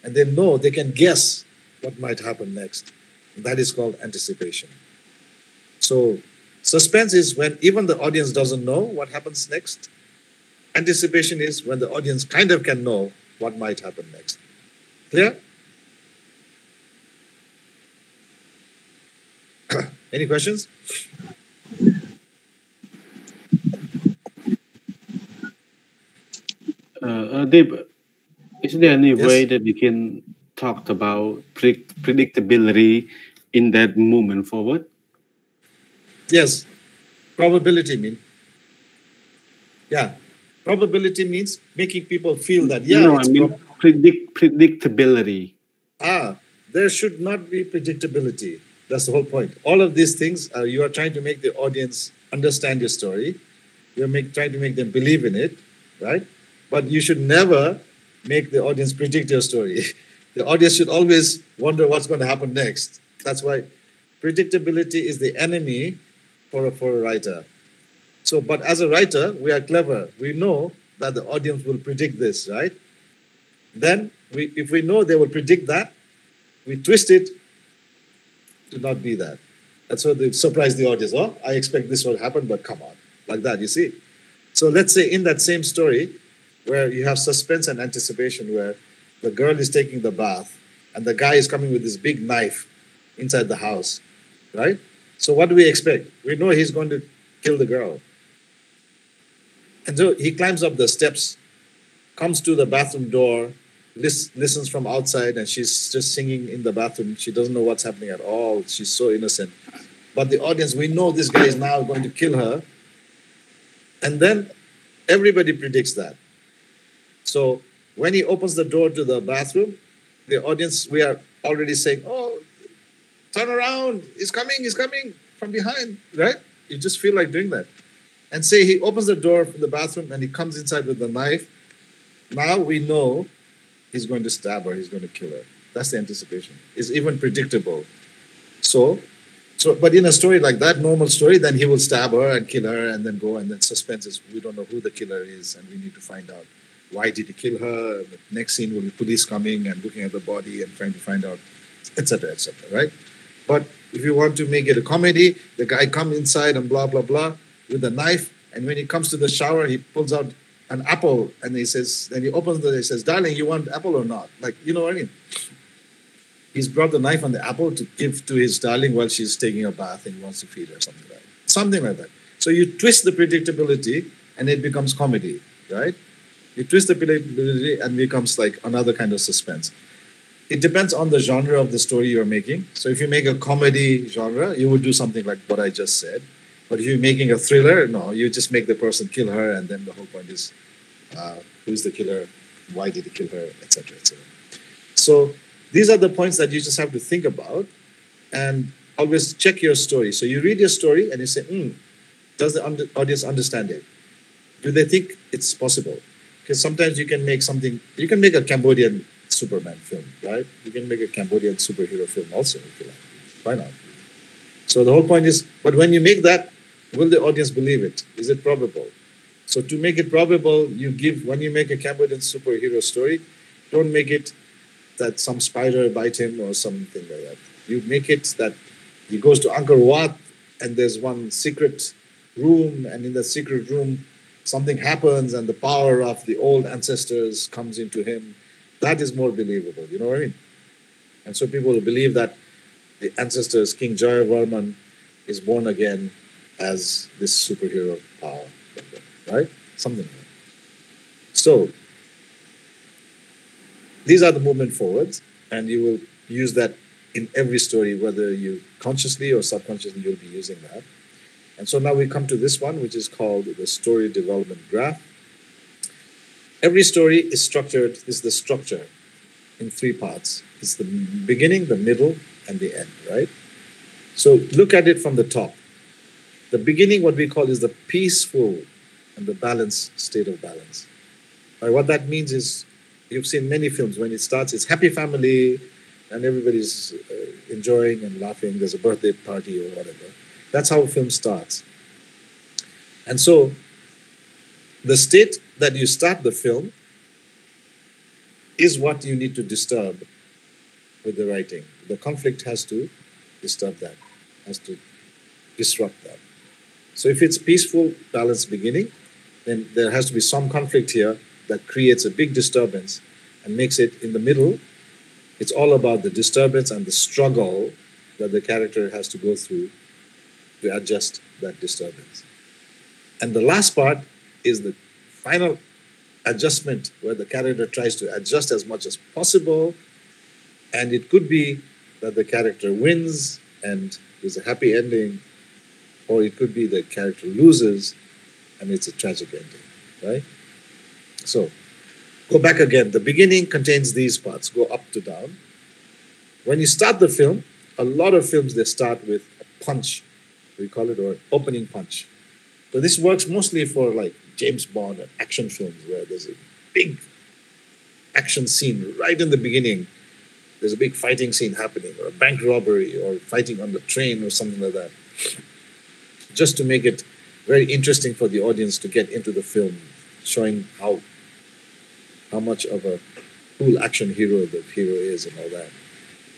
[SPEAKER 1] and they know, they can guess what might happen next. And that is called anticipation. So suspense is when even the audience doesn't know what happens next. Anticipation is when the audience kind of can know what might happen next. Clear? Any questions?
[SPEAKER 6] Deep, is there any
[SPEAKER 1] Yes.
[SPEAKER 6] way that we can talk about predictability in that movement forward?
[SPEAKER 1] Yes. Probability mean. Yeah. Probability means making people feel that, yeah,
[SPEAKER 6] No, I
[SPEAKER 1] it's
[SPEAKER 6] mean predictability.
[SPEAKER 1] there should not be predictability. That's the whole point. All of these things, you are trying to make the audience understand your story. You're trying to make them believe in it, right? But you should never make the audience predict your story. The audience should always wonder what's going to happen next. That's why predictability is the enemy for a writer. So, but as a writer, we are clever. We know that the audience will predict this, right? Then, if we know they will predict that, we twist it to not be that. That's what they surprise the audience. Oh, I expect this will happen, but come on. Like that, you see? So let's say in that same story, where you have suspense and anticipation, where the girl is taking the bath and the guy is coming with this big knife inside the house, right? So what do we expect? We know he's going to kill the girl. And so he climbs up the steps, comes to the bathroom door, listens from outside, and she's just singing in the bathroom. She doesn't know what's happening at all. She's so innocent. But the audience, we know this guy is now going to kill her. And then everybody predicts that. So when he opens the door to the bathroom, the audience, we are already saying, oh, turn around, he's coming from behind, right? You just feel like doing that. And say he opens the door for the bathroom and he comes inside with the knife. Now we know he's going to stab her, he's going to kill her. That's the anticipation. It's even predictable. So, but in a story like that, normal story, then he will stab her and kill her and then go, and then suspense is, we don't know who the killer is and we need to find out why did he kill her. The next scene will be police coming and looking at the body and trying to find out, etc., right? But if you want to make it a comedy, the guy comes inside and blah, blah, blah with a knife. And when he comes to the shower, he pulls out an apple and he says, then he opens it, he says, darling, you want apple or not? Like, you know what I mean? He's brought the knife on the apple to give to his darling while she's taking a bath and he wants to feed her, something like that. So you twist the predictability and it becomes comedy, right? You twist the predictability and it becomes like another kind of suspense. It depends on the genre of the story you're making. So if you make a comedy genre, you would do something like what I just said. But if you're making a thriller, no, you just make the person kill her, and then the whole point is who's the killer, why did he kill her, etc., etc. So these are the points that you just have to think about and always check your story. So you read your story and you say, does the audience understand it? Do they think it's possible? Because sometimes you can make something, you can make a Cambodian Superman film, right? You can make a Cambodian superhero film also, if you like. Why not? So the whole point is, but when you make that, will the audience believe it? Is it probable? So to make it probable, when you make a Cambodian superhero story, don't make it that some spider bite him or something like that. You make it that he goes to Angkor Wat and there's one secret room, and in that secret room, something happens and the power of the old ancestors comes into him. That is more believable, you know what I mean? And so people will believe that the ancestors, King Jayavarman, is born again as this superhero power, right? Something like that. So these are the movement forwards, and you will use that in every story, whether you consciously or subconsciously, you'll be using that. And so now we come to this one, which is called the story development graph. Every story is structured, is the structure in 3 parts. It's the beginning, the middle, and the end, right? So look at it from the top. The beginning, what we call, is the peaceful and the balanced state of balance. Right, what that means is, you've seen many films, when it starts, it's happy family, and everybody's enjoying and laughing, there's a birthday party or whatever. That's how a film starts. And so the state that you start the film is what you need to disturb with the writing. The conflict has to disturb that, has to disrupt that. So if it's peaceful, balanced beginning, then there has to be some conflict here that creates a big disturbance and makes it in the middle. It's all about the disturbance and the struggle that the character has to go through to adjust that disturbance. And the last part is the final adjustment, where the character tries to adjust as much as possible. And it could be that the character wins and there's a happy ending, or it could be the character loses and it's a tragic ending, right? So go back again. The beginning contains these parts, go up to down. When you start the film, a lot of films, they start with a punch, we call it, or opening punch. So this works mostly for like James Bond and action films, where there's a big action scene right in the beginning. There's a big fighting scene happening, or a bank robbery, or fighting on the train, or something like that, just to make it very interesting for the audience to get into the film, showing how much of a cool action hero the hero is and all that.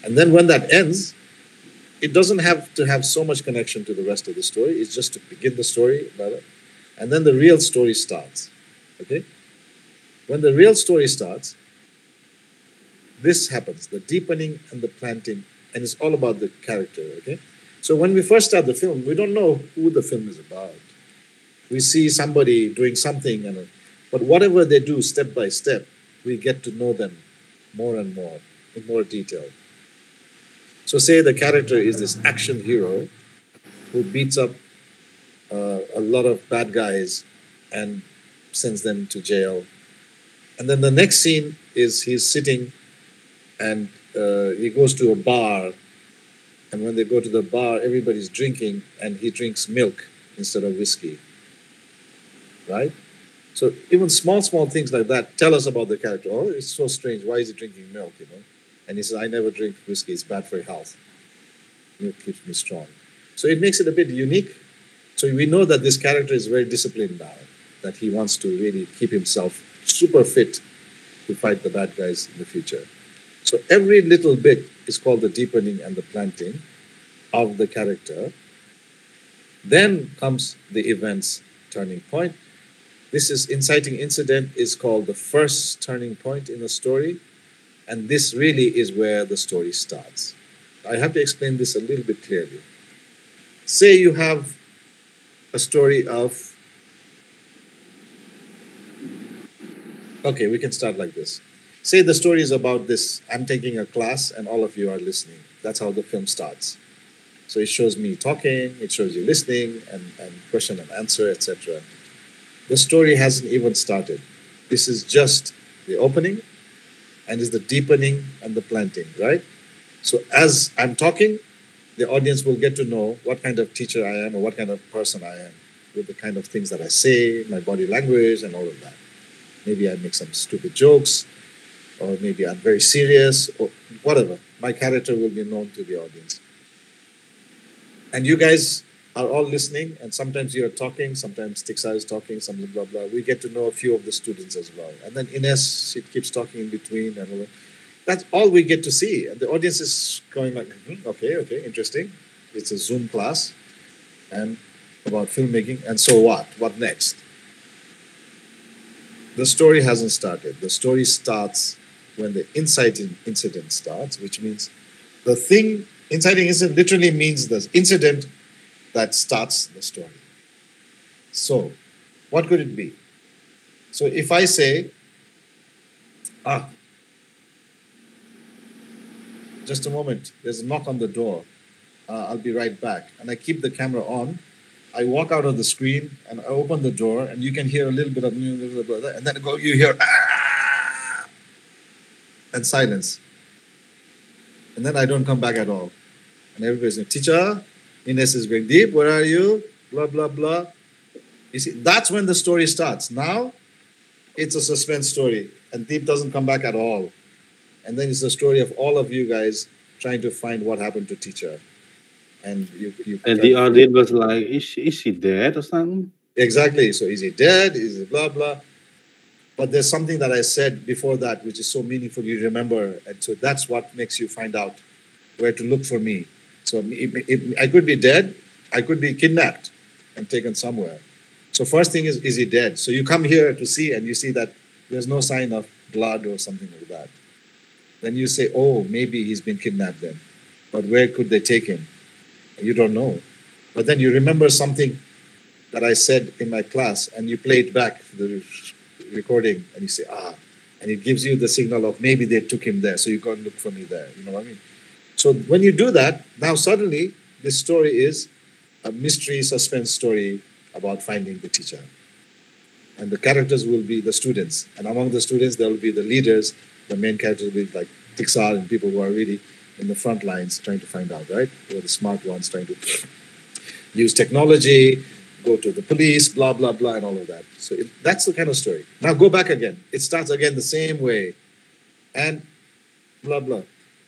[SPEAKER 1] And then when that ends, it doesn't have to have so much connection to the rest of the story. It's just to begin the story, and then the real story starts. Okay? When the real story starts, this happens, the deepening and the planting, and it's all about the character, okay? So when we first start the film, we don't know who the film is about. We see somebody doing something, but whatever they do step by step, we get to know them more and more, in more detail. So say the character is this action hero who beats up a lot of bad guys and sends them to jail. And then the next scene is he's sitting and he goes to a bar. And when they go to the bar, everybody's drinking and he drinks milk instead of whiskey. Right? So even small things like that tell us about the character. Oh, it's so strange. Why is he drinking milk, you know? And he says, I never drink whiskey. It's bad for health. Milk keeps me strong. So it makes it a bit unique. So we know that this character is very disciplined now, that he wants to really keep himself super fit to fight the bad guys in the future. So every little bit is called the deepening and the planting of the character. Then comes the event's turning point. This is inciting incident is called the first turning point in the story. And this really is where the story starts. I have to explain this a little bit clearly. Say you have a story of, okay, we can start like this. Say the story is about this, I'm taking a class and all of you are listening. That's how the film starts. So it shows me talking, it shows you listening and question and answer, etc. The story hasn't even started. This is just the opening and is the deepening and the planting, right? So as I'm talking, the audience will get to know what kind of teacher I am or what kind of person I am with the kind of things that I say, my body language and all of that. Maybe I make some stupid jokes, or maybe I'm very serious, or whatever. My character will be known to the audience. And you guys are all listening, and sometimes you're talking, sometimes Tixa is talking, some blah, blah. We get to know a few of the students as well. And then Ines, she keeps talking in between. And all that. That's all we get to see. And the audience is going like, okay, interesting. It's a Zoom class and about filmmaking. And so what? What next? The story hasn't started. The story starts when the inciting incident starts, which means the thing, inciting incident literally means the incident that starts the story. So, what could it be? So if I say, just a moment, there's a knock on the door. I'll be right back. And I keep the camera on. I walk out of the screen and I open the door and you can hear a little bit of, and then you hear, and silence. And then I don't come back at all. And everybody's saying, teacher, Ines is going, Deep, where are you? Blah, blah, blah. You see, that's when the story starts. Now, it's a suspense story and Deep doesn't come back at all. And then it's the story of all of you guys trying to find what happened to teacher. And
[SPEAKER 6] and the audience was like, is she dead or something?
[SPEAKER 1] Exactly. So is he dead? Is he blah, blah? But there's something that I said before that, which is so meaningful, you remember. And so that's what makes you find out where to look for me. So I could be dead. I could be kidnapped and taken somewhere. So first thing is he dead? So you come here to see and you see that there's no sign of blood or something like that. Then you say, oh, maybe he's been kidnapped then. But where could they take him? You don't know. But then you remember something that I said in my class and you play it back, the recording, and you say, and it gives you the signal of maybe they took him there, so you go and look for me there. You know what I mean? So when you do that, now suddenly this story is a mystery suspense story about finding the teacher. And the characters will be the students. And among the students, there will be the leaders. The main characters will be like Tixa and people who are really in the front lines trying to find out, right? Who are the smart ones trying to use technology, go to the police, blah, blah, blah, and all of that. So that's the kind of story. Now go back again. It starts again the same way. And blah, blah.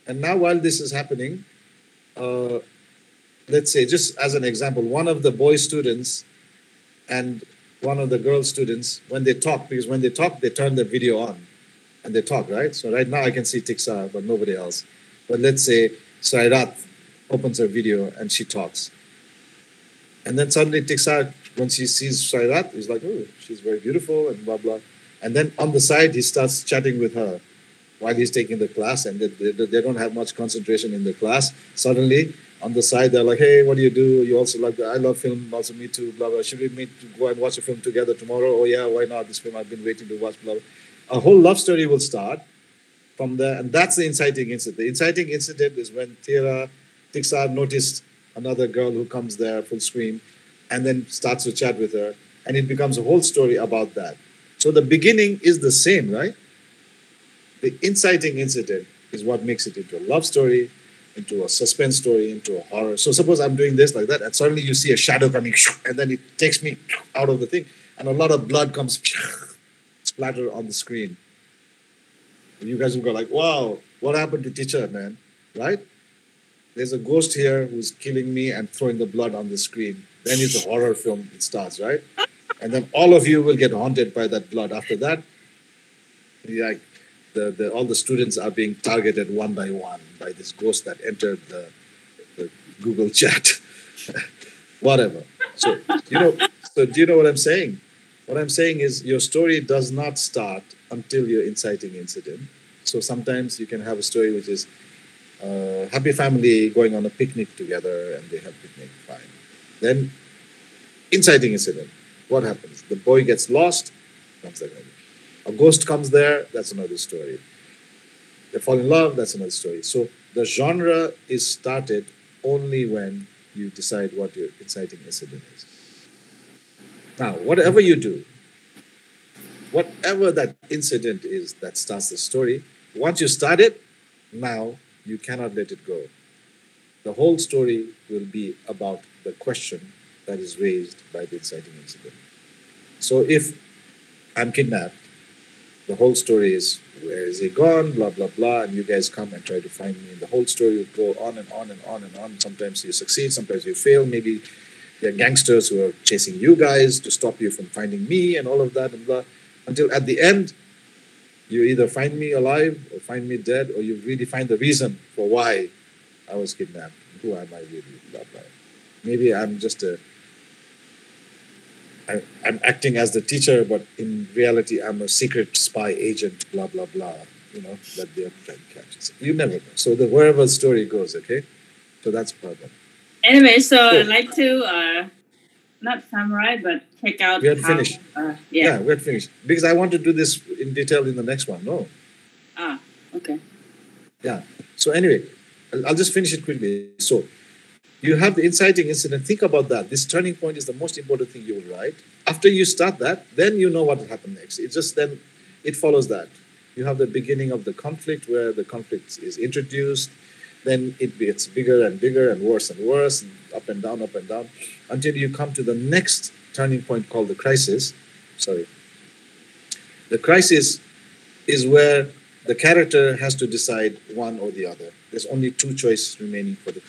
[SPEAKER 1] And now while this is happening, let's say, just as an example, one of the boy students and one of the girl students, when they talk, because when they talk, they turn the video on and they talk, right? So right now I can see Tixa, but nobody else. But let's say Sairat opens her video and she talks. And then suddenly Tixa, when she sees Sairat, is like, oh, she's very beautiful and blah, blah. And then on the side, he starts chatting with her while he's taking the class, and they don't have much concentration in the class. Suddenly, on the side, they're like, "Hey, what do you do? You also like? I love film. Also, me too. Blah blah. Should we meet to go and watch a film together tomorrow? Oh yeah, why not? This film I've been waiting to watch. Blah blah." A whole love story will start from there, and that's the inciting incident. The inciting incident is when Tiksar noticed another girl who comes there full screen, and then starts to chat with her, and it becomes a whole story about that. So the beginning is the same, right? The inciting incident is what makes it into a love story, into a suspense story, into a horror. So suppose I'm doing this like that, and suddenly you see a shadow coming, and then it takes me out of the thing, and a lot of blood comes splatter on the screen. And you guys will go like, "Wow, what happened to teacher, man?" Right? There's a ghost here who's killing me and throwing the blood on the screen. Then it's a horror film. It starts, right? And then all of you will get haunted by that blood. After that, like all the students are being targeted one by one by this ghost that entered the Google chat. Whatever. So do you know what I'm saying? What I'm saying is your story does not start until your inciting incident. So sometimes you can have a story which is happy family going on a picnic together, and they have picnic, fine. Then inciting incident. What happens? The boy gets lost. A ghost comes there. That's another story. They fall in love. That's another story. So the genre is started only when you decide what your inciting incident is. Now, whatever you do, whatever that incident is that starts the story, once you start it, now you cannot let it go. The whole story will be about the question that is raised by the inciting incident. So if I'm kidnapped, the whole story is, where is he gone, blah, blah, blah, and you guys come and try to find me. And the whole story will go on and on and on and on. Sometimes you succeed, sometimes you fail. Maybe there are gangsters who are chasing you guys to stop you from finding me and all of that and blah. Until at the end, you either find me alive or find me dead, or you really find the reason for why I was kidnapped. Who am I really, blah, blah. Maybe I'm just I'm acting as the teacher, but in reality, I'm a secret spy agent, blah, blah, blah, that they're trying to catch. You never know. So wherever the story goes, okay? So that's part of it.
[SPEAKER 2] Anyway, so I'd like to not summarize, but check out.
[SPEAKER 1] We had finished.
[SPEAKER 2] Yeah,
[SPEAKER 1] we had finished. Because I want to do this in detail in the next one. No.
[SPEAKER 2] Okay.
[SPEAKER 1] Yeah. So anyway, I'll just finish it quickly. So you have the inciting incident. Think about that. This turning point is the most important thing you will write. After you start that, then you know what will happen next. It's just then it follows that. You have the beginning of the conflict where the conflict is introduced. Then it gets bigger and bigger and worse, and up and down, until you come to the next turning point called the crisis. Sorry. The crisis is where the character has to decide one or the other. There's only two choices remaining for the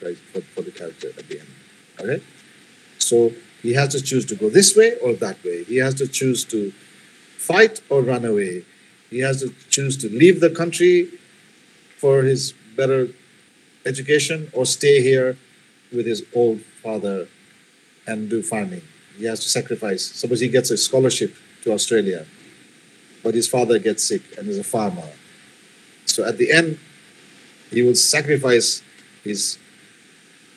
[SPEAKER 1] character at the end. Okay? So he has to choose to go this way or that way. He has to choose to fight or run away. He has to choose to leave the country for his better education or stay here with his old father and do farming. He has to sacrifice. Suppose he gets a scholarship to Australia, but his father gets sick and is a farmer. So at the end, he will sacrifice his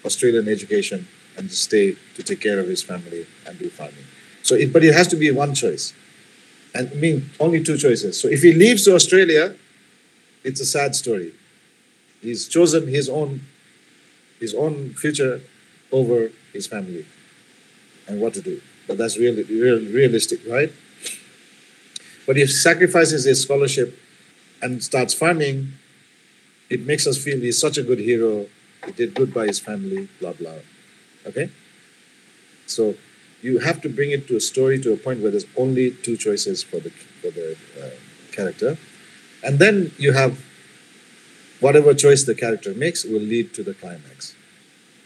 [SPEAKER 1] Australian education and stay to take care of his family and do farming. But it has to be one choice. And I mean, only two choices. So if he leaves to Australia, it's a sad story. He's chosen his own future over his family and what to do. But that's really realistic, right? But if he sacrifices his scholarship and starts farming, it makes us feel he's such a good hero. He did good by his family, blah, blah. Okay? So you have to bring it to a story to a point where there's only two choices for the character. And then you have whatever choice the character makes will lead to the climax.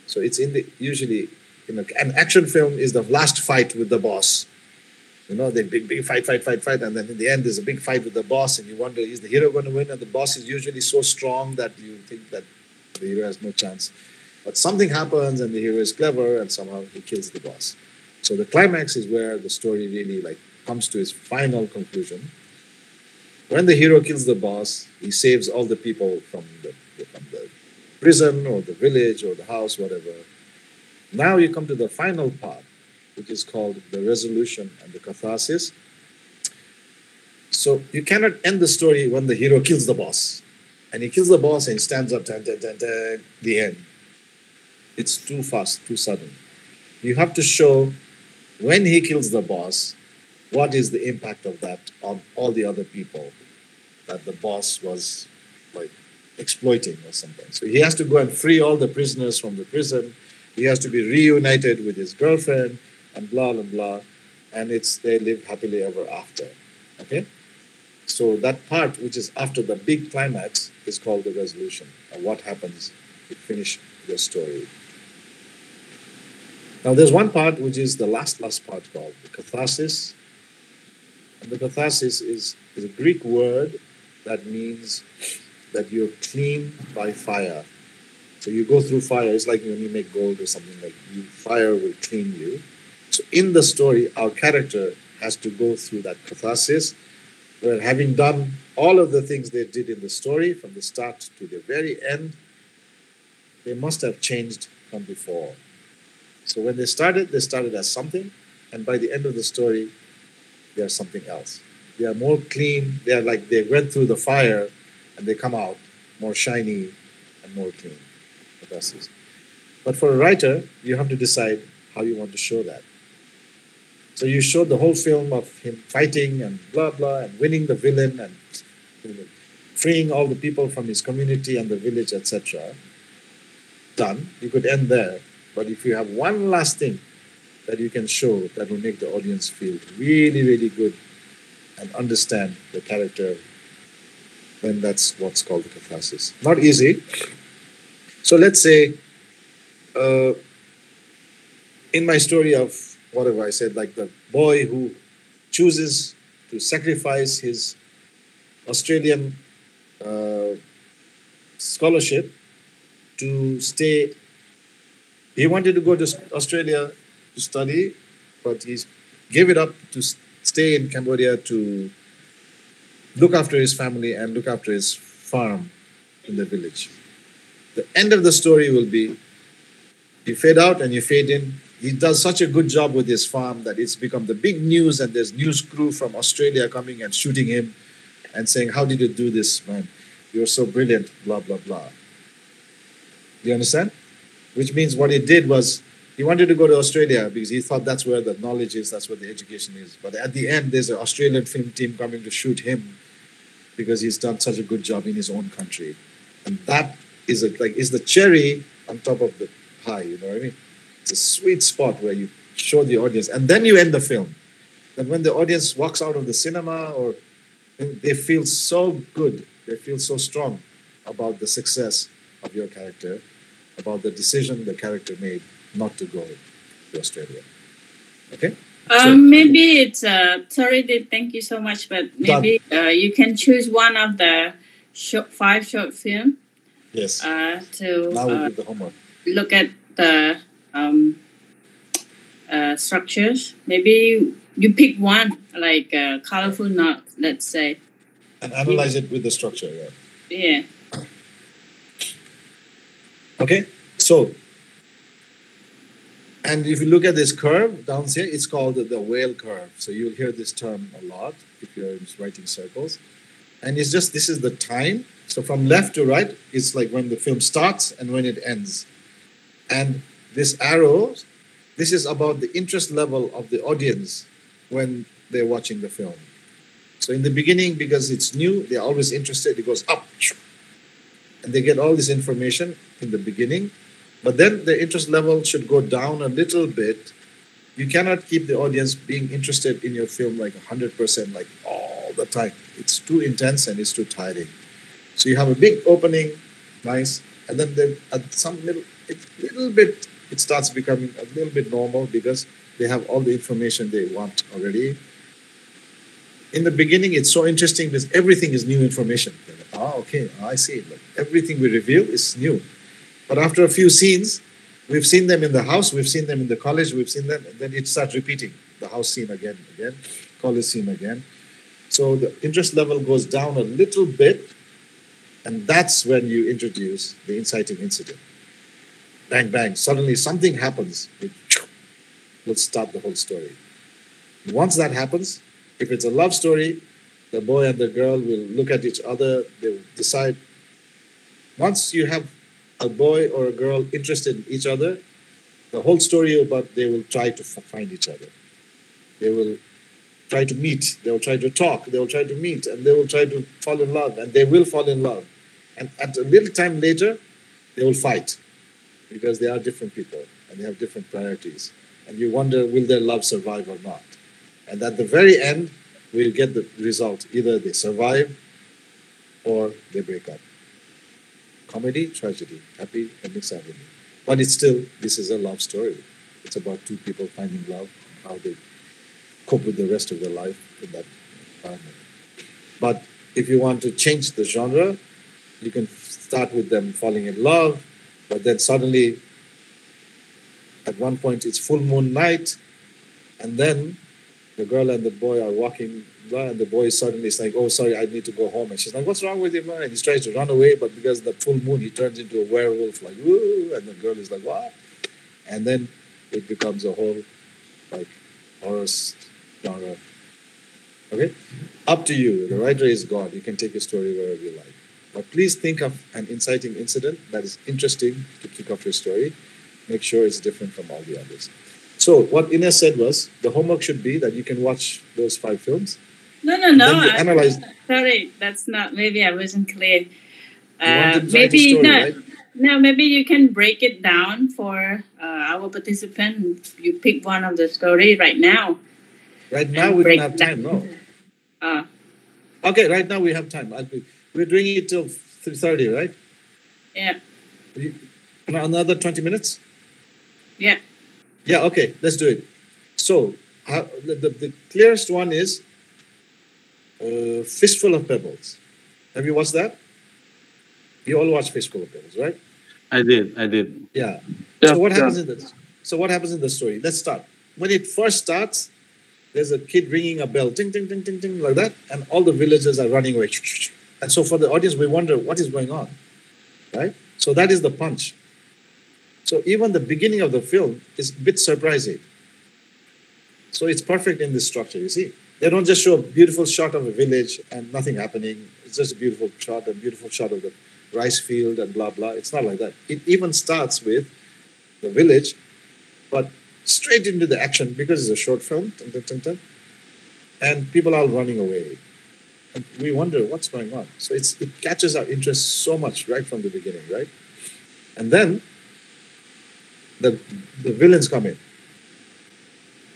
[SPEAKER 1] So it's usually an action film is the last fight with the boss. They big fight, and then in the end there's a big fight with the boss, and you wonder, is the hero going to win? And the boss is usually so strong that you think that the hero has no chance. But something happens, and the hero is clever, and somehow he kills the boss. So the climax is where the story really comes to its final conclusion. When the hero kills the boss, he saves all the people from the prison or the village or the house, whatever. Now you come to the final part, which is called the resolution and the catharsis. So you cannot end the story when the hero kills the boss. And he kills the boss and he stands up, the end. It's too fast, too sudden. You have to show when he kills the boss, what is the impact of that on all the other people that the boss was like exploiting or something. So he has to go and free all the prisoners from the prison. He has to be reunited with his girlfriend and blah, blah, blah. And they live happily ever after. Okay? So that part, which is after the big climax, is called the resolution. And what happens to finish the story. Now there's one part which is the last part called the catharsis. And the catharsis is a Greek word that means that you're clean by fire. So you go through fire. It's like when you make gold or something, like fire will clean you. So in the story, our character has to go through that catharsis, where having done all of the things they did in the story, from the start to the very end, they must have changed from before. So when they started as something, and by the end of the story, they are something else. They are more clean. They are like they went through the fire, and they come out more shiny and more clean. Catharsis. But for a writer, you have to decide how you want to show that. So you showed the whole film of him fighting and blah, blah, and winning the villain and freeing all the people from his community and the village, etc. Done. You could end there. But if you have one last thing that you can show that will make the audience feel really, really good and understand the character, then that's what's called the catharsis. Not easy. So let's say, in my story of whatever I said, like the boy who chooses to sacrifice his Australian scholarship to stay. He wanted to go to Australia to study, but he gave it up to stay in Cambodia to look after his family and look after his farm in the village. The end of the story will be, you fade out and you fade in. He does such a good job with his farm that it's become the big news, and there's news crew from Australia coming and shooting him and saying, how did you do this, man? You're so brilliant, blah, blah, blah. Do you understand? Which means what he did was, he wanted to go to Australia because he thought that's where the knowledge is, that's where the education is. But at the end, there's an Australian film team coming to shoot him because he's done such a good job in his own country. And that is the cherry on top of the pie, you know what I mean? It's a sweet spot where you show the audience, and then you end the film. And when the audience walks out of the cinema, or they feel so good, they feel so strong about the success of your character, about the decision the character made not to go to Australia. Okay?
[SPEAKER 2] Maybe it's sorry, thank you so much, but maybe you can choose one of the 5 short film.
[SPEAKER 1] Yes.
[SPEAKER 2] To
[SPEAKER 1] now we do the homework.
[SPEAKER 2] Look at the structures. Maybe you pick one, like colorful knot, let's say.
[SPEAKER 1] And analyze it with the structure, yeah.
[SPEAKER 2] Yeah.
[SPEAKER 1] Okay, so, and if you look at this curve down here, it's called the whale curve. So you'll hear this term a lot if you're writing circles. And it's just, this is the time. So from left to right, it's like when the film starts and when it ends. And this arrow, this is about the interest level of the audience when they're watching the film. So in the beginning, because it's new, they're always interested, it goes up. And they get all this information in the beginning. But then the interest level should go down a little bit. You cannot keep the audience being interested in your film like 100%, like all the time. It's too intense and it's too tiring. So you have a big opening, nice, and then at some little bit, it starts becoming a little bit normal because they have all the information they want already. In the beginning, it's so interesting because everything is new information. Okay, I see. Look, everything we reveal is new. But after a few scenes, we've seen them in the house, we've seen them in the college, we've seen them, and then it starts repeating. The house scene again, college scene again. So the interest level goes down a little bit, and that's when you introduce the inciting incident. Bang, bang, suddenly something happens. It will start the whole story. Once that happens, if it's a love story, the boy and the girl will look at each other, they will decide. Once you have a boy or a girl interested in each other, the whole story about they will try to find each other. They will try to meet, they will try to talk, they will try to meet, and they will try to fall in love, and they will fall in love. And at a little time later, they will fight because they are different people and they have different priorities. And you wonder, will their love survive or not? And at the very end, we'll get the result. Either they survive or they break up. Comedy, tragedy, happy ending, sad ending. But it's still, this is a love story. It's about two people finding love, how they cope with the rest of their life in that environment. But if you want to change the genre, you can start with them falling in love, but then suddenly, at one point, it's full moon night, and then the girl and the boy are walking, and the boy suddenly is like, oh, sorry, I need to go home. And she's like, what's wrong with you, man? And he tries to run away, but because of the full moon, he turns into a werewolf, like, woo, and the girl is like, what? And then it becomes a whole, like, horror genre. Okay? Up to you. The writer is God. You can take your story wherever you like. But please think of an inciting incident that is interesting to kick off your story. Make sure it's different from all the others. So what Ines said was, the homework should be that you can watch those 5 films.
[SPEAKER 2] No.
[SPEAKER 1] Analyze.
[SPEAKER 2] Sorry, that's not. Maybe I wasn't clear.
[SPEAKER 1] Maybe story,
[SPEAKER 2] not.
[SPEAKER 1] Right?
[SPEAKER 2] No, maybe you can break it down for our participant. You pick one of the story right now.
[SPEAKER 1] Right now we don't have time. No. Okay. Right now we have time. We're doing it till 3:30, right?
[SPEAKER 2] Yeah.
[SPEAKER 1] Another 20 minutes.
[SPEAKER 2] Yeah.
[SPEAKER 1] Yeah. Okay. Let's do it. So the clearest one is Fistful of Pebbles. Have you watched that? You all watched Fistful of Pebbles, right?
[SPEAKER 6] I did.
[SPEAKER 1] Yeah. So what happens in this? So what happens in the story? Let's start. When it first starts, there's a kid ringing a bell, ting, ting, ting, ting, ting, like that, and all the villagers are running away. And so for the audience, we wonder what is going on, right? So that is the punch. So even the beginning of the film is a bit surprising. So it's perfect in this structure, you see. They don't just show a beautiful shot of a village and nothing happening. It's just a beautiful shot of the rice field and blah, blah. It's not like that. It even starts with the village, but straight into the action because it's a short film. And people are running away. And we wonder what's going on. So it catches our interest so much right from the beginning, right? And then the villains come in.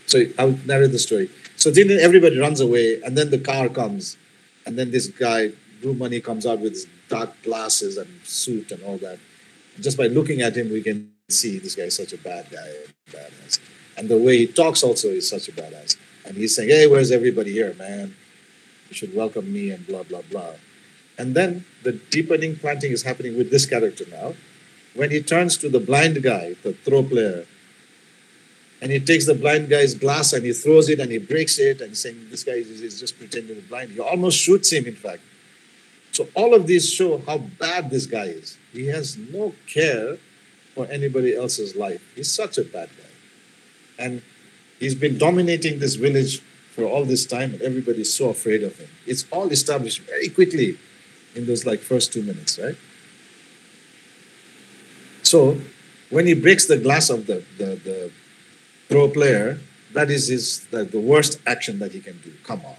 [SPEAKER 1] So I'll narrate the story. So then everybody runs away, and then the car comes, and then this guy, Blue Money, comes out with his dark glasses and suit and all that. And just by looking at him, we can see this guy is such a bad guy, badass. And the way he talks also is such a badass. And he's saying, hey, where's everybody here, man? You should welcome me and blah, blah, blah. And then the deepening planting is happening with this character now. When he turns to the blind guy, the throw player, and he takes the blind guy's glass and he throws it and he breaks it and he's saying, this guy is just pretending to be blind. He almost shoots him, in fact. So all of these show how bad this guy is. He has no care for anybody else's life. He's such a bad guy. And he's been dominating this village for all this time and everybody's so afraid of him. It's all established very quickly in those first 2 minutes, right? So when he breaks the glass of the pro player, that is the worst action that he can do. Come on.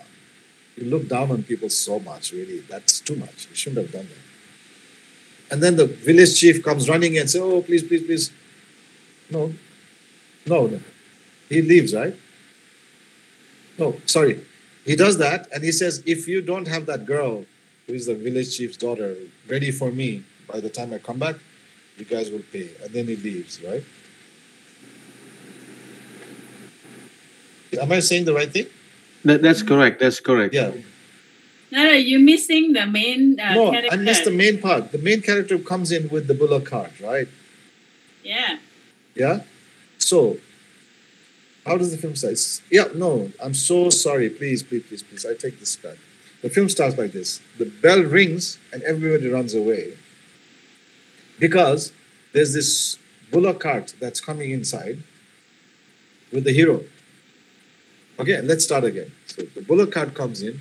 [SPEAKER 1] You look down on people so much, really. That's too much. You shouldn't have done that. And then the village chief comes running and says, oh, please, please, please. No. He leaves, right? No, sorry. He does that and he says, if you don't have that girl, who is the village chief's daughter, ready for me by the time I come back, you guys will pay. And then he leaves, right? Am I saying the right thing?
[SPEAKER 6] That's correct. That's correct.
[SPEAKER 1] Yeah.
[SPEAKER 2] No, you're missing the main character.
[SPEAKER 1] I missed the main part. The main character comes in with the bullock cart, right?
[SPEAKER 2] Yeah.
[SPEAKER 1] Yeah? So, How does the film start? Yeah, no, I'm so sorry. Please, please, please, please. I take this back. The film starts like this. The bell rings and everybody runs away because there's this bullock cart that's coming inside with the hero. Okay, let's start again. So the bullock cart comes in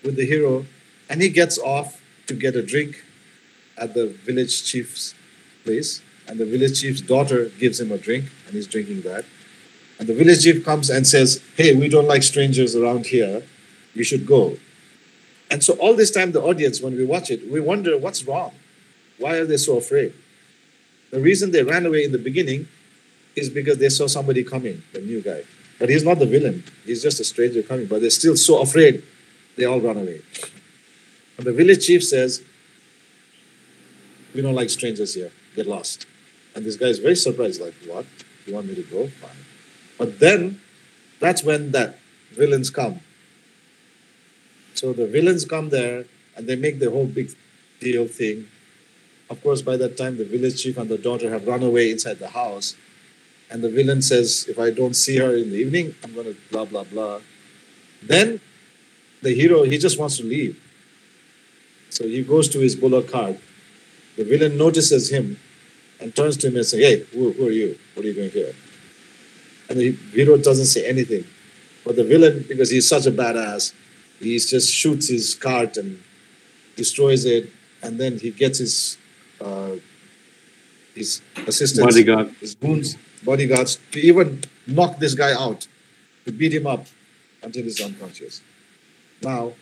[SPEAKER 1] with the hero and he gets off to get a drink at the village chief's place. And the village chief's daughter gives him a drink and he's drinking that. And the village chief comes and says, hey, we don't like strangers around here. You should go. And so all this time, the audience, when we watch it, we wonder what's wrong. Why are they so afraid? The reason they ran away in the beginning is because they saw somebody coming, the new guy. But he's not the villain. He's just a stranger coming. But they're still so afraid, they all run away. And the village chief says, we don't like strangers here. Get lost. And this guy is very surprised, like, what? You want me to go? Fine. But then, that's when the villains come. So the villains come there, and they make the whole big deal thing. Of course, by that time, the village chief and the daughter have run away inside the house. And the villain says, if I don't see her in the evening, I'm going to blah, blah, blah. Then, the hero, he just wants to leave. So he goes to his bullock cart. The villain notices him and turns to him and says, hey, who are you? What are you doing here? And the hero doesn't say anything. But the villain, because he's such a badass, he just shoots his cart and destroys it. And then he gets his assistants,
[SPEAKER 6] Bodyguard.
[SPEAKER 1] his goons, bodyguards, to even knock this guy out, to beat him up until he's unconscious. Now,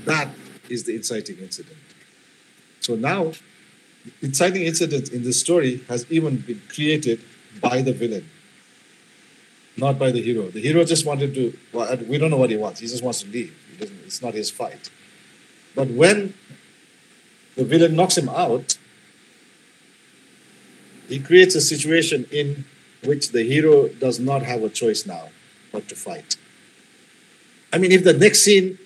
[SPEAKER 1] that is the inciting incident. So now, the inciting incident in this story has even been created by the villain, not by the hero. The hero just wanted to, well, we don't know what he wants. He just wants to leave. It's not his fight. But when the villain knocks him out, he creates a situation in which the hero does not have a choice now but to fight. I mean, if the next scene,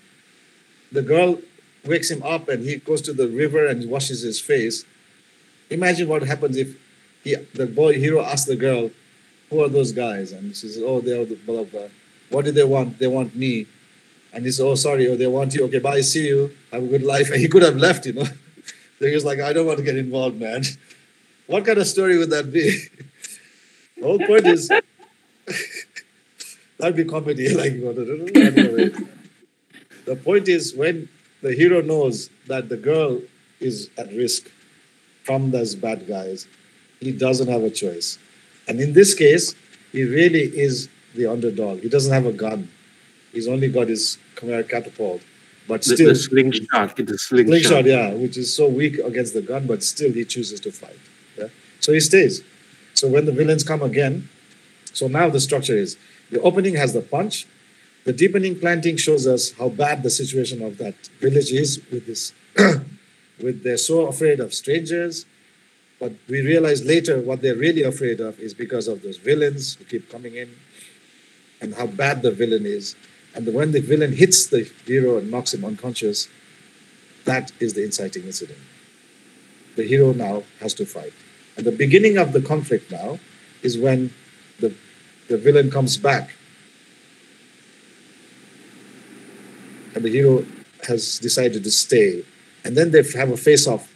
[SPEAKER 1] the girl wakes him up and he goes to the river and washes his face, imagine what happens if the hero asks the girl, who are those guys? And she says, oh, they are the blah, blah, blah. What do they want? They want me. And he says, oh, sorry, oh, they want you. Okay, bye, see you. Have a good life. And he could have left, you know. So he was like, I don't want to get involved, man. What kind of story would that be? The whole point is, that'd be comedy. Like, the point is, when the hero knows that the girl is at risk from those bad guys, he doesn't have a choice. And in this case, he really is the underdog. He doesn't have a gun. He's only got his Khmer catapult. But still,
[SPEAKER 6] the slingshot. It's a slingshot.
[SPEAKER 1] Yeah, which is so weak against the gun, but still he chooses to fight. Yeah? So he stays. So when the villains come again, so now the structure is, the opening has the punch. The deepening planting shows us how bad the situation of that village is with this, they're so afraid of strangers. But we realize later what they're really afraid of is because of those villains who keep coming in and how bad the villain is. And when the villain hits the hero and knocks him unconscious, that is the inciting incident. The hero now has to fight. And the beginning of the conflict now is when the villain comes back and the hero has decided to stay. And then they have a face-off.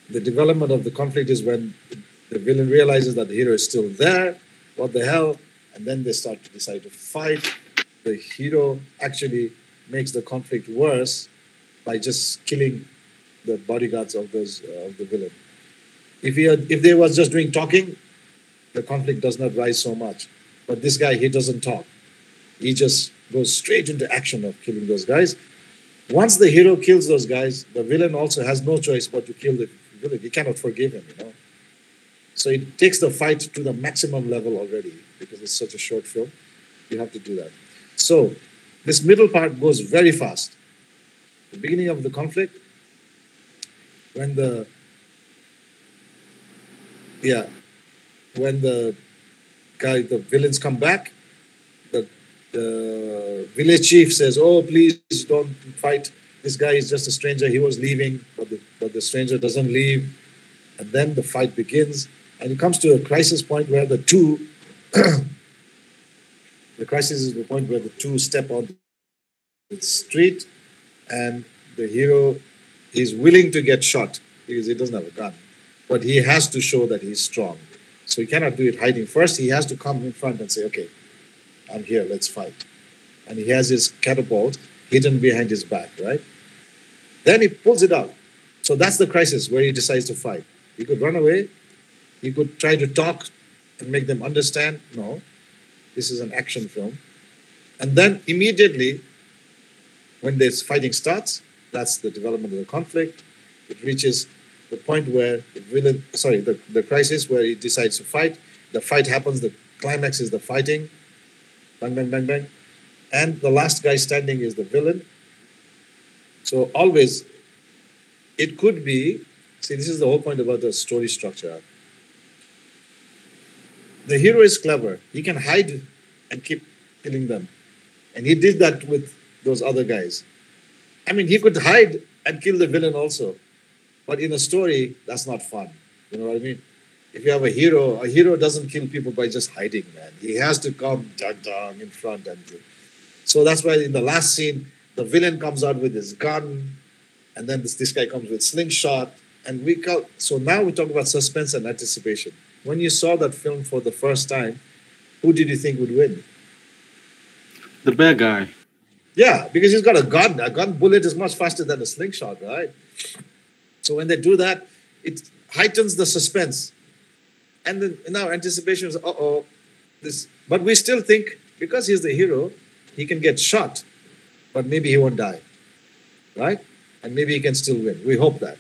[SPEAKER 1] The development of the conflict is when the villain realizes that the hero is still there. What the hell? And then they start to decide to fight. The hero actually makes the conflict worse by just killing the bodyguards of the villain. If they was just doing talking, the conflict does not rise so much. But this guy, he doesn't talk. He just goes straight into action of killing those guys. Once the hero kills those guys, the villain also has no choice but to kill the villain. He cannot forgive him, you know. So it takes the fight to the maximum level already because it's such a short film. You have to do that. So this middle part goes very fast. The beginning of the conflict, when the villains come back, the village chief says, oh, please don't fight. This guy is just a stranger. He was leaving, but the stranger doesn't leave. And then the fight begins. And it comes to a crisis point where the two, the crisis is the point where the two step on the street, and the hero is willing to get shot because he doesn't have a gun, but he has to show that he's strong. So he cannot do it hiding. First, he has to come in front and say, okay, I'm here, let's fight. And he has his catapult hidden behind his back, right? Then he pulls it out. So that's the crisis where he decides to fight. He could run away. He could try to talk and make them understand. No, this is an action film. And then immediately, when this fighting starts, that's the development of the conflict. It reaches the point where the crisis where he decides to fight. The fight happens. The climax is the fighting. Bang, bang, bang, bang. And the last guy standing is the villain. So always, it could be, see, this is the whole point about the story structure. The hero is clever. He can hide and keep killing them. And he did that with those other guys. I mean, he could hide and kill the villain also. But in a story, that's not fun. You know what I mean? If you have a hero doesn't kill people by just hiding, man. He has to come dang in front. So that's why in the last scene, the villain comes out with his gun, and then this guy comes with slingshot. And so now we talk about suspense and anticipation. When you saw that film for the first time, who did you think would win?
[SPEAKER 6] The bad guy.
[SPEAKER 1] Yeah, because he's got a gun. A gun bullet is much faster than a slingshot, right? So when they do that, it heightens the suspense. And then now anticipation is, this. But we still think, because he's the hero, he can get shot, but maybe he won't die, right? And maybe he can still win. We hope that.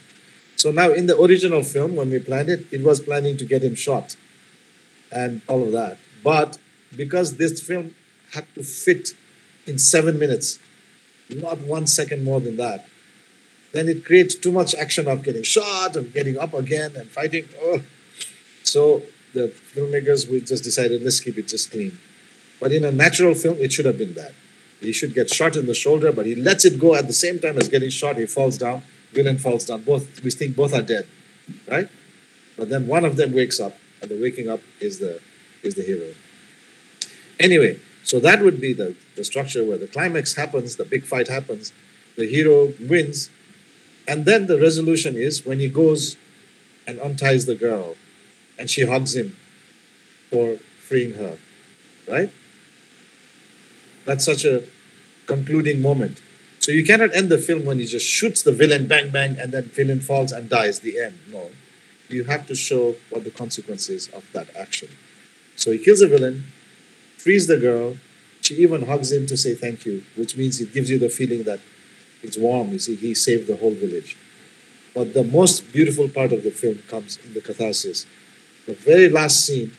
[SPEAKER 1] So now in the original film, when we planned it, it was planning to get him shot and all of that. But because this film had to fit in 7 minutes, not 1 second more than that, then it creates too much action of getting shot and getting up again and fighting. Oh. So the filmmakers, we just decided, let's keep it just clean. But in a natural film, it should have been that. He should get shot in the shoulder, but he lets it go at the same time as getting shot. He falls down, villain falls down. We think both are dead, right? But then one of them wakes up, and the waking up is the hero. Anyway, so that would be the structure where the climax happens, the big fight happens, the hero wins, and then the resolution is when he goes and unties the girl, and she hugs him for freeing her, right? That's such a concluding moment. So you cannot end the film when he just shoots the villain, bang, bang, and then villain falls and dies, the end. No. You have to show what the consequence is of that action. So he kills the villain, frees the girl, she even hugs him to say thank you, which means it gives you the feeling that it's warm. You see, he saved the whole village. But the most beautiful part of the film comes in the catharsis. The very last scene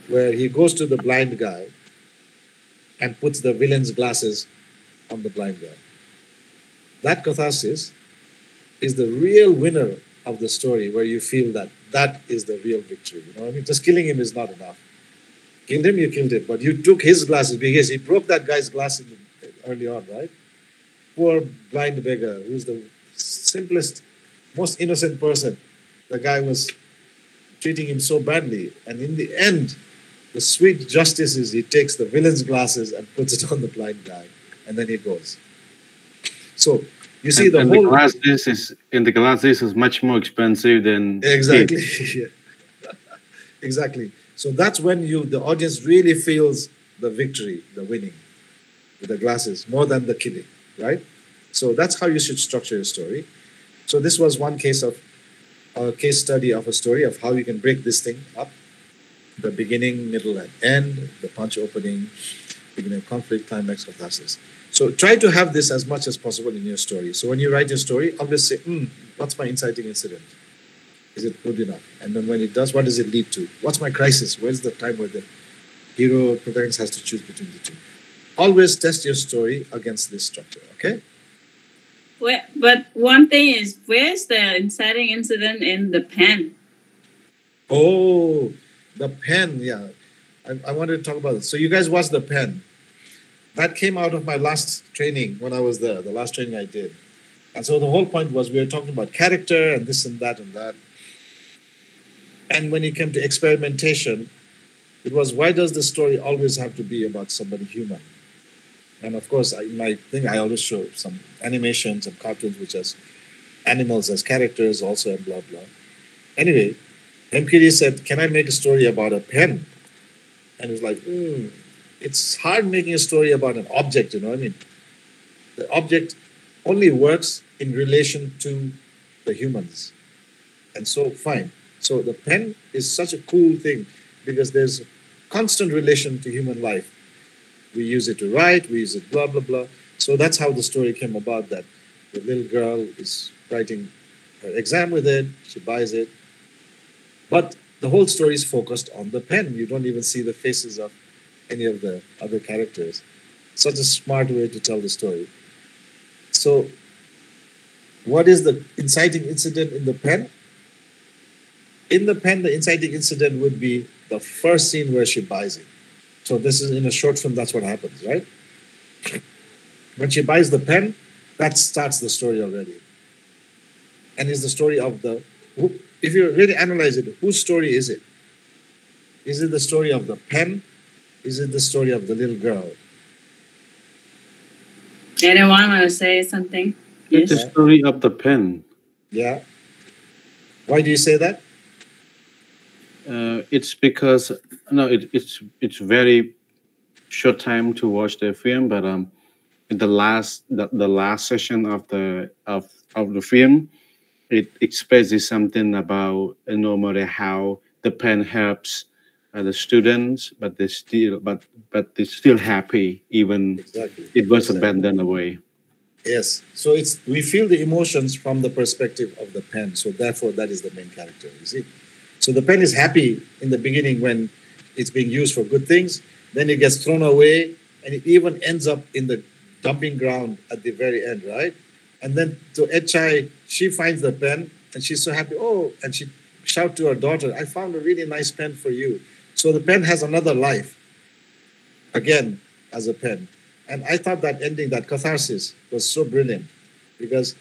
[SPEAKER 1] where he goes to the blind guy and puts the villain's glasses on the blind guy. That catharsis is the real winner of the story, where you feel that that is the real victory. You know what I mean? Just killing him is not enough. Killed him, you killed him. But you took his glasses because he broke that guy's glasses early on, right? Poor blind beggar, who's the simplest, most innocent person. The guy was treating him so badly. And in the end, the sweet justice is he takes the villain's glasses and puts it on the blind guy. And then he goes. So you see
[SPEAKER 6] the glasses is much more expensive than
[SPEAKER 1] exactly. Yeah. Exactly. So that's when the audience really feels the victory, the winning with the glasses, more than the killing, right? So that's how you should structure your story. So this was one case study of a story of how you can break this thing up: the beginning, middle, and end, the punch opening, beginning of conflict, climax, catharsis. So try to have this as much as possible in your story. So when you write your story, always say, what's my inciting incident? Is it good enough? And then when it does, what does it lead to? What's my crisis? Where's the time where the hero protagonist has to choose between the two? Always test your story against this structure, okay?
[SPEAKER 2] But one thing is, where's the inciting incident in the pen?
[SPEAKER 1] Oh, the pen, yeah. I wanted to talk about it. So you guys watched The Pen. That came out of my last training when I was there, the last training I did. And so the whole point was we were talking about character and this and that and that. And when it came to experimentation, it was, why does the story always have to be about somebody human? And of course, in my thing, I always show some animations and cartoons which has animals as characters also, and blah, blah. Anyway, MKD said, can I make a story about a pen? And it's like, it's hard making a story about an object, you know what I mean? The object only works in relation to the humans. And so, fine. So the pen is such a cool thing because there's a constant relation to human life. We use it to write, we use it blah, blah, blah. So that's how the story came about, that the little girl is writing her exam with it, she buys it. But the whole story is focused on the pen. You don't even see the faces of any of the other characters. Such a smart way to tell the story. So what is the inciting incident in the pen? In the pen, the inciting incident would be the first scene where she buys it. So this is in a short film, that's what happens, right? When she buys the pen, that starts the story already. And it's the story of if you really analyze it, whose story is it? Is it the story of the pen? Is it the story of the little girl?
[SPEAKER 2] Anyone want to say something?
[SPEAKER 6] It's
[SPEAKER 2] Yes.
[SPEAKER 6] the story of the pen.
[SPEAKER 1] Yeah. Why do you say that?
[SPEAKER 6] It's because it's very short time to watch the film, but in the last session of the film, it expresses something about normally how the pen helps the students, but they're still happy even
[SPEAKER 1] Exactly.
[SPEAKER 6] it was abandoned away.
[SPEAKER 1] Yes. So we feel the emotions from the perspective of the pen. So therefore, that is the main character. You see. So the pen is happy in the beginning when it's being used for good things. Then it gets thrown away, and it even ends up in the dumping ground at the very end, right? And then to Echai, she finds the pen, and she's so happy. Oh, and she shouts to her daughter, "I found a really nice pen for you." So the pen has another life, again, as a pen. And I thought that ending, that catharsis, was so brilliant because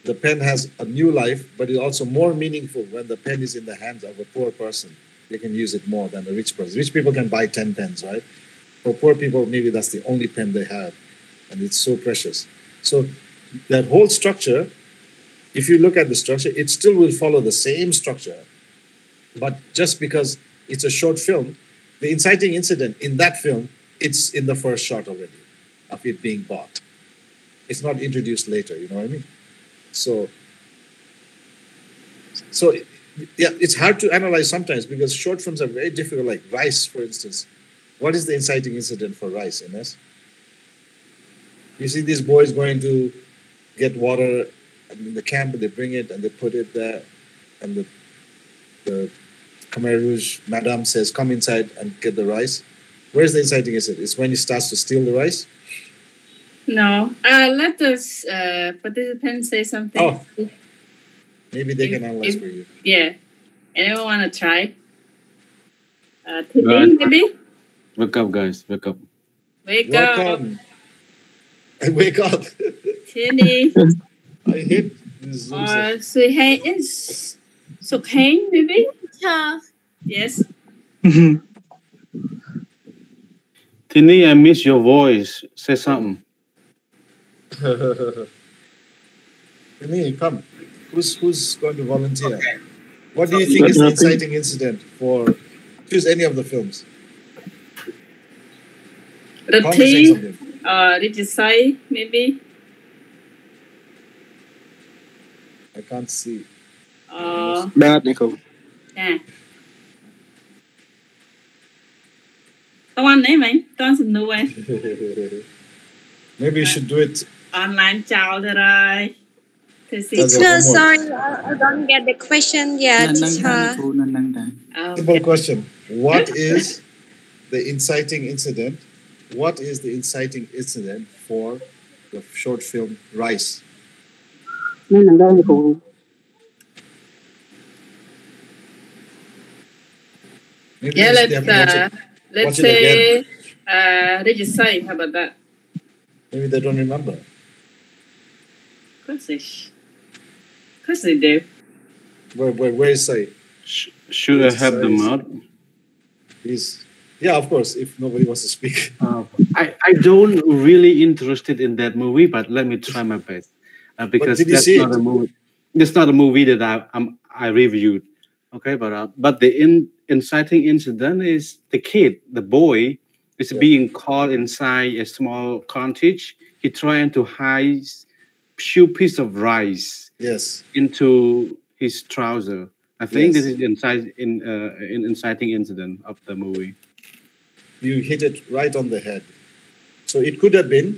[SPEAKER 1] the pen has a new life, but it's also more meaningful when the pen is in the hands of a poor person. They can use it more than a rich person. Rich people can buy 10 pens, right? For poor people, maybe that's the only pen they have, and it's so precious. So that whole structure, if you look at the structure, it still will follow the same structure, but just because it's a short film, the inciting incident in that film, it's in the first shot already of it being bought. It's not introduced later, you know what I mean? So yeah, it's hard to analyze sometimes because short films are very difficult, like Rice, for instance. What is the inciting incident for Rice, Ines? You see these boys going to get water in the camp, and they bring it and they put it there, and the Khmer Rouge madam says, "Come inside and get the rice." Where's the inciting incident? It's when he starts to steal the rice?
[SPEAKER 2] No. Let the participants say something.
[SPEAKER 1] Oh. Maybe they can analyze for you.
[SPEAKER 2] Yeah. Anyone want to try? Today, maybe?
[SPEAKER 6] Wake up, guys. Wake up.
[SPEAKER 2] Wake up.
[SPEAKER 1] Welcome. And wake up.
[SPEAKER 2] Tinny.
[SPEAKER 1] I hate this Zoom
[SPEAKER 2] Or Suhain is Sukhain, maybe? Yes.
[SPEAKER 6] Tini, I miss your voice. Say something.
[SPEAKER 1] Tini, come. Who's going to volunteer? What do you think is the inciting incident for choose any of the films?
[SPEAKER 2] Rati, did you say maybe?
[SPEAKER 1] I can't see.
[SPEAKER 7] Bad, Nico.
[SPEAKER 2] Yeah. Con đấy mày, con xin nuôi.
[SPEAKER 1] Maybe you should do it.
[SPEAKER 2] Online chào rồi.
[SPEAKER 4] Teacher, sorry, I don't get the question yet.
[SPEAKER 1] Simple question. What is the inciting incident? What is the inciting incident for the short film Rice? Maybe
[SPEAKER 2] Yeah,
[SPEAKER 1] they have to watch
[SPEAKER 2] let's
[SPEAKER 1] watch it
[SPEAKER 2] say register. How about that?
[SPEAKER 1] Maybe they don't remember.
[SPEAKER 2] Of course they do.
[SPEAKER 1] Where is Sai?
[SPEAKER 6] Should I help them out?
[SPEAKER 1] Please. Yeah, of course, if nobody wants to speak.
[SPEAKER 6] I don't really interested in that movie, but let me try my best because
[SPEAKER 1] did you
[SPEAKER 6] that's
[SPEAKER 1] see
[SPEAKER 6] not
[SPEAKER 1] it?
[SPEAKER 6] a movie. That's not a movie that I reviewed. Okay, but the inciting incident is the boy is being caught inside a small cottage. He trying to hide few piece of rice into his trouser. I think this is inciting incident of the movie.
[SPEAKER 1] You hit it right on the head. So it could have been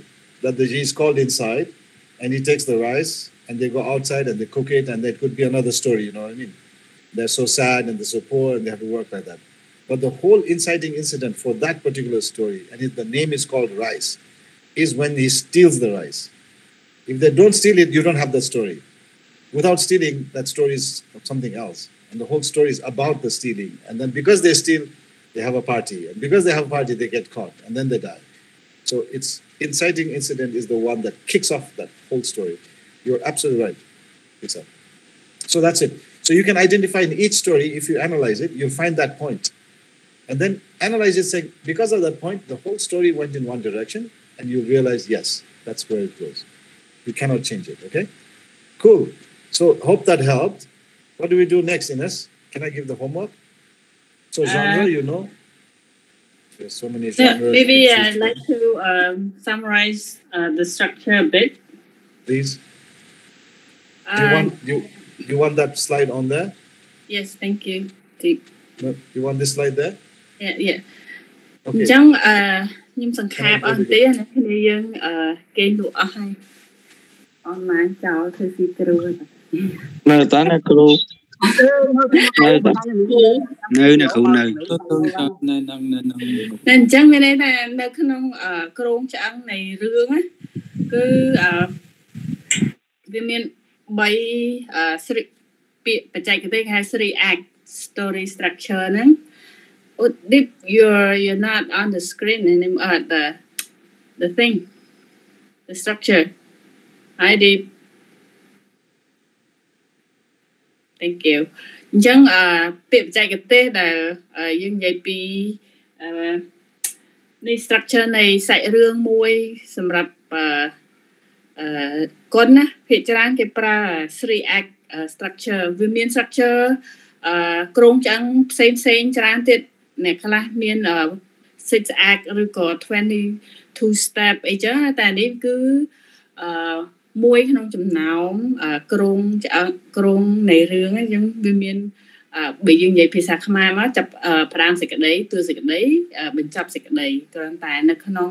[SPEAKER 1] that he's called inside and he takes the rice and they go outside and they cook it, and there could be another story, you know what I mean? They're so sad and they're so poor and they have to work like that. But the whole inciting incident for that particular story, and the name is called rice, is when he steals the rice. If they don't steal it, you don't have that story. Without stealing, that story is something else. And the whole story is about the stealing. And then because they steal, they have a party. And because they have a party, they get caught. And then they die. So it's inciting incident is the one that kicks off that whole story. You're absolutely right. So that's it. So you can identify in each story, if you analyze it, you'll find that point. And then analyze it, saying, because of that point, the whole story went in one direction. And you realize, yes, that's where it goes. You cannot change it, okay? Cool. So hope that helped. What do we do next, Ines? Can I give the homework? So genre, you know? There's so many genres.
[SPEAKER 2] Maybe I'd like to summarize the structure a bit.
[SPEAKER 1] Please. Do you want that slide on there?
[SPEAKER 2] Yes, thank you.
[SPEAKER 1] No, you want this slide there?
[SPEAKER 2] Yeah.
[SPEAKER 1] Okay.
[SPEAKER 2] ចឹងខ្ញុំសង្ខេបអស់ទេអ្នកគ្នាយើងគេលក់អស់ហើយអនឡាញចោលធ្វើស៊ីគ្រូ
[SPEAKER 3] នៅតាណាគ្រូ
[SPEAKER 7] នៅគ្រូនៅ
[SPEAKER 2] អញ្ចឹងមានន័យថានៅក្នុងក្រងឆ្អឹងនៃរឿងគឺវាមាន3ស្រីពាក្យបច្ចេកទេសគេហៅ 3 act story structure ហ្នឹង if you're not on the screen anymore the thing the structure I did thank you អញ្ចឹងពាក្យបច្ចេកទេសដែលយើងនិយាយពីនេះ structure នៃសាច់រឿងមួយសម្រាប់កុនណាភាគច្រើនគេប្រើ 3 act structure វាមាន structure ក្រងឆ្អឹងផ្សេងច្រើនទៀតអ្នកខ្លះមាន6 act ឬក៏22 step អីចឹងតែនេះគឺមួយក្នុងចំណោមក្រងឆ្អឹងក្រងនៃរឿងហ្នឹងយើងវាមានបើយើងនិយាយភាសាខ្មែរមកចាប់ផ្ដើមសេចក្តីទួសេចក្តីបញ្ចប់សេចក្តីគ្រាន់តែនៅក្នុង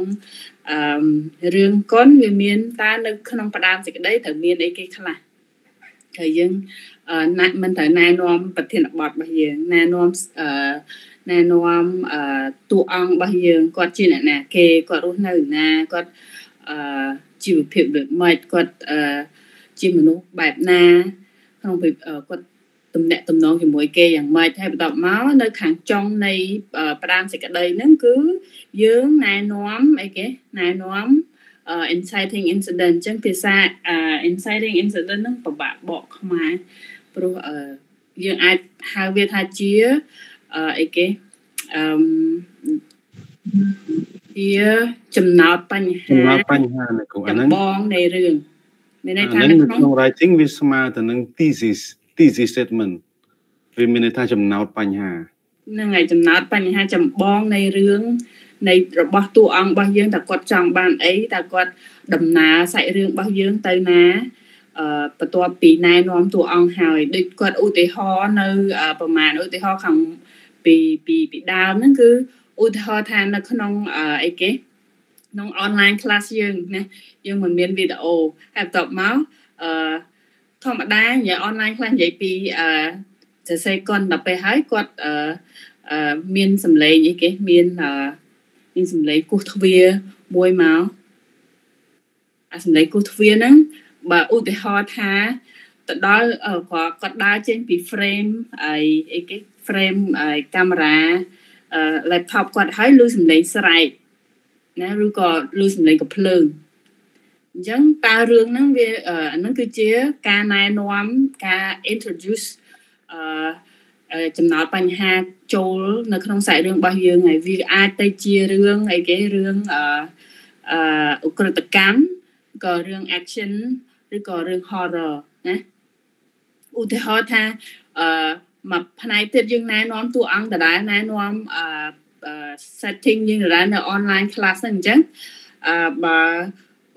[SPEAKER 2] រឿងកុនវាមានតើនៅក្នុងផ្ដើមសេចក្តីត្រូវមានអីគេខ្លះហើយយើងមិនត្រូវណែនាំប្រធានបទរបស់យើងណែនាំតួអង្គរបស់យើងគាត់ជាអ្នកណាគេគាត់រស់នៅណាគាត់ជីវភាពដូចម៉េចគាត់ជាមនុស្សបែបណាក្នុងគាត់ទំនាក់ទំនងជាមួយគេយ៉ាងម៉េចហើយបន្ទាប់មកនៅខាងចុងនៃផ្ដើមសេចក្តីហ្នឹងគឺយើងណែនាំអីគេណែនាំ inciting incident ចឹងភាសា inciting incident ហ្នឹងពិបាកបកខ្មែរព្រោះយើងអាចហៅវាថាជាអីគេជាចំណោទបញ្ហា
[SPEAKER 6] នៅគ្រូអាហ្នឹង
[SPEAKER 2] បងនៃរឿងមានន័យថា
[SPEAKER 6] នៅក្នុង writing វាស្មើទៅនឹង thesis statement វាមានន័យថាចំណោទបញ្ហា
[SPEAKER 2] ហ្នឹងហើយចំណោទបញ្ហាចម្បងនៃរឿងនៃរបស់តួអង្គរបស់យើងតើគាត់ចង់បានអីតើគាត់ដំណើរសាច់រឿងរបស់យើងទៅណាបន្ទាប់ពីណែនាំតួអង្គហើយដូចគាត់ឧទាហរណ៍នៅប្រមាណឧទាហរណ៍ខាងពីដើមហ្នឹងគឺឧទាហរណ៍ថានៅក្នុងអីគេក្នុង online class យើងណាយើងមិនមានវីដេអូហើយបន្ទាប់មកធម្មតានិយាយ online class និយាយពីសរសេរកុនដល់ពេលហើយគាត់មានសម្លេងអីគេមានសម្លេងគោះទ្វារមួយមកសម្លេងគោះទ្វារហ្នឹងបើឧទាហរណ៍ថាទៅដល់គាត់ដើរចេញពី frame អីគេ frame កាមេរ៉ាlaptop គាត់ហើយឮសម្លេងស្រែកណាឬក៏ឮសម្លេងកំភ្លើងអញ្ចឹងតើរឿងហ្នឹងវាអាហ្នឹងគឺជាការណែនាំការ introduce ចំណោទបញ្ហាចូលនៅក្នុងសាច់រឿងរបស់យើងហើយវាអាចទៅជារឿងអីគេរឿងឧក្រិដ្ឋកម្មក៏រឿង action ឬក៏រឿង horror ណាឧទាហរណ៍ថាមកផ្នែកទៀតយើងណែនាំតួអង្គដដែលណែនាំsetting យើងដដែលនៅ online class ហ្នឹងអញ្ចឹងបើ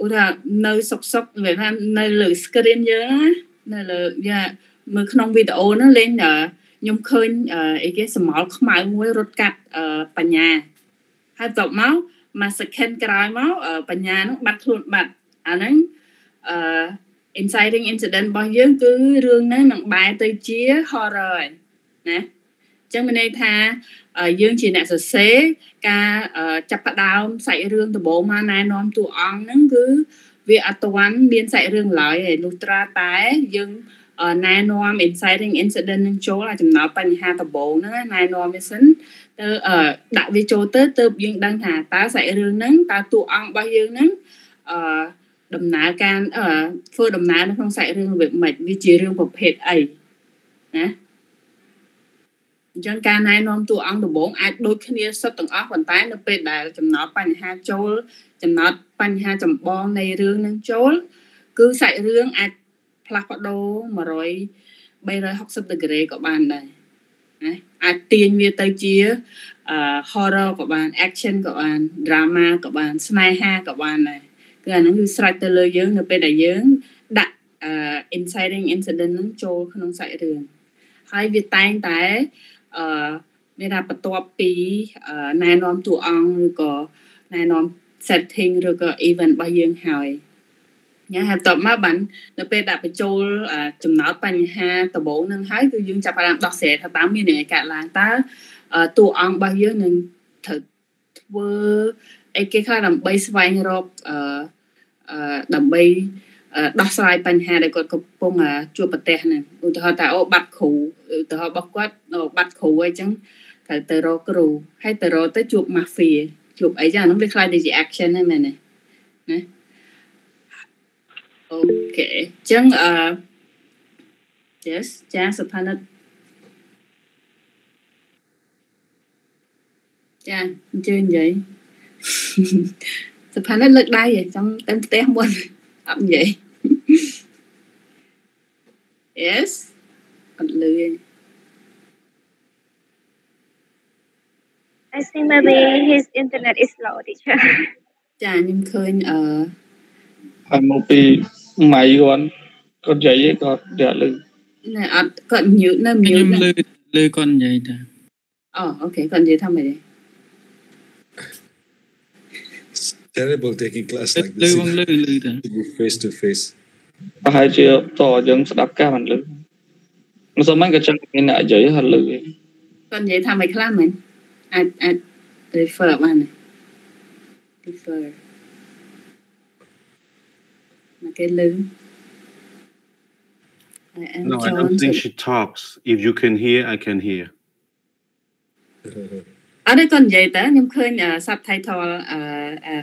[SPEAKER 2] ឧទាហរណ៍នៅសុកវាថានៅលើ screen យើងណានៅលើមើលក្នុងវីដេអូហ្នឹងលេងខ្ញុំឃើញអីគេសមោលខ្មៅមួយរត់កាត់បញ្ញាហើយបន្ទាប់មកមួយ second ក្រោយមកបញ្ញាហ្នឹងបាត់ខ្លួនបាត់អាហ្នឹងinciting incident របស់យើងគឺរឿងហ្នឹងនឹងបែរទៅជា horror ហើយណាអញ្ចឹងមានន័យថាយើងជាអ្នកសរសេរការចាប់ផ្ដើមសាច់រឿងដំបូងមកណែនាំតួអង្គហ្នឹងគឺវាអត់ទាន់មានសាច់រឿងឡើយឯលុះត្រាតែយើងណែនាំ inciting incident នឹងចូលឲ្យចំណោទបញ្ហាដំបូងហ្នឹងណែនាំវាសិនទៅដាក់វាចូលទៅទើបយើងដឹងថាតើសាច់រឿងហ្នឹងតើតួអង្គរបស់យើងហ្នឹងដំណើរការធ្វើដំណើរនៅក្នុងសាច់រឿងវាមិនវាជារឿងប្រភេទអីណាអញ្ចឹងការណែនាំតួអង្គដំបូងអាចដូចគ្នាសុទ្ធទាំងអស់ប៉ុន្តែនៅពេលដែលចំណោទបញ្ហាចូលចំណោទបញ្ហាចម្បងនៃរឿងនឹងចូលគឺសាច់រឿងអាចផ្លាស់ប្ដូរ360ដឺក្រេក៏បានដែរណាអាចទាញវាទៅជាhorror ក៏បាន action ក៏បាន drama ក៏បានស្នេហាក៏បានដែរគឺអាហ្នឹងគឺស្រេចទៅលើយើងនៅពេលដែលយើងដាក់inciting incident ហ្នឹងចូលក្នុងសាច់រឿងហើយវាតែងតែមានថាបន្ទាប់ពីណែនាំតួអង្គឬក៏ណែនាំ setting ឬក៏ event របស់យើងហើយញ៉ាហើយបន្ទាប់មកបាននៅពេលដាក់បញ្ចូលចំណោទបញ្ហាដំបូងហ្នឹងហើយគឺយើងចាប់ផ្ដើមដោះស្រាយថាតើមានអ្វីកើតឡើងតើតួអង្គរបស់យើងនឹងត្រូវធ្វើអីគេខ្លះដើម្បីស្វែងរកដើម្បីដោះស្រាយបញ្ហាដែលគាត់កំពុងជួបប្រទះហ្នឹងឧទាហរណ៍ថាបាត់គ្រូឧទាហរណ៍របស់គាត់បាត់គ្រូអីចឹងត្រូវទៅរកគ្រូហើយទៅរកទៅជួប mafia ជួបអីចឹងអានោះវាខ្លាចទៅជា action ហ្នឹងមែនទេណាអូខេចឹងyes ចាសុផានិតចាអញ្ជើញនិយាយសុផានិតលើកដៃចង់ទៅផ្ទះមុនអត់និយាយ yes អត់លឺ
[SPEAKER 4] I think maybe his internet is slow teacher
[SPEAKER 2] ចាខ្ញុំឃើញ
[SPEAKER 3] ហើយមកពីម៉ៃគាត់និយាយគាត់យកលឺ
[SPEAKER 2] ណែអត់គាត់ mute នៅ mute
[SPEAKER 7] ខ្ញុំលឺគាត់និយាយតា
[SPEAKER 2] អូខេគាត់និយាយថាម៉េចទេ
[SPEAKER 1] terrible taking class like this
[SPEAKER 7] លឺតា
[SPEAKER 1] face to face
[SPEAKER 3] ប្រហែលជាតយើងស្ដាប់ការមិនលឺមិនសមមិនក៏ចឹងមានអ្នកនិយាយហើយលឺ
[SPEAKER 2] គាត់និយាយថាម៉េចខ្លះមែនអាច refer បានទេ refer មកគេលឺ
[SPEAKER 6] No, I don't think she talks. If you can hear, I can hear.
[SPEAKER 2] អត់ទេគាត់និយាយតើខ្ញុំឃើញ subtitle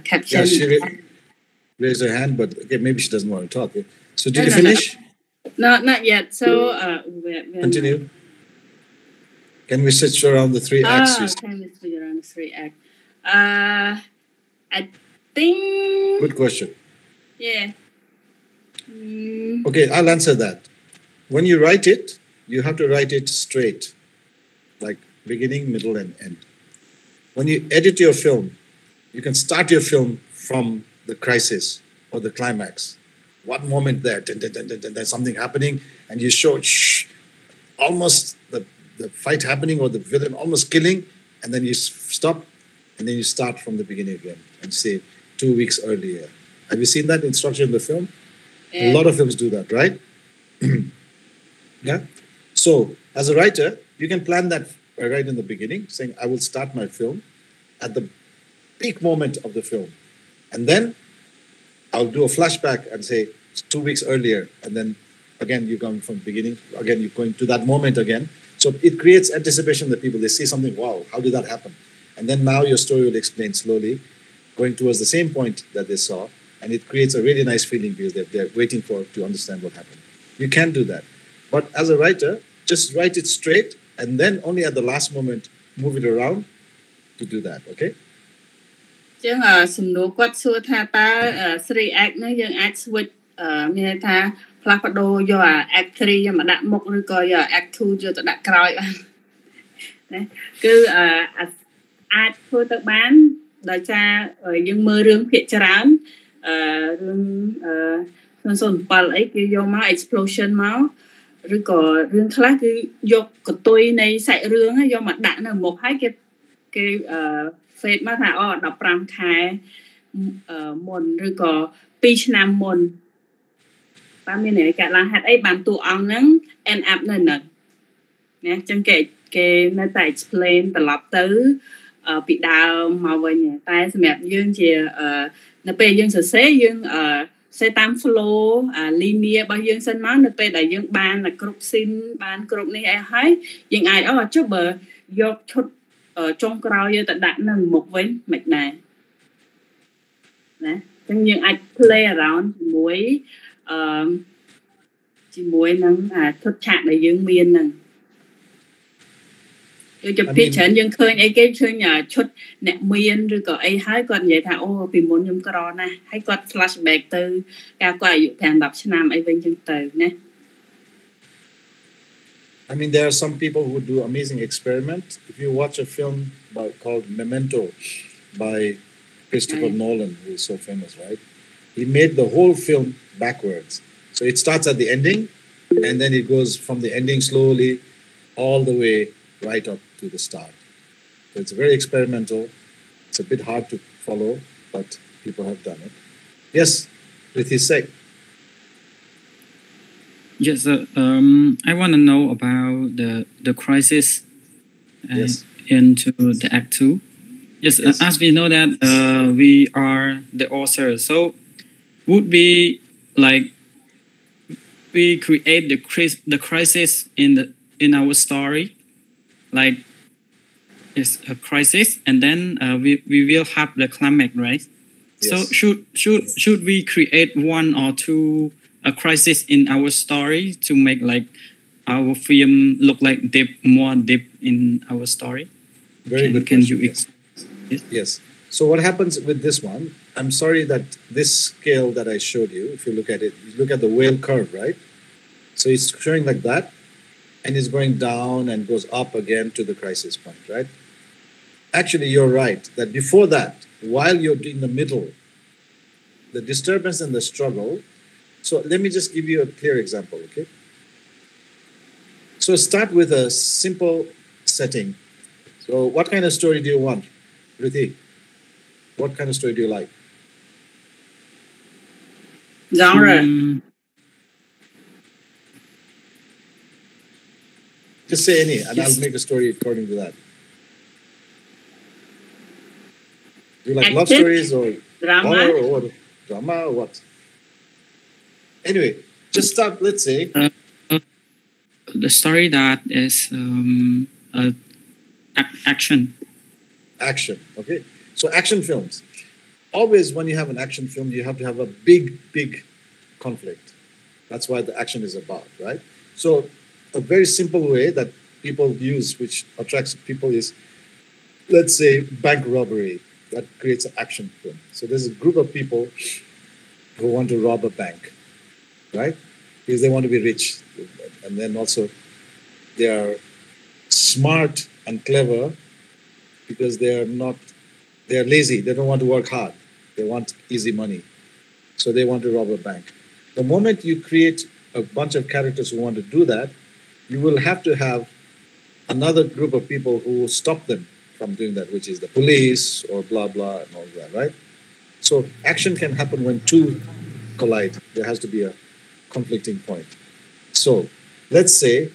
[SPEAKER 2] caption
[SPEAKER 1] yeah, she raised her hand but okay, maybe she doesn't want to talk. So did you finish?
[SPEAKER 2] No, not yet. So
[SPEAKER 1] continue. Can we switch around the three acts?
[SPEAKER 2] Can we switch around the three acts? I think
[SPEAKER 1] good question.
[SPEAKER 2] Yeah.
[SPEAKER 1] Okay, I'll answer that. When you write it, you have to write it straight, like beginning, middle, and end. When you edit your film, you can start your film from the crisis or the climax. One moment there, there's something happening, and you show almost the fight happening or the villain almost killing, and then you stop, and then you start from the beginning again and say 2 weeks earlier. Have you seen that instruction in the film? Yeah. A lot of films do that, right? Yeah. So as a writer, you can plan that right in the beginning, saying, I will start my film at the peak moment of the film. And then I'll do a flashback and say 2 weeks earlier. And then again, you come from the beginning. Again, you're going to that moment again. So it creates anticipation that people, they see something, wow, how did that happen? And then now your story will explain slowly, going towards the same point that they saw. And it creates a really nice feeling because they're waiting to understand what happened. You can do that. But as a writer, just write it straight and then only at the last moment move it around to do that. Okay?
[SPEAKER 2] ចឹងសំណួរគាត់សួរថាតើ 3 act នេះយើងអាច switch មានន័យថាផ្លាស់ប្ដូរយក act 3យកមកដាក់មុខឬក៏យក act 2យកទៅដាក់ក្រោយបានណាគឺអាចធ្វើទៅបានដោយសារយើងមើលរឿងភាគច្រើនរឿង07អីគេយកមក explosion មកឬក៏រឿងខ្លះគឺយកកតុយនៃសាច់រឿងយកមកដាក់នៅមុខហើយគេfade មកថា15ខែមុនឬក៏2ឆ្នាំមុនតាមមានន័យកាលឡើងហេតុអីបានតួអង្គហ្នឹង end up នៅហ្នឹងណាអញ្ចឹងគេនៅតែ explain ត្រឡប់ទៅពីដើមមកវិញតែសម្រាប់យើងជានៅពេលយើងសរសេរយើងសេតាម flow linear របស់យើងសិនមកនៅពេលដែលយើងបានគ្រប់ scene បានគ្រប់នេះអីហើយយើងអាចចុះបើយកឈុតចុងក្រោយយកទៅដាក់នៅមុខវិញមិនដែរណាអញ្ចឹងយើងអាច play around ជាមួយនឹងឈុតឆាកដែលយើងមានហ្នឹងដូចជាពីច្រើនយើងឃើញអីគេឃើញឈុតអ្នកមានឬក៏អីហើយគាត់និយាយថាពីមុនខ្ញុំក្រណាស់ហើយគាត់ flashback ទៅកាលគាត់អាយុ5-10ឆ្នាំអីវិញអញ្ចឹងទៅណា
[SPEAKER 1] I mean, there are some people who do amazing experiment. If you watch a film called Memento by Christopher Nolan, who is so famous, right? He made the whole film backwards. So it starts at the ending, and then it goes from the ending slowly all the way right up to the start. So it's very experimental. It's a bit hard to follow, but people have done it. Yes, with his sake.
[SPEAKER 7] Yes, I want to know about the crisis into the Act 2. Yes, as we know that we are the author, so would we like we create the crisis in our story, like it's a crisis, and then we will have the climax, right? Yes. So should we create one or two a crisis in our story to make like our film look like more deep in our story?
[SPEAKER 1] Very good.
[SPEAKER 7] Can you
[SPEAKER 1] yes. So what happens with this one? I'm sorry that this scale that I showed you, if you look at it, you look at the whale curve, right? So it's showing like that, and it's going down and goes up again to the crisis point, right? Actually, you're right that before that, while you're in the middle, the disturbance and the struggle. So let me just give you a clear example, okay? So start with a simple setting. So what kind of story do you want, Ruthie? What kind of story do you like?
[SPEAKER 2] Genre.
[SPEAKER 1] Just say any, and I'll make a story according to that. Do you like love stories or
[SPEAKER 2] drama
[SPEAKER 1] or drama or what? Anyway, just start, let's say.
[SPEAKER 7] The story that is action.
[SPEAKER 1] Action, okay. So action films. Always when you have an action film, you have to have a big conflict. That's what the action is about, right? So a very simple way that people use, which attracts people, is, let's say, bank robbery. That creates an action film. So there's a group of people who want to rob a bank, right? Because they want to be rich. And then also they are smart and clever because they're lazy. They don't want to work hard. They want easy money. So they want to rob a bank. The moment you create a bunch of characters who want to do that, you will have to have another group of people who will stop them from doing that, which is the police or blah, blah, and all that, right? So action can happen when two collide. There has to be a conflicting point. So let's say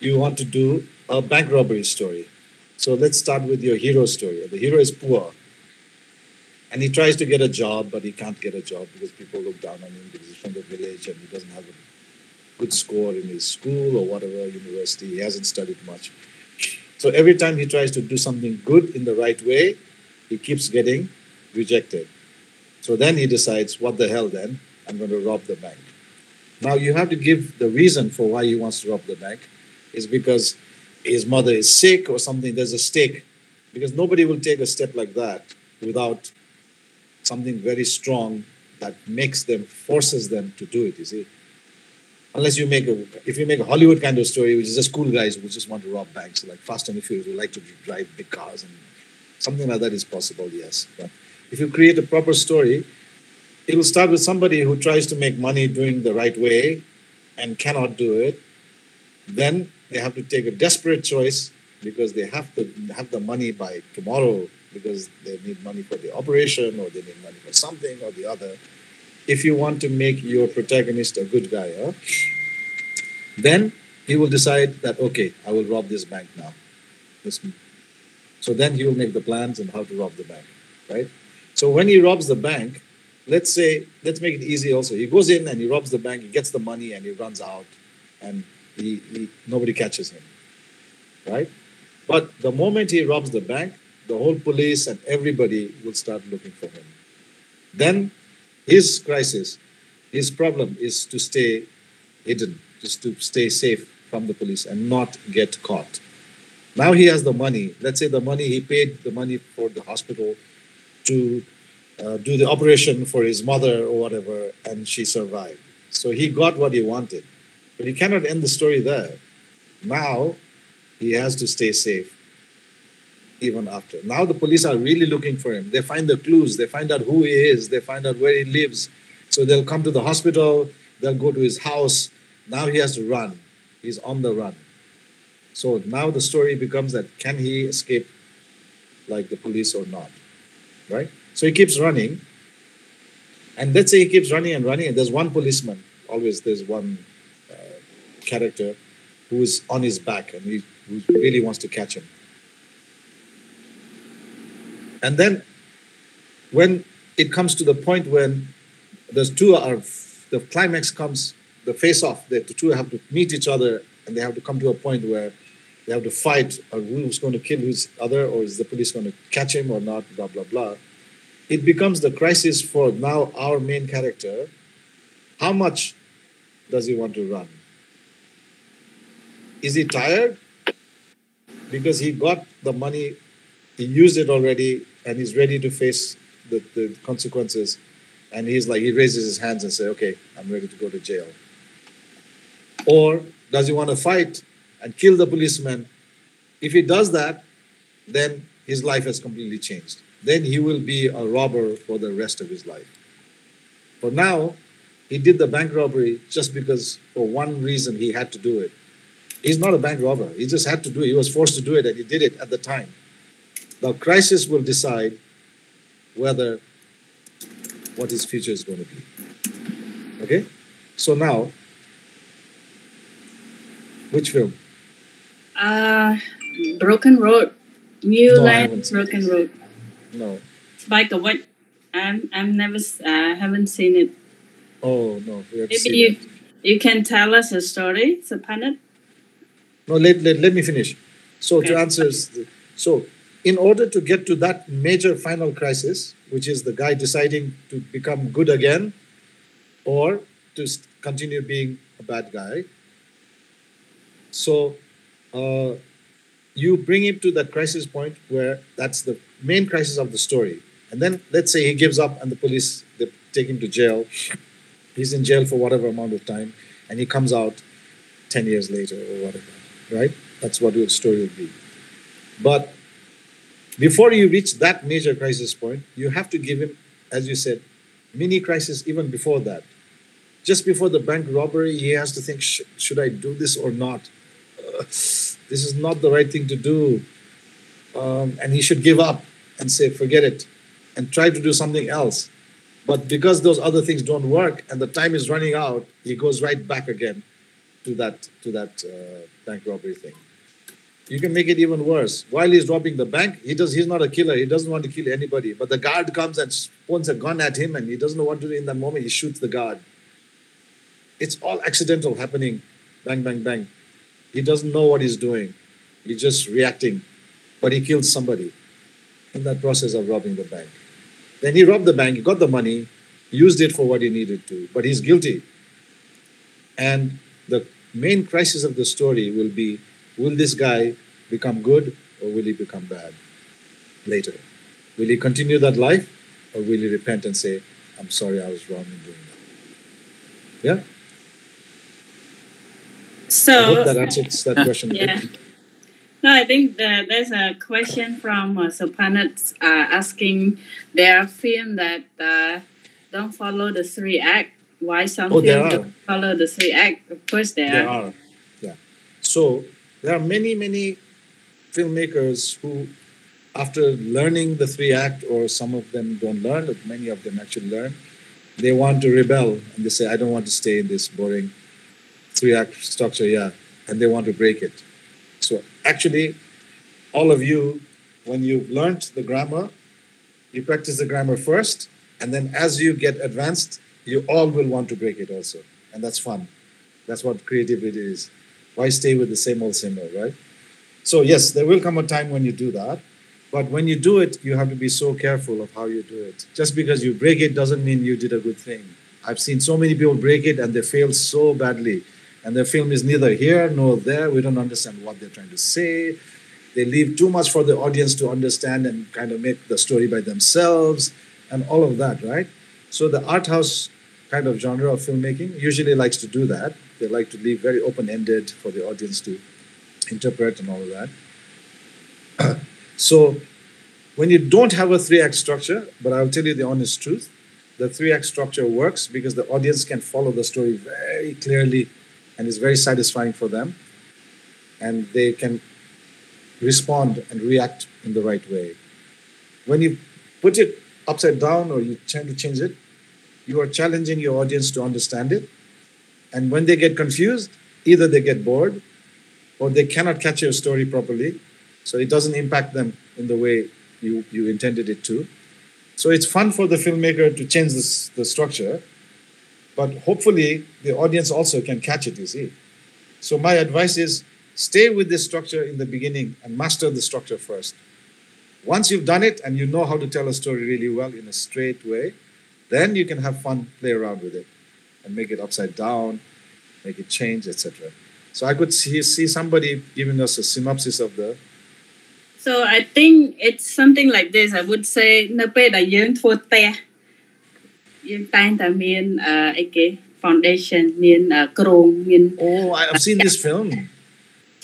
[SPEAKER 1] you want to do a bank robbery story. So let's start with your hero story. The hero is poor. And he tries to get a job, but he can't get a job because people look down on him because he's from the village and he doesn't have a good score in his school or whatever university. He hasn't studied much. So every time he tries to do something good in the right way, he keeps getting rejected. So then he decides, what the hell then? I'm going to rob the bank. Now you have to give the reason for why he wants to rob the bank is because his mother is sick or something, there's a stake, because nobody will take a step like that without something very strong that makes them, forces them to do it, you see. Unless you make if you make a Hollywood kind of story, which is just cool guys who just want to rob banks, like Fast and the Furious, who like to drive big cars, and something like that is possible, yes. But if you create a proper story, it will start with somebody who tries to make money doing the right way and cannot do it. Then they have to take a desperate choice because they have to have the money by tomorrow because they need money for the operation or they need money for something or the other. If you want to make your protagonist a good guy, then he will decide that, okay, I will rob this bank now. So then he will make the plans on how to rob the bank, right? So when he robs the bank, let's make it easy also. He goes in and he robs the bank, he gets the money and he runs out and nobody catches him, right? But the moment he robs the bank, the whole police and everybody will start looking for him. Then his crisis, his problem is to stay hidden, just to stay safe from the police and not get caught. Now he has the money. Let's say the money, he paid the money for the hospital to do the operation for his mother or whatever, and she survived. So he got what he wanted. But he cannot end the story there. Now he has to stay safe even after. Now the police are really looking for him. They find the clues. They find out who he is. They find out where he lives. So they'll come to the hospital. They'll go to his house. Now he has to run. He's on the run. So now the story becomes that can he escape like the police or not, right? So he keeps running. And let's say he keeps running and running. And there's one policeman. Always there's one character who is on his back and who really wants to catch him. And then when it comes to the point when the climax comes, the face-off, the two have to meet each other and they have to come to a point where they have to fight or who's going to kill who's other or is the police going to catch him or not, blah, blah, blah. It becomes the crisis for now our main character. How much does he want to run? Is he tired? Because he got the money, he used it already, and he's ready to face the consequences. And he's like, he raises his hands and says, okay, I'm ready to go to jail. Or does he want to fight and kill the policeman? If he does that, then his life has completely changed. Then he will be a robber for the rest of his life. For now, he did the bank robbery just because for one reason he had to do it. He's not a bank robber. He just had to do it. He was forced to do it and he did it at the time. The crisis will decide what his future is going to be. Okay? So now, which film?
[SPEAKER 2] Broken Road.
[SPEAKER 1] No, I haven't seen
[SPEAKER 2] Broken Road.
[SPEAKER 1] No.
[SPEAKER 2] Spike Away. I'm never haven't seen it.
[SPEAKER 1] Oh no, we have to see
[SPEAKER 2] Maybe
[SPEAKER 1] that.
[SPEAKER 2] you can tell us a story, Sapanat.
[SPEAKER 1] No, let me finish. So
[SPEAKER 2] Okay.
[SPEAKER 1] to answer, so in order to get to that major final crisis, which is the guy deciding to become good again or to continue being a bad guy, so you bring him to that crisis point where that's the main crisis of the story. And then let's say he gives up and the police, they take him to jail. He's in jail for whatever amount of time and he comes out 10 years later or whatever, right? That's what your story will be. But before you reach that major crisis point, you have to give him, as you said, mini crisis even before that. Just before the bank robbery, he has to think, should I do this or not? This is not the right thing to do. And he should give up and say, forget it, and try to do something else. But because those other things don't work and the time is running out, he goes right back again to that bank robbery thing. You can make it even worse. While he's robbing the bank, he's not a killer. He doesn't want to kill anybody. But the guard comes and points a gun at him and he doesn't know what to do in that moment. He shoots the guard. It's all accidental happening. Bang, bang, bang. He doesn't know what he's doing. He's just reacting. But he kills somebody in that process of robbing the bank. Then he robbed the bank, he got the money, used it for what he needed to, but he's guilty. And the main crisis of the story will be will this guy become good or will he become bad later? Will he continue that life or will he repent and say, I'm sorry, I was wrong in doing that? Yeah? I hope that
[SPEAKER 2] So,
[SPEAKER 1] answers that question.
[SPEAKER 2] yeah. No, I think there's a question from Sopanet asking their film that don't follow the three act. Why some
[SPEAKER 1] Oh, there
[SPEAKER 2] films
[SPEAKER 1] are.
[SPEAKER 2] don't follow the three act? Of course,
[SPEAKER 1] There are. Yeah. So there are many, many filmmakers who, after learning the three act, or some of them don't learn, but many of them actually learn, they want to rebel and they say, I don't want to stay in this boring three act structure, yeah, and they want to break it. So actually, all of you, when you've learned the grammar, you practice the grammar first, and then as you get advanced, you all will want to break it also. And that's fun. That's what creativity is. Why stay with the same old, right? So yes, there will come a time when you do that. But when you do it, you have to be so careful of how you do it. Just because you break it doesn't mean you did a good thing. I've seen so many people break it and they fail so badly. And their film is neither here nor there. We don't understand what they're trying to say. They leave too much for the audience to understand and kind of make the story by themselves and all of that, right? So the art house kind of genre of filmmaking usually likes to do that. They like to leave very open-ended for the audience to interpret and all of that. So when you don't have a three-act structure, but I'll tell you the honest truth, the three-act structure works because the audience can follow the story very clearly and it's very satisfying for them. And they can respond and react in the right way. When you put it upside down or you try to change it, you are challenging your audience to understand it. And when they get confused, either they get bored or they cannot catch your story properly. So it doesn't impact them in the way you intended it to. So it's fun for the filmmaker to change the structure, but hopefully the audience also can catch it, you see. So my advice is stay with this structure in the beginning and master the structure first. Once you've done it and you know how to tell a story really well in a straight way, then you can have fun, play around with it and make it upside down, make it change, etc. So I could see somebody giving us a synopsis of the.
[SPEAKER 2] So I think it's something like this. I would say នៅពេលដែលយើងធ្វើផ្ទះយើងតែងតែមានអីគេ foundation មានគ្រោងមាន
[SPEAKER 1] Oh, I've seen this film.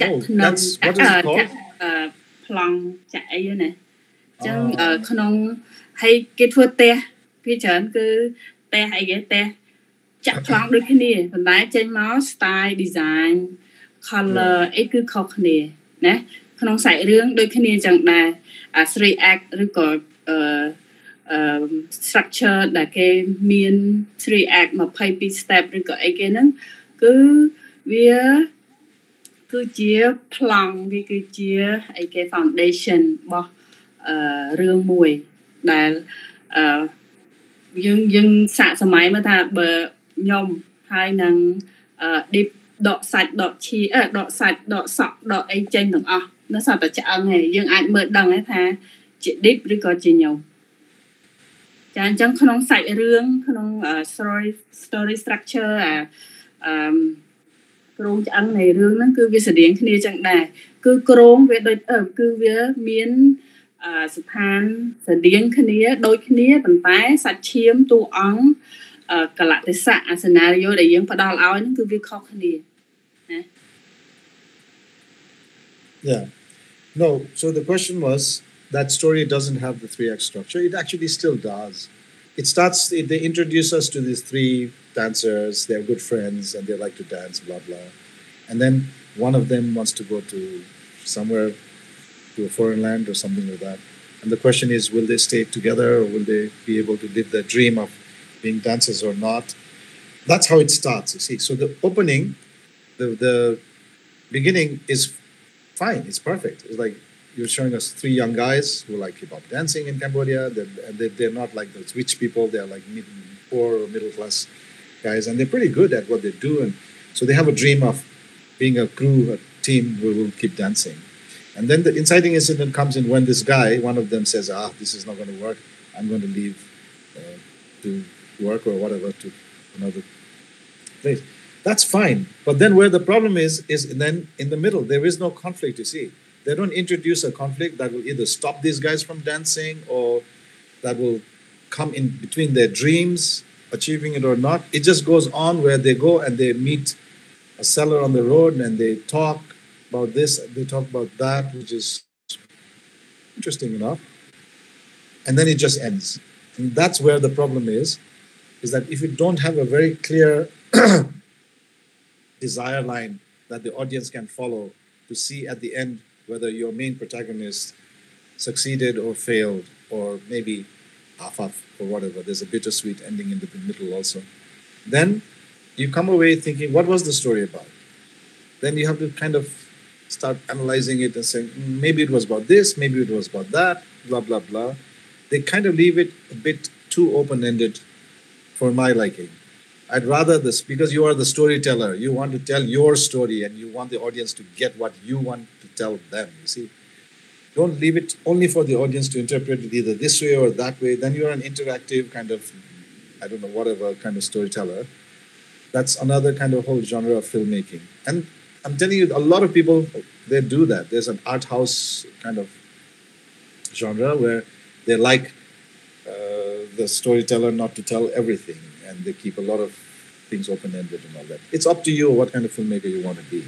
[SPEAKER 2] ចាក់
[SPEAKER 1] Oh,
[SPEAKER 2] ក្នុង
[SPEAKER 1] that's what is it called?
[SPEAKER 2] ប្លង់ចាក់អីហ្នឹងណាអញ្ចឹងក្នុងហើយគេធ្វើផ្ទះវាច្រើនគឺផ្ទះអីគេផ្ទះចាក់ប្លង់ដូចគ្នាប៉ុន្តែចេញមក style design color អីគឺខុសគ្នាណាក្នុងសាច់រឿងដូចគ្នាអញ្ចឹងដែរ three act ឬក៏structure ដែលគេមាន three act 22 step ឬក៏អីគេហ្នឹងគឺវាគឺជាប្លង់វាគឺជាអីគេ foundation របស់រឿងមួយដែលយើងសាកសម័យមកថាបើខ្ញុំហើយនឹងdeep ដកសាច់ដកឈីដកសាច់ដកសក់ដកអីចេញទាំងអស់នៅសតតែឆ្អឹងហើយយើងអាចមើលដឹងថាជា deep ឬក៏ជាខ្ញុំចាអញ្ចឹងក្នុងសាច់រឿងក្នុង story structure គ្រោងឆ្អឹងនៃរឿងហ្នឹងគឺវាស្រដៀងគ្នាចឹងដែរគឺគ្រោងវាដូចគឺវាមានស្ថានស្រដៀងគ្នាដូចគ្នាប៉ុន្តែសាច់ឈាមតួអង្គកលៈទេសៈ scenario ដែលយើងផ្ដល់ឲ្យហ្នឹងគឺវាខុសគ្នាណា
[SPEAKER 1] Yeah. No, so the question was that story doesn't have the three act structure. It actually still does. It starts, they introduce us to these three dancers, they're good friends and they like to dance, blah, blah. And then one of them wants to go to somewhere, to a foreign land or something like that. And the question is, will they stay together or will they be able to live their dream of being dancers or not? That's how it starts, you see. So the opening, the beginning is fine, it's perfect. It's like you're showing us three young guys who like hip hop dancing in Cambodia. They're not like those rich people, they're like poor or middle class guys, and they're pretty good at what they do. And so they have a dream of being a crew, a team who will keep dancing. And then the inciting incident comes in when this guy, one of them says, this is not going to work. I'm going to leave to work or whatever to another place. That's fine. But then where the problem is then in the middle, there is no conflict, you see. They don't introduce a conflict that will either stop these guys from dancing or that will come in between their dreams, achieving it or not. It just goes on where they go and they meet a seller on the road and they talk about this, they talk about that, which is interesting enough. And then it just ends. And that's where the problem is that if you don't have a very clear desire line that the audience can follow to see at the end whether your main protagonist succeeded or failed, or maybe half or whatever, there's a bittersweet ending in the middle also, then you come away thinking, what was the story about? Then you have to kind of start analyzing it and saying, maybe it was about this, maybe it was about that, blah, blah, blah. They kind of leave it a bit too open-ended for my liking. I'd rather this, because you are the storyteller, you want to tell your story and you want the audience to get what you want to tell them, you see. Don't leave it only for the audience to interpret it either this way or that way. Then you're an interactive kind of, I don't know, whatever kind of storyteller. That's another kind of whole genre of filmmaking. And I'm telling you, a lot of people, they do that. There's an art house kind of genre where they like the storyteller not to tell everything, and they keep a lot of things open-ended and all that. It's up to you what kind of filmmaker you want to be.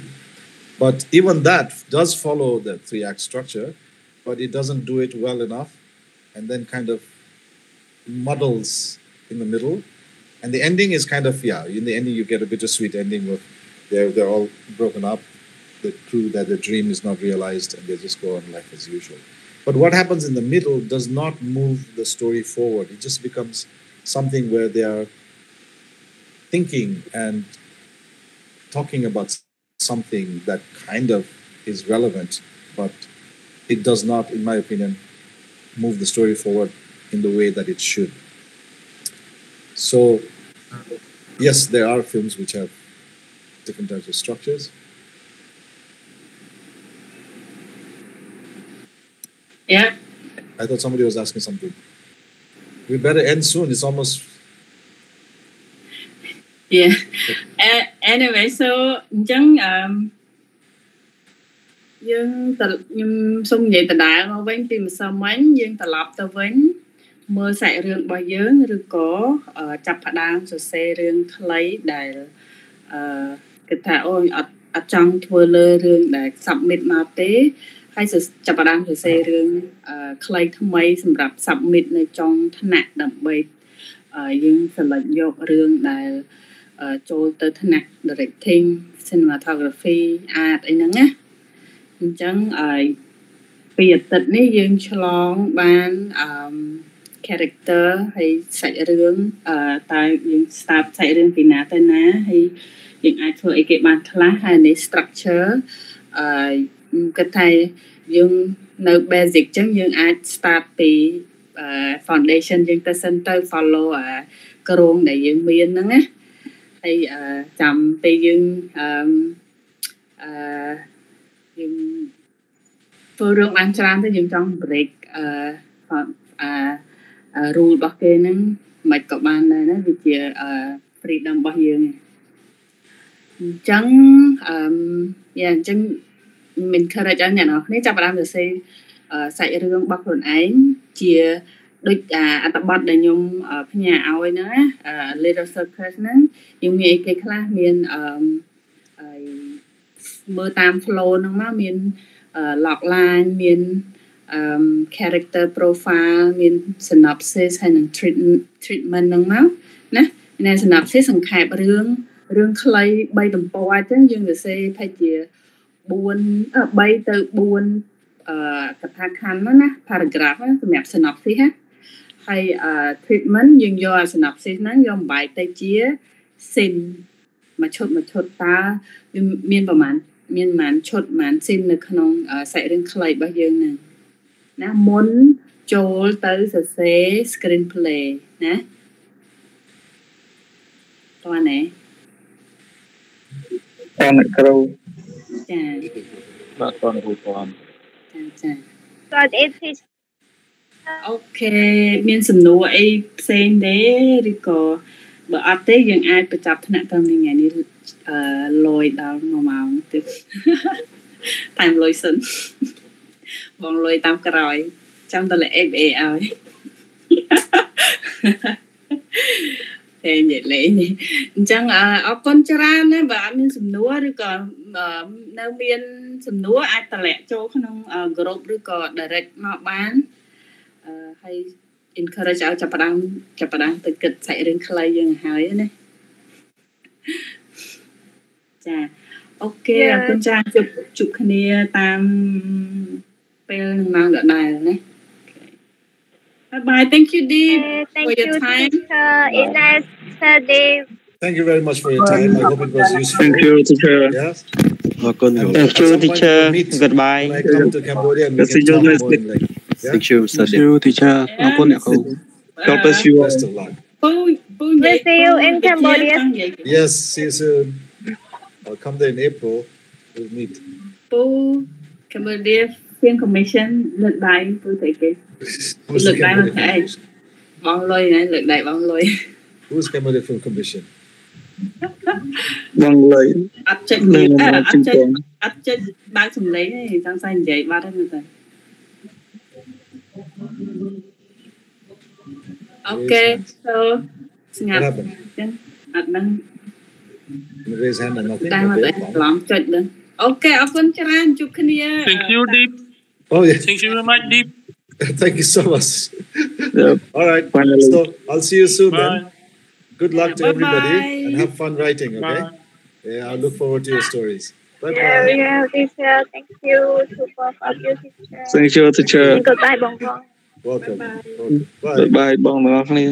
[SPEAKER 1] But even that does follow the 3-act structure, but it doesn't do it well enough, and then kind of muddles in the middle. And the ending is kind of, in the ending you get a bittersweet ending with they're all broken up, the crew that the dream is not realized, and they just go on life as usual. But what happens in the middle does not move the story forward. It just becomes something where they are thinking and talking about something that kind of is relevant, but it does not, in my opinion, move the story forward in the way that it should. So, yes, there are films which have different types of structures.
[SPEAKER 2] Yeah.
[SPEAKER 1] I thought somebody was asking something. We better end soon. It's almost...
[SPEAKER 2] Yeah. Anyway, so អញ្ចឹងយើងខ្ញុំសូមនិយាយដដែលមកវិញពីម្សិលមិញយើងត្រឡប់ទៅវិញមើលសាច់រឿងរបស់យើងឬក៏ចាប់ផ្ដើមសរសេររឿងខ្លីដែលគិតថាអូអត់ចង់ធ្វើលើរឿងដែល submit មកទេហើយចាប់ផ្ដើមសរសេររឿងខ្លីថ្មីសម្រាប់ submit នៅចុងថ្នាក់ដើម្បីយើង select យករឿងដែលចូលទៅថ្នាក់ directing cinematography art អីហ្នឹងណាអញ្ចឹងពីអាទិត្យនេះយើងឆ្លងបាន character ហើយសាច់រឿងតើយើង start សាច់រឿងពីណាទៅណាហើយយើងអាចធ្វើអីគេបានខ្លះហើយនេះ structure គាត់ថាយើងនៅ basic ចឹងយើងអាច start ពី foundation យើងទៅសិនទៅ follow គ្រោងដែលយើងមានហ្នឹងណាហើយចាំពេលយើងយើងធ្វើរឿងបានច្រើនទៅយើងចង់ break rule របស់គេហ្នឹងមិនក៏បានដែរណាវាជា freedom របស់យើងអញ្ចឹងអញ្ចឹងmình encourage ឲ្យអ្នកនរគ្នាចាប់ផ្ដើមសរសេរសាច់រឿងរបស់ខ្លួនឯងជាដូចអត្ថបទដែលខ្ញុំផ្ញើឲ្យហ្នឹងណា Little Circus ហ្នឹងយើងមានអីគេខ្លះមានមើលតាម flow ហ្នឹងមកមាន log line មាន character profile មាន synopsis ហើយនឹង treatment ហ្នឹងមកណាใน synopsis សង្ខេបរឿងខ្លី3ទំព័រអញ្ចឹងយើងសរសេរថាជា3ទៅ4កថាខណ្ឌហ្នឹងណា paragraph សម្រាប់ synopsis ហើយtreatment យើងយក synopsis ហ្នឹងយកបំបែកទៅជា scene មួយឈុតតើមានប្រហែលឈុតប្រហែល scene នៅក្នុងសាច់រឿងខ្លីរបស់យើងហ្នឹងណាមុនចូលទៅសរសេរ screenplay ណាតើណែ
[SPEAKER 3] តាមអ្នកគ្រូ
[SPEAKER 2] ចា
[SPEAKER 3] បាទតនគ្រូផង
[SPEAKER 2] ចា
[SPEAKER 4] God is his
[SPEAKER 2] អូខេមានសំណួរអីផ្សេងទេឬក៏ បើអត់ទេយើងអាចបញ្ចប់ថ្នាក់ត្រឹមថ្ងៃនេះលយដល់1ម៉ោងទៀតតាមលុយសិនបងលុយតាមក្រោយចាំតលេ FA ឲ្យតែនិយាយលេងអញ្ចឹងអរគុណច្រើនណាស់បើអត់មានសំណួរឬក៏នៅមានសំណួរអាចតម្លាក់ចូលក្នុង group ឬក៏ direct មកបានហើយ encourage ឲ្យចាប់ផ្ដើមទៅគិតសាច់រឿងខ្លីយើងហើយណាចាអូខេអរគុណច្រើនជួបគ្នាតាមពេលនឹងម៉ោងដដែលណា Bye. Thank you, Deep, for your time.
[SPEAKER 4] Ines, Dave.
[SPEAKER 1] Thank you very much for your time. I hope it was useful.
[SPEAKER 3] Thank you, teacher.
[SPEAKER 1] Yes.
[SPEAKER 3] Thank you, teacher. Goodbye.
[SPEAKER 1] When I come to Cambodia, and we can talk more in like. Yeah?
[SPEAKER 9] Thank you, teacher.
[SPEAKER 3] God bless you.
[SPEAKER 1] Best of luck.
[SPEAKER 4] We'll see you in Cambodia.
[SPEAKER 1] Yes, see you soon. I'll come there in April. We'll meet.
[SPEAKER 2] Cambodia Film Commission លើកដៃព្រោះតែគេលើកដៃមកឯងបងលុយណាលើកដៃបងលុយ
[SPEAKER 1] Who's Cambodia Film Commission?
[SPEAKER 3] បងលុយ
[SPEAKER 2] អត់ចេញអត់ចេញបើកសំឡេងទេចង់សាយនិយាយបាត់ហើយមើលទៅអូខេ so ស្ងាត់ចឹងអត់ដឹង
[SPEAKER 1] Raise hand and nothing.
[SPEAKER 2] តែមកតែឡំចុចដឹងអូខេអរគុណច្រើនជួបគ្នា
[SPEAKER 10] Thank you, Deep.
[SPEAKER 1] Oh yeah.
[SPEAKER 10] Thank you very much, Deep.
[SPEAKER 1] Thank you so much.
[SPEAKER 3] Yep.
[SPEAKER 1] All right.
[SPEAKER 3] Finally.
[SPEAKER 1] So I'll see you soon
[SPEAKER 10] Bye.
[SPEAKER 1] then. Good luck to everybody and have fun writing, okay?
[SPEAKER 10] Bye.
[SPEAKER 1] Yeah, I look forward to your stories. Bye bye.
[SPEAKER 4] Yeah, teacher. Thank you to both of you, teacher.
[SPEAKER 3] Thank you, teacher.
[SPEAKER 4] Goodbye, Bong Bong.
[SPEAKER 1] Welcome.
[SPEAKER 2] Bye.
[SPEAKER 1] Bye.
[SPEAKER 3] Bye, បងទាំងអស់គ្នា